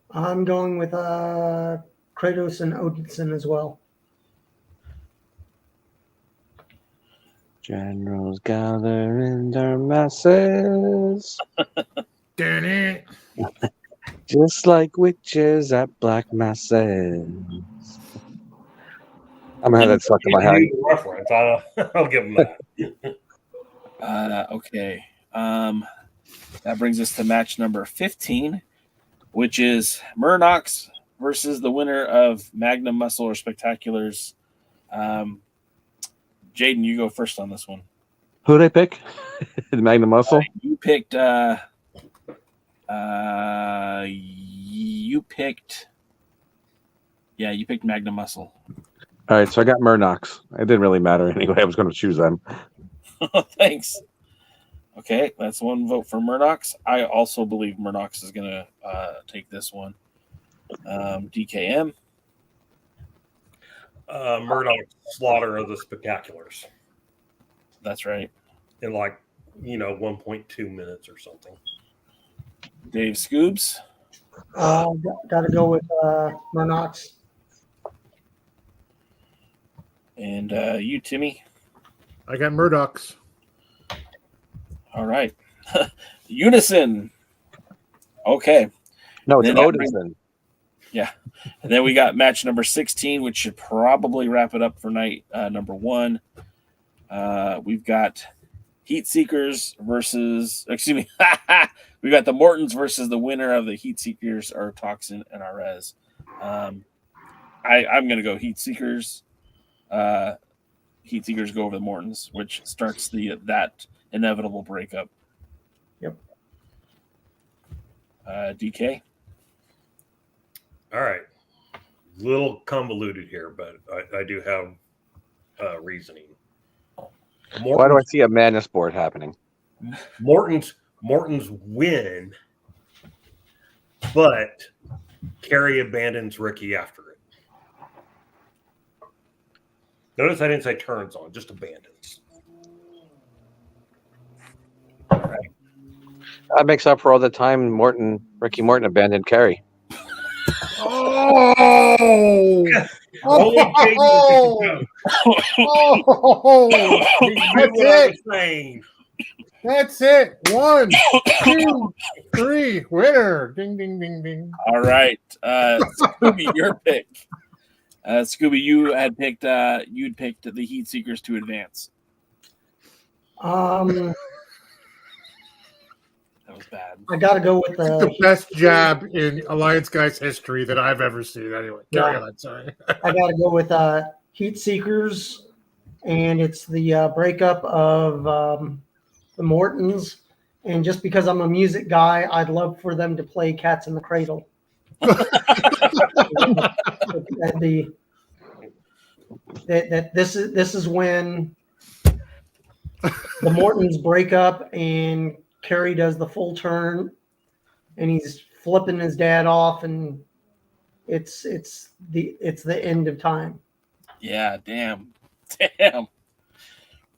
I'm going with Kratos and Odinson as well. Generals gather in their masses. Just like witches at black masses. I'm gonna have that stuck in my head. Reference. I'll give them that. Okay. That brings us to match number 15, which is Murdoch's versus the winner of Magnum Muscle or Spectaculars. Jaden, you go first on this one. Who did I pick? The Magnum Muscle? You picked you picked Magnum Muscle. All right, so I got Murdoch's. It didn't really matter anyway. I was going to choose them. Thanks. Okay, that's one vote for Murdoch's. I also believe Murdoch's is going to take this one. DKM. Murdoch's Slaughter of the Spectaculars. That's right. In 1.2 minutes or something. Dave Scoobs. Got to go with Murdoch's. And you, Timmy? I got Murdoch's. All right. Unison. Okay. No, it's Odinson. Yeah. And then we got match number 16, which should probably wrap it up for night number 1. We've got Heat Seekers versus, we got the Mortons versus the winner of the Heat Seekers or Toxin and Arez. I'm going to go Heat Seekers. Heat Seekers go over the Mortons, which starts that inevitable breakup. Yep. DK. All right. Little convoluted here, but I do have reasoning. Why do I see a madness board happening? Morton's win, but Kerry abandons Ricky after it. Notice I didn't say turns on, just abandons. That makes up for all the time Ricky Morton abandoned Kerry. Oh! That's it. 1, 2, 3. Winner. Ding, ding, ding, ding. All right. Scooby, your pick. Scooby, you'd picked the Heat Seekers to advance. That was bad. I got to go with the best jab in Alliance Guys history that I've ever seen. Anyway, carry on. Sorry. I got to go with Heat Seekers, and it's the breakup of the Mortons. And just because I'm a music guy, I'd love for them to play Cats in the Cradle. This is when the Mortons break up and Kerry does the full turn and he's flipping his dad off, and it's the end of time. Yeah, damn.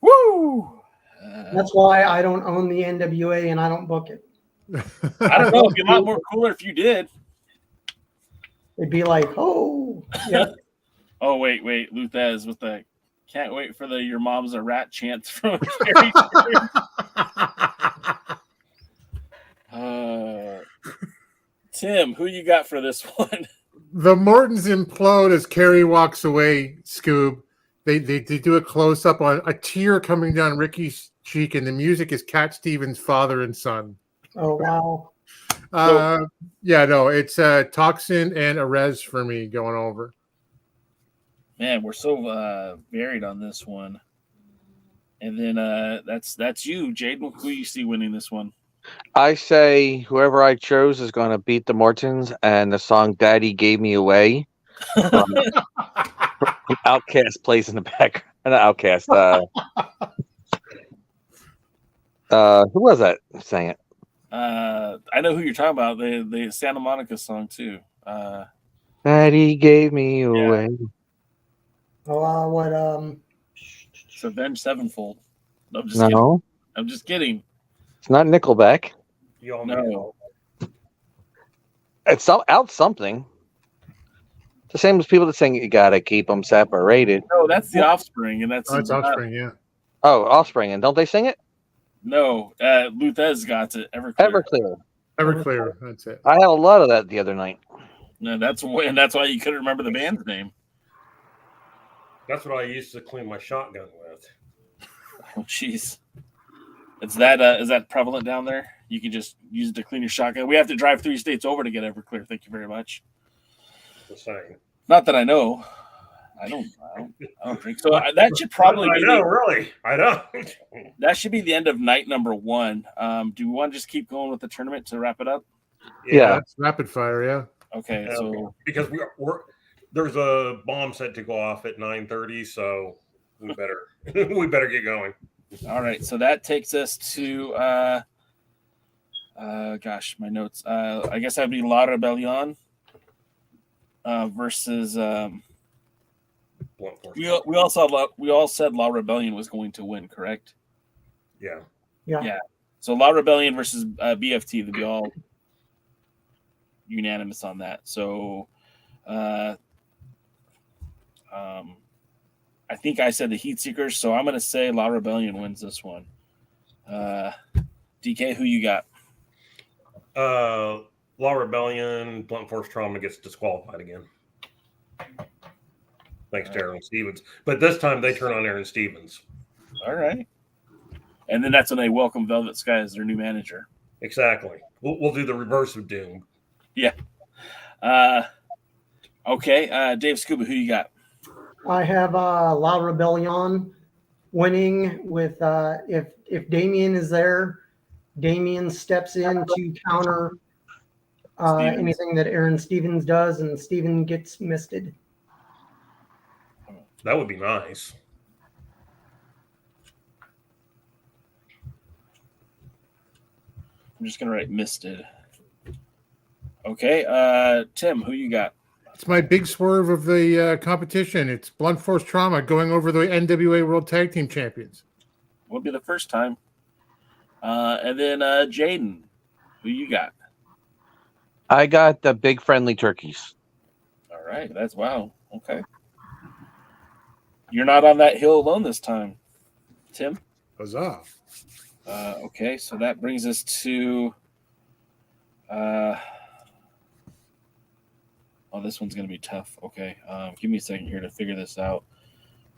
Woo! That's why I don't own the NWA and I don't book it. I don't know. It'd be a lot more cooler if you did. It'd be like, oh, yeah. Oh, wait, Luthez with the can't wait for your mom's a rat chance from Kerry. Tim, who you got for this one? The Mortons implode as Kerry walks away, Scoob. They do a close-up on a tear coming down Ricky's cheek, and the music is Cat Stevens' Father and Son. Oh, wow. It's Toxin and Arez for me going over. Man, we're so varied on this one. And then that's you, Jaden. Who you see winning this one? I say whoever I chose is going to beat the Mortons, and the song "Daddy Gave Me Away" from Outcast plays in the background. Not Outcast. Who was that saying it? I know who you're talking about. The Santa Monica song too. Daddy gave me away. What? It's Avenged Sevenfold. I'm just No. kidding. I'm just kidding. It's not Nickelback. You all No. know. It's out something. The same as people that sing "You Gotta Keep Them Separated." No, that's the Offspring, and that's Oh, it's Offspring, yeah. Oh, Offspring, and don't they sing it? No, Luthez got it. Everclear. Everclear, that's it. I had a lot of that the other night. No, that's why you couldn't remember the band's name. That's what I used to clean my shotgun with. Oh, jeez. Is that prevalent down there? You can just use it to clean your shotgun. We have to drive 3 states over to get Everclear. Thank you very much. Just saying. Not that I know. I don't drink. So that should probably be. I don't. That should be the end of night number 1. Do we want to just keep going with the tournament to wrap it up? Yeah. That's rapid fire, yeah. Okay, so because there's a bomb set to go off at 9:30, so we better get going. All right, so that takes us to gosh, my notes. I guess that'd be La Rebellion versus we all said La Rebellion was going to win, correct? Yeah. Yeah. So La Rebellion versus BFT, they'd be all unanimous on that. So I think I said the Heat Seekers, so I'm going to say La Rebellion wins this one. DK, who you got? La Rebellion, Blunt Force Trauma gets disqualified again. Thanks to Aaron Stevens. But this time they turn on Aaron Stevens. All right. And then that's when they welcome Velvet Sky as their new manager. Exactly. We'll do the reverse of Doom. Yeah. Okay. Dave Scooby, who you got? I have La Rebellion winning with if Damien is there, Damien steps in to counter anything that Aaron Stevens does, and Steven gets misted. That would be nice. I'm just going to write misted. Okay. Tim, who you got? It's my big swerve of the competition. It's Blunt Force Trauma going over the NWA World Tag Team Champions. Will be the first time. And then Jaden, who you got? I got the Big Friendly Turkeys. All right. That's wow. Okay. You're not on that hill alone this time, Tim. Huzzah. Okay. So that brings us to this one's going to be tough. Okay. Give me a second here to figure this out.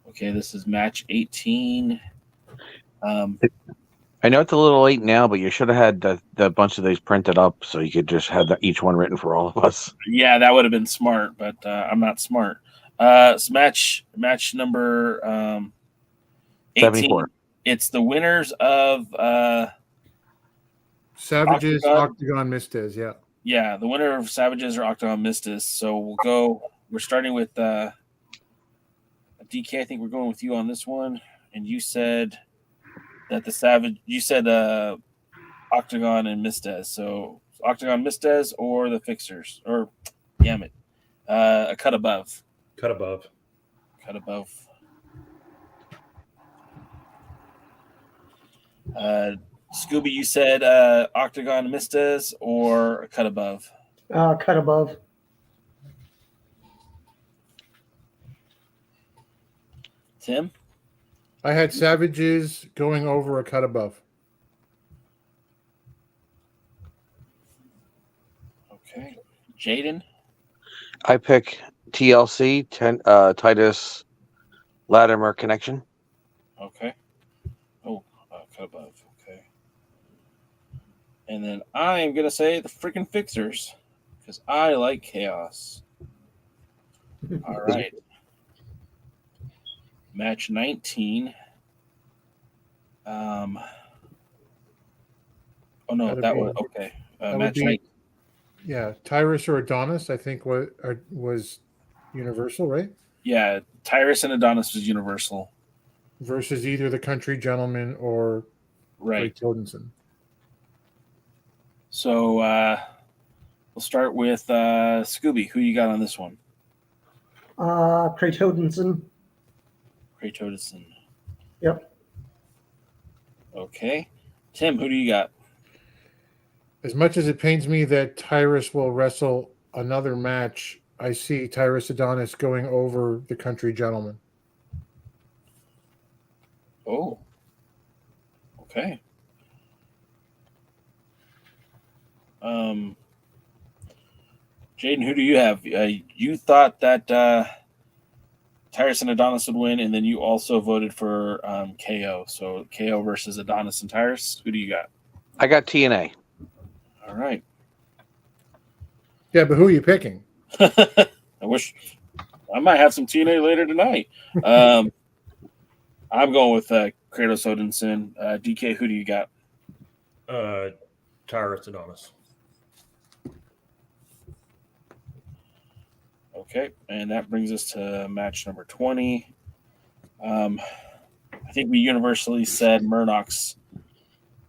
Okay. This is match 18. I know it's a little late now, but you should have had the bunch of these printed up so you could just have each one written for all of us. Yeah, that would have been smart, but I'm not smart. So match number 18. 74. It's the winners of Savages, Octagon Mistez, yeah. Yeah, the winner of Savages or Octagon Mistis. So we're starting with DK. I think we're going with you on this one. And you said that you said Octagon and Mistez. So Octagon Mistez or the Fixers, or damn it, a cut above. Cut above. Cut above. Scooby, you said Octagon Mistez or a cut above? Cut above. Tim? I had Savages going over a cut above. Okay. Jaden? I pick TLC, Titus Latimer Connection. Okay. Oh, cut above. Okay. And then I am going to say the freaking Fixers because I like chaos. All right. Match 19. Oh no, That'd that be- was okay. that would Match be- 19. Yeah, Tyrus or Adonis, I think was Universal, right? Yeah, Tyrus and Adonis was Universal. Versus either the Country Gentleman or Right. Ray Todenson. So we'll start with Scooby. Who you got on this one? Craig Todenson. Craig Todenson. Yep. Okay. Tim, who do you got? As much as it pains me that Tyrus will wrestle another match, I see Tyrus Adonis going over the Country Gentleman. Oh. Okay. Jaden, who do you have? You thought that Tyrus and Adonis would win, and then you also voted for KO. So KO versus Adonis and Tyrus. Who do you got? I got TNA. All right. Yeah, but who are you picking? I wish I might have some TNA later tonight. I'm going with Kratos Odinson. DK, who do you got? Tyrus Adonis. Okay, and that brings us to match number 20. I think we universally said Murdoch's,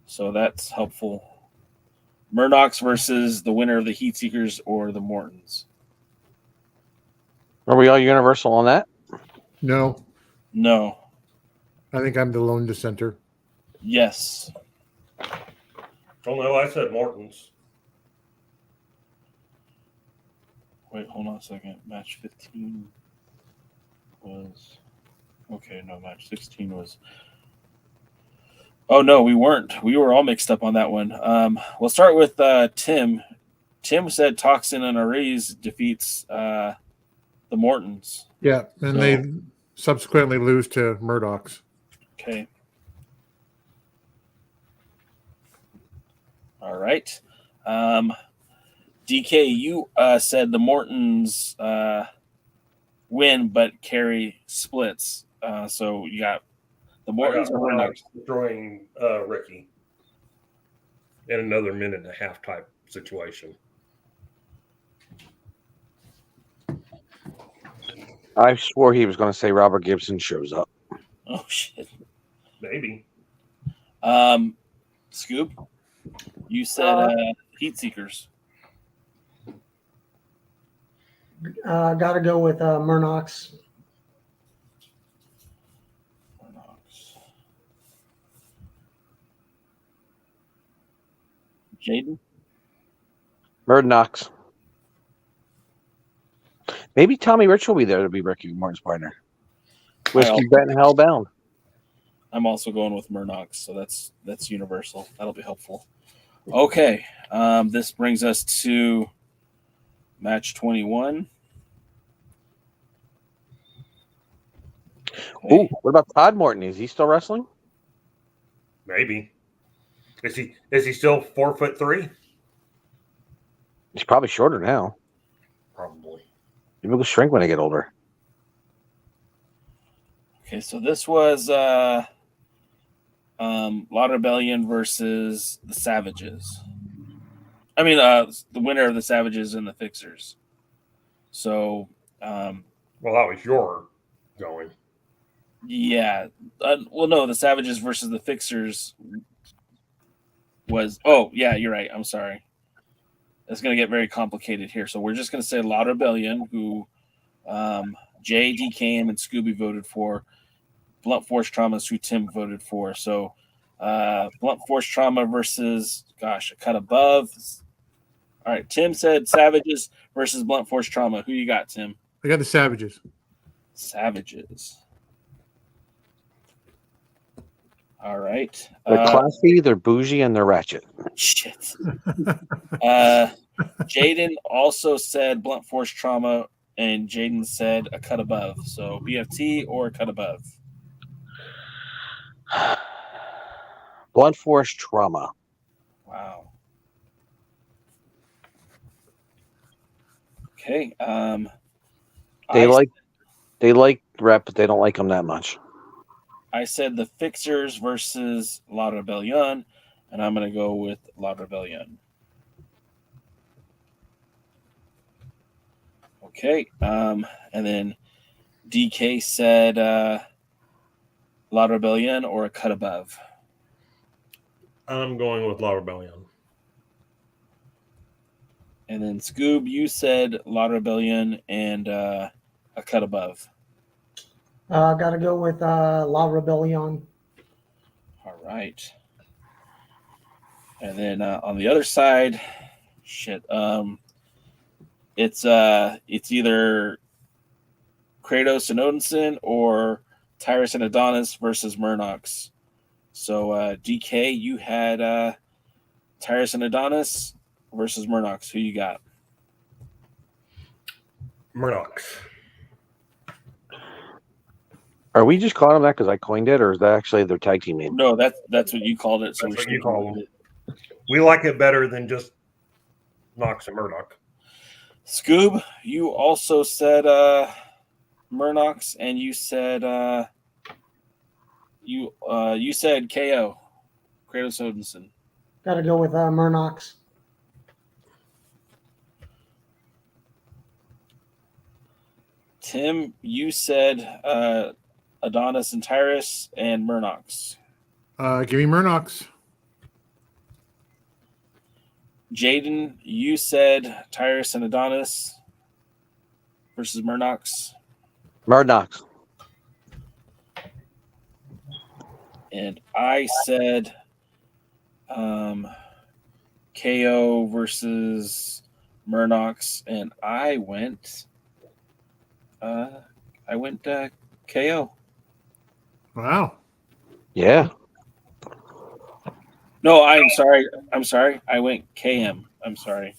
so that's helpful. Murdoch's versus the winner of the Heat Seekers or the Mortons. Are we all universal on that? No. No. I think I'm the lone dissenter. Yes. Oh no, I said Morton's. Wait, hold on a second. Match 15 was... Okay, no, match 16 was... Oh, no, we weren't. We were all mixed up on that one. We'll start with Tim. Tim said Toxin and Aries defeats the Mortons. Yeah, and they subsequently lose to Murdoch's. Okay. All right. DK, you said the Mortons win, but carry splits. So you got the Mortons or Murdoch's? Destroying Ricky in another minute and a half type situation. I swore he was going to say Robert Gibson shows up. Oh shit. Maybe. Scoop, you said Heat Seekers. Got to go with Murnox. Jaden? Murdoch's. Maybe Tommy Rich will be there to be Ricky Morton's partner. Whiskey Bet and Hellbound. I'm also going with Murdoch's, so that's universal. That'll be helpful. Okay, this brings us to match 21. Okay. Ooh, what about Todd Morton? Is he still wrestling? Maybe. Is he still 4'3"? He's probably shorter now. Probably. Maybe he'll shrink when I get older. Okay, so this was Law Rebellion versus the Savages. I mean, the winner of the Savages and the Fixers. So, well, that was your going. Yeah. Well, no, the Savages versus the Fixers was. Oh, yeah, you're right. I'm sorry. It's going to get very complicated here. So we're just going to say Law Rebellion, who Jay, DKM, and Scooby voted for. Blunt Force Trauma is who Tim voted for. So Blunt Force Trauma versus, gosh, a cut above. All right, Tim said Savages versus Blunt Force Trauma. Who you got, Tim? I got the Savages. Savages. All right. They're classy, they're bougie, and they're ratchet. Shit. Jaden also said Blunt Force Trauma, and Jaden said a cut above. So BFT or a cut above. Blunt Force Trauma. Wow. Okay. They like rep, but they don't like him that much. I said the Fixers versus La Rebellion, and I'm going to go with La Rebellion. Okay, and then DK said La Rebellion or a cut above. I'm going with La Rebellion. And then Scoob, you said La Rebellion and a cut above. Got to go with La Rebellion. All right. And then on the other side, it's either Kratos and Odinson or Tyrus and Adonis versus Murnox. So DK, you had Tyrus and Adonis versus Murnox. Who you got? Murnox. Are we just calling them that because I coined it, or is that actually their tag team name? No, that's what you called it. So that's what you call them. We like it better than just Nox and Murdoch. Scoob, you also said Murnox, and you said you said KO, Kratos Odinson. Got to go with Murnox. Tim, you said Adonis and Tyrus and Murnox. Give me Murnox. Jaden, you said Tyrus and Adonis versus Murnox. Murnox. And I said KO versus Murnox, and I went KO. Wow. Yeah. No, I'm sorry. I went KM. I'm sorry.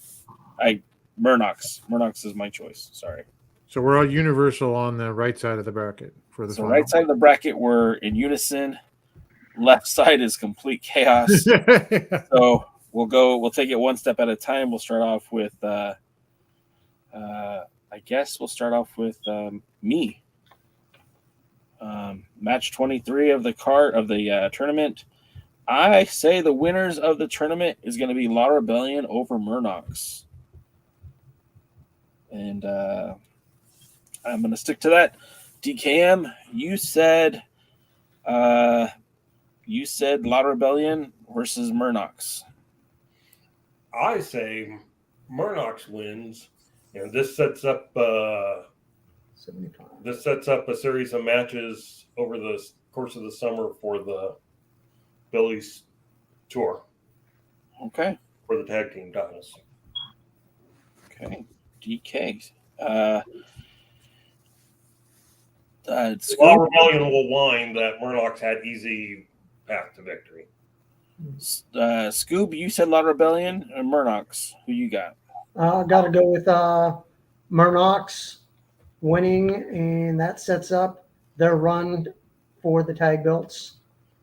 Murnox. Murnox is my choice. Sorry. So we're all universal on the right side of the bracket for the final. Right side of the bracket we're in unison. Left side is complete chaos. So we'll take it one step at a time. We'll start off with I guess we'll start off with me. Match 23 of the tournament. I say the winners of the tournament is going to be La Rebellion over Murnox. And I'm going to stick to that. DKM, you said La Rebellion versus Murnox. I say Murnox wins, and this sets up a series of matches over the course of the summer for the Billy's tour. Okay. For the tag team titles. Okay. DK. La Rebellion will whine that Murnox had easy path to victory. Scoob, you said La Rebellion and Murnox. Who you got? Got to go with Murnox winning, and that sets up their run for the tag belts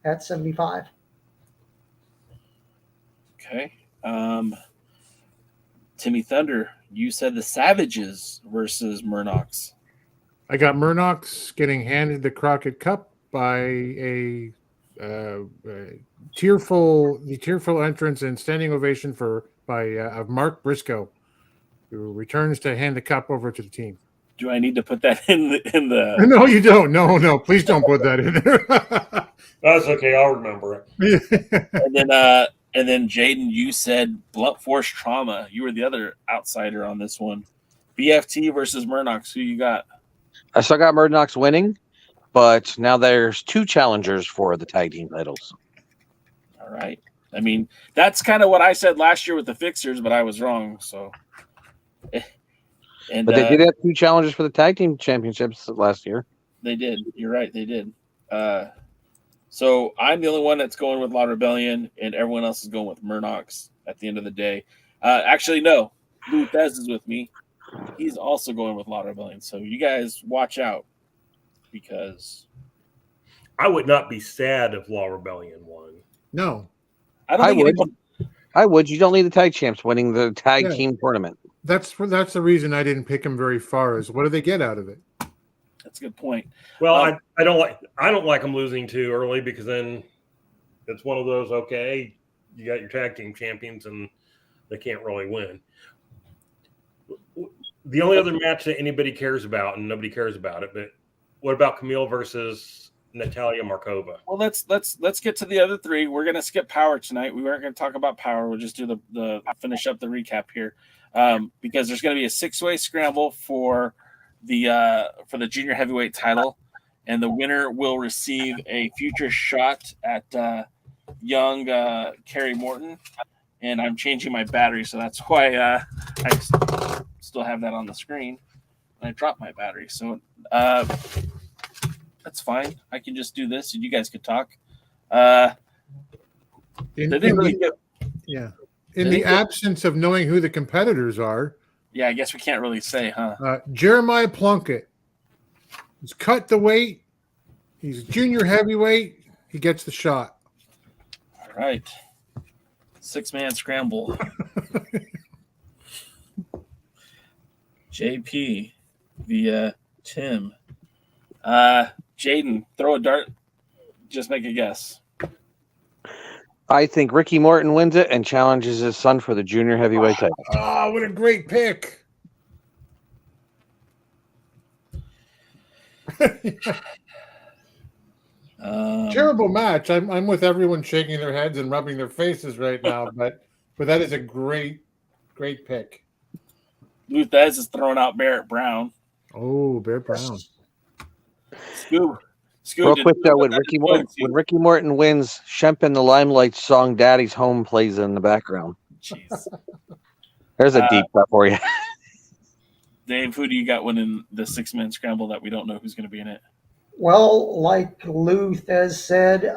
at 75. Okay. Timmy Thunder, you said the Savages versus Murnox. I got Murnox getting handed the Crockett Cup by a tearful entrance and standing ovation by Mark Briscoe, who returns to hand the cup over to the team. Do I need to put that in the? No, you don't. No, please don't put that in there. That's okay. I'll remember it. And then Jaden, you said blunt force trauma. You were the other outsider on this one. BFT versus Murnox. Who you got? I still got Murnox winning, but now there's two challengers for the tag team titles. All right. I mean, that's kind of what I said last year with the Fixers, but I was wrong. So, but they did have two challengers for the tag team championships last year. They did. You're right. They did. So I'm the only one that's going with La Rebellion, and everyone else is going with Murnox at the end of the day. Actually, no. Lou Thez is with me. He's also going with La Rebellion. So you guys watch out, because I would not be sad if La Rebellion won. No. I would. You don't need the tag champs winning the tag team tournament. That's the reason I didn't pick him very far. Is what do they get out of it? That's a good point. Well, I don't like them losing too early, because then it's one of those, okay, you got your tag team champions and they can't really win. The only other match that anybody cares about, and nobody cares about it, but what about Kamille versus Natalia Markova? Well, let's get to the other three. We're gonna skip Power tonight. We weren't gonna talk about Power. We'll just do the finish up the recap here, because there's gonna be a 6-way scramble for the junior heavyweight title, and the winner will receive a future shot at young Carrie Morton. And I'm changing my battery, so that's why I still have that on the screen. I dropped my battery, so that's fine. I can just do this, and you guys could talk. In the absence of knowing who the competitors are, yeah, I guess we can't really say, huh? Jeremiah Plunkett. He's cut the weight. He's junior heavyweight. He gets the shot. All right. 6-man scramble. JP via Tim. Jaden, throw a dart. Just make a guess. I think Ricky Morton wins it and challenges his son for the junior heavyweight title. Oh, what a great pick. Terrible match. I'm with everyone shaking their heads and rubbing their faces right now, but that is a great pick. Luthez is throwing out Barrett Brown. Oh, Barrett Brown. Scoob. Real quick though, when Ricky Morton wins, Shemp in the Limelight song "Daddy's Home" plays in the background. Jeez. There's a deep cut for you. Dave, who do you got winning the 6-man scramble that we don't know who's going to be in it? Well, like Luthez said,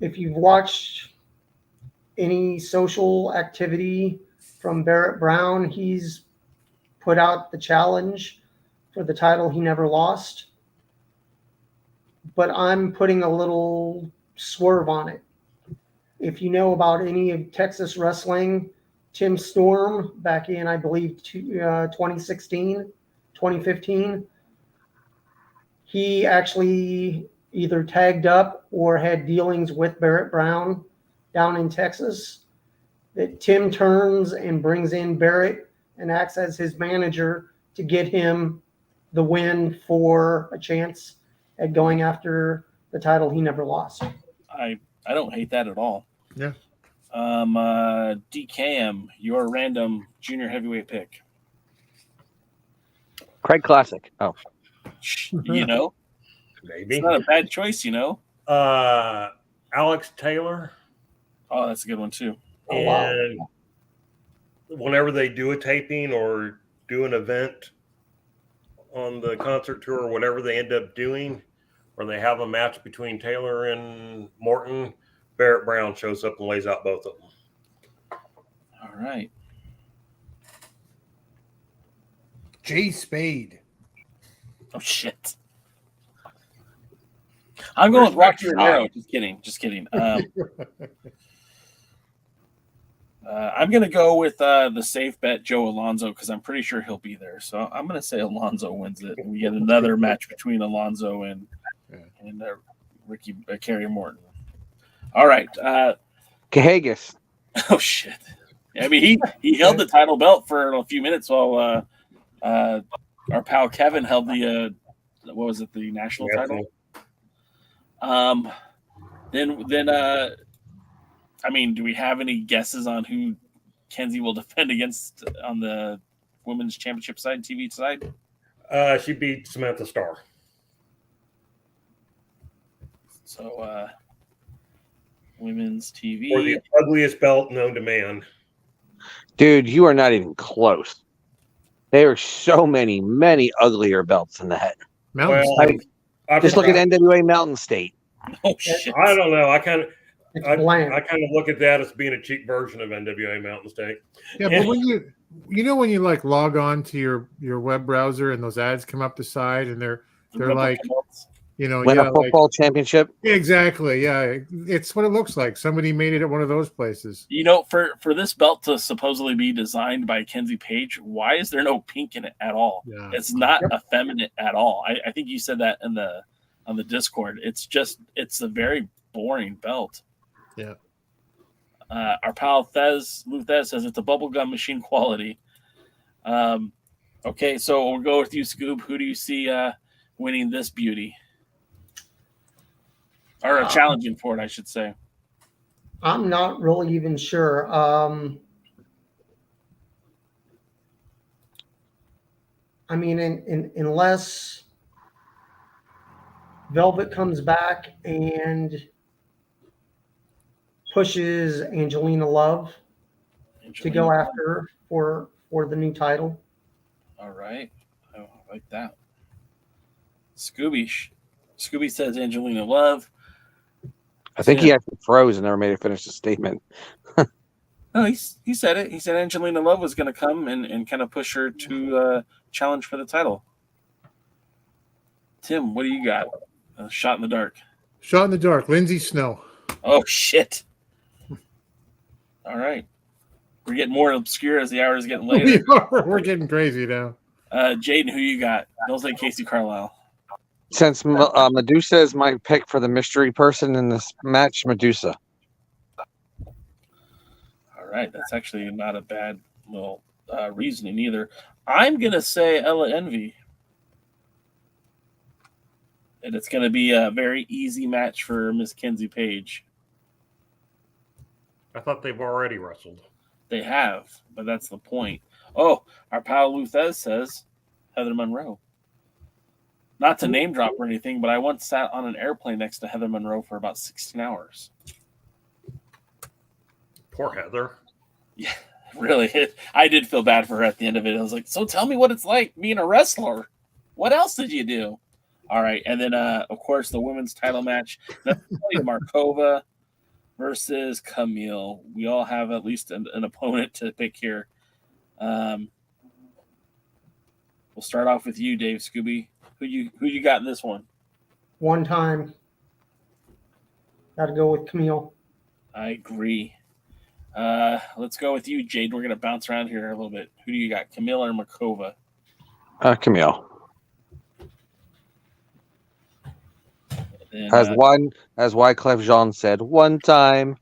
if you've watched any social activity from Barrett Brown, he's put out the challenge for the title he never lost. But I'm putting a little swerve on it. If you know about any of Texas wrestling, Tim Storm back in, I believe, 2016, 2015, he actually either tagged up or had dealings with Barrett Brown down in Texas. That Tim turns and brings in Barrett and acts as his manager to get him the win for a chance at going after the title he never lost. I don't hate that at all. Yeah. DKM, your random junior heavyweight pick. Craig Classic. Oh. You know? Maybe. It's not a bad choice, you know? Alex Taylor. Oh, that's a good one, too. And whenever they do a taping or do an event on the concert tour or whatever they end up doing, or they have a match between Taylor and Morton, Barrett Brown shows up and lays out both of them. All right. Jay Spade. Oh, shit. I'm going with Rocky Romero. Just kidding. I'm going to go with the safe bet, Joe Alonzo, because I'm pretty sure he'll be there. So I'm going to say Alonzo wins it. And we get another match between Alonzo and Ricky Carrie Morton. All right. Cahagas. Oh, shit. I mean, he held the title belt for a few minutes while our pal Kevin held the, what was it, the national title? Then I mean, do we have any guesses on who Kenzie will defend against on the women's championship side, TV side? She beat Samantha Starr. So, women's TV. Or the ugliest belt known to man. Dude, you are not even close. There are so many uglier belts in that. Just look at NWA Mountain State. Oh shit! I don't know. I kind of look at that as being a cheap version of NWA Mountain State. Yeah, but when when you like log on to your web browser and those ads come up the side and they're like Win a football championship. Exactly. Yeah, it's what it looks like. Somebody made it at one of those places. For this belt to supposedly be designed by Kenzie Page, why is there no pink in it at all? Yeah. It's not effeminate at all. I think you said that on the Discord. It's a very boring belt. Yeah. Our pal Lou Thez says it's a bubblegum machine quality. Okay, so we'll go with you, Scoob. Who do you see winning this beauty? Or challenging for it, I should say. I'm not really even sure. I mean, unless Velvet comes back and pushes Angelina Love to go after for the new title. All right. I like that. Scooby says Angelina Love. I think he actually froze and never made a finish the statement. No, he said it. He said Angelina Love was going to come and kind of push her to challenge for the title. Tim, what do you got? Shot in the dark. Shot in the dark. Lindsay Snow. Oh, shit. All right. We're getting more obscure as the hour is getting later. We're getting crazy now. Jaden, who you got? Don't say Casey Carlisle. Since Medusa is my pick for the mystery person in this match, Medusa. All right. That's actually not a bad little reasoning either. I'm going to say Ella Envy. And it's going to be a very easy match for Miss Kenzie Page. I thought they've already wrestled. They have, but that's the point. Oh, our pal Lou Thez says Heather Monroe. Not to name drop or anything, but I once sat on an airplane next to Heather Monroe for about 16 hours. Poor Heather. Yeah, really. I did feel bad for her at the end of it. I was like, so tell me what it's like being a wrestler. What else did you do? All right. And then, of course, the women's title match. Markova versus Kamille. We all have at least an opponent to pick here. We'll start off with you, Dave Scooby. Who you got in this one? One time. Got to go with Kamille. I agree. Let's go with you, Jade. We're going to bounce around here a little bit. Who do you got, Kamille or Markova? Kamille. Then, as Wyclef Jean said, one time.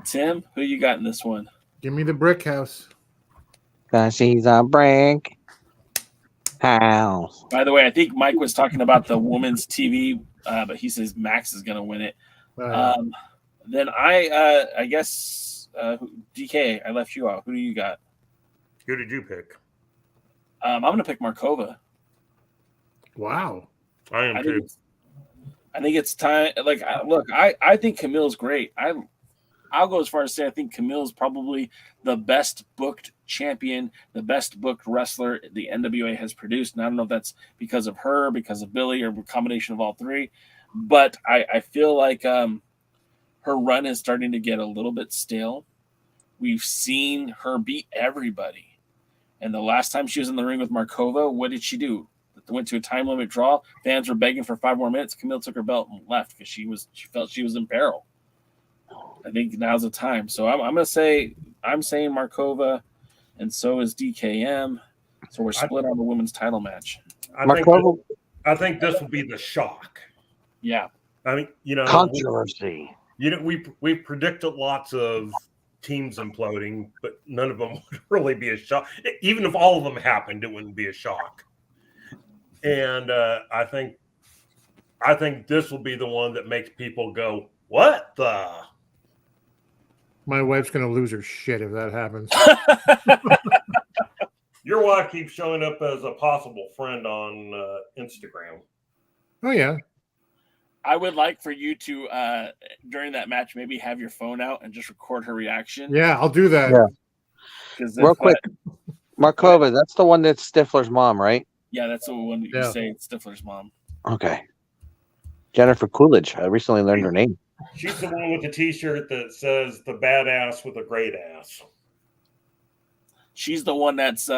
Tim, who you got in this one? Give me the brick house. Cause she's a brick house. By the way, I think Mike was talking about the women's TV, but he says Max is going to win it. Then I guess DK, I left you out. Who do you got? Who did you pick? I'm going to pick Markova. Wow. I am too. I think it's time. Like, look, I think Camille's great. I'll go as far as to say I think Camille's probably the best booked champion, the best booked wrestler the NWA has produced. And I don't know if that's because of her, because of Billy, or a combination of all three. But I feel like her run is starting to get a little bit stale. We've seen her beat everybody. And the last time she was in the ring with Markova, what did she do? Went to a time limit draw. Fans were begging for 5 more minutes. Kamille took her belt and left because she felt she was in peril. I think now's the time. So I'm saying Markova, and so is DKM. So we're split on the women's title match. I think this will be the shock. Yeah. I mean, controversy. We predicted lots of teams imploding, but none of them would really be a shock. Even if all of them happened, it wouldn't be a shock. And I think this will be the one that makes people go, "What the?" My wife's gonna lose her shit if that happens. Your wife keeps showing up as a possible friend on Instagram. Oh yeah. I would like for you to during that match maybe have your phone out and just record her reaction. Yeah, I'll do that. Yeah. Real quick, Markova, that's the one that's Stifler's mom, right? Yeah, that's the one that you say it's Stifler's mom. Okay. Jennifer Coolidge. I recently learned her name. She's the one with the T-shirt that says "the badass with a great ass." She's the one that's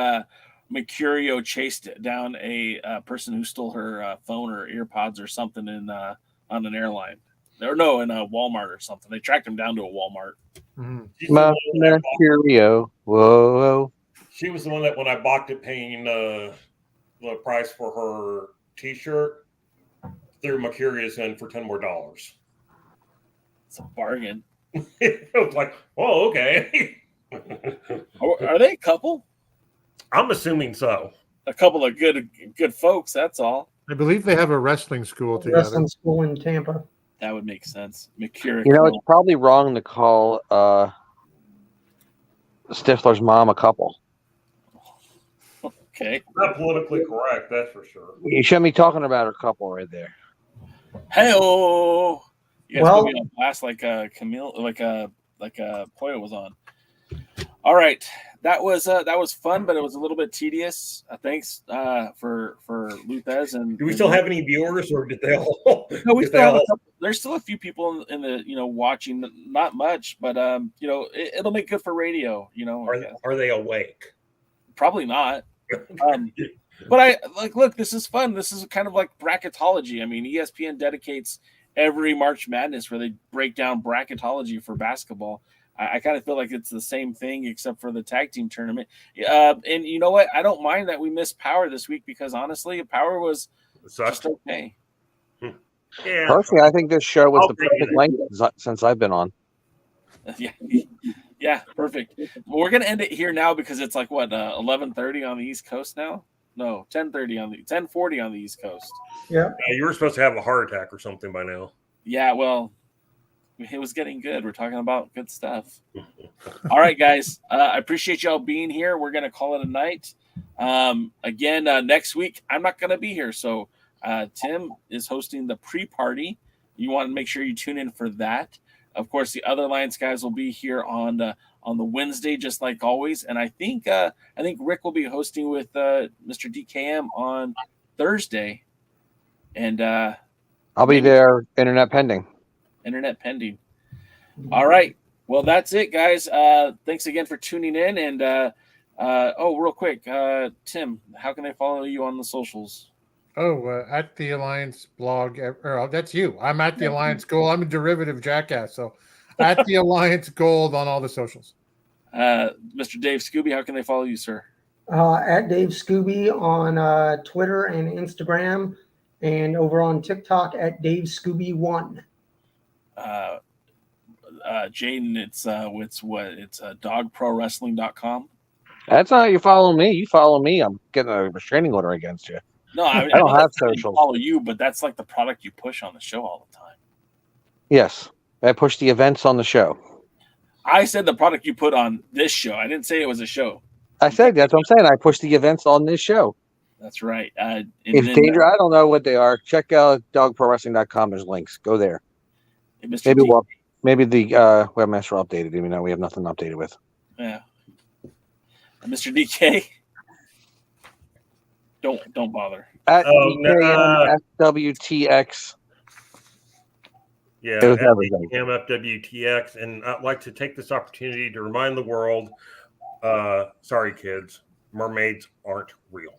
Mercurio chased down a person who stole her phone or earpods or something on an airline. Or no, in a Walmart or something. They tracked him down to a Walmart. Mercurio. Whoa. She was the one that when I balked at paying the price for her T-shirt, threw Mercurius in for $10 more. It's a bargain. It was like, oh, okay. Are they a couple? I'm assuming so. A couple of good folks, that's all. I believe they have a wrestling school together. Wrestling school in Tampa. That would make sense. Mercurio. You know, it's probably wrong to call Stifler's mom a couple. Okay. Not politically correct, that's for sure. You shouldn't be talking about a couple right there. Hey-oh! You guys Well- put me on blast like Kamille, like Poyo was on. All right, that was fun, but it was a little bit tedious. Thanks for Luthez and. Do we still have any viewers, or did they all? No, we still have a couple, there's still a few people in the watching. Not much, but it'll make good for radio. Are they awake? Probably not. But I look. This is fun. This is kind of like bracketology. I mean, ESPN dedicates every March Madness where they break down bracketology for basketball. I kind of feel like it's the same thing except for the tag team tournament. And you know what? I don't mind that we missed Power this week because honestly, Power was just okay. Yeah. Personally, I think this show was the perfect length since I've been on. Yeah, perfect. Well, we're gonna end it here now because it's like what 11:30 on the East Coast now. No, 10:30 on the 10:40 on the East Coast. Yeah. You were supposed to have a heart attack or something by now. Yeah, well, it was getting good. We're talking about good stuff. All right, guys. I appreciate y'all being here. We're gonna call it a night. Again, next week I'm not gonna be here, so Tim is hosting the pre-party. You want to make sure you tune in for that. Of course, the other Lions guys will be here on the Wednesday, just like always. And I think Rick will be hosting with Mr. DKM on Thursday. And I'll be there. Internet pending. Internet pending. All right. Well, that's it, guys. Thanks again for tuning in. And real quick, Tim, how can they follow you on the socials? At the Alliance blog. That's you. I'm at the Alliance Gold. I'm a derivative jackass. So at the Alliance Gold on all the socials. Mr. Dave Scooby, how can they follow you, sir? At Dave Scooby on Twitter and Instagram, and over on TikTok at Dave Scooby 1. Jaden, it's dogprowrestling.com. That's not how you follow me. You follow me, I'm getting a restraining order against you. No, I don't have socials. socials. Follow you, but that's like the product you push on the show all the time. Yes, I push the events on the show. I said the product you put on this show. I didn't say it was a show. I said that's what I'm saying. I push the events on this show. That's right. If danger, I don't know what they are. Check out dogprowrestling.com. There's links. Go there. Maybe the webmaster updated. Even though we have nothing updated with. Yeah. Mr. DK. Don't bother. At FWTX. Yeah, it was at everything. MFWTX, and I'd like to take this opportunity to remind the world, sorry kids, mermaids aren't real.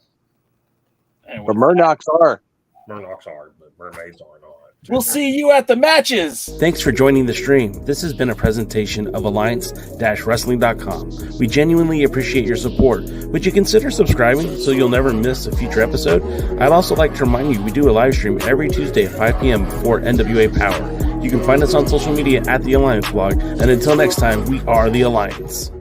But Murdochs are. Murdochs are, but mermaids are not. We'll see you at the matches. Thanks for joining the stream. This has been a presentation of Alliance-Wrestling.com. We genuinely appreciate your support. Would you consider subscribing so you'll never miss a future episode? I'd also like to remind you we do a live stream every Tuesday at 5 p.m. before NWA Power. You can find us on social media at The Alliance Blog. And until next time, we are The Alliance.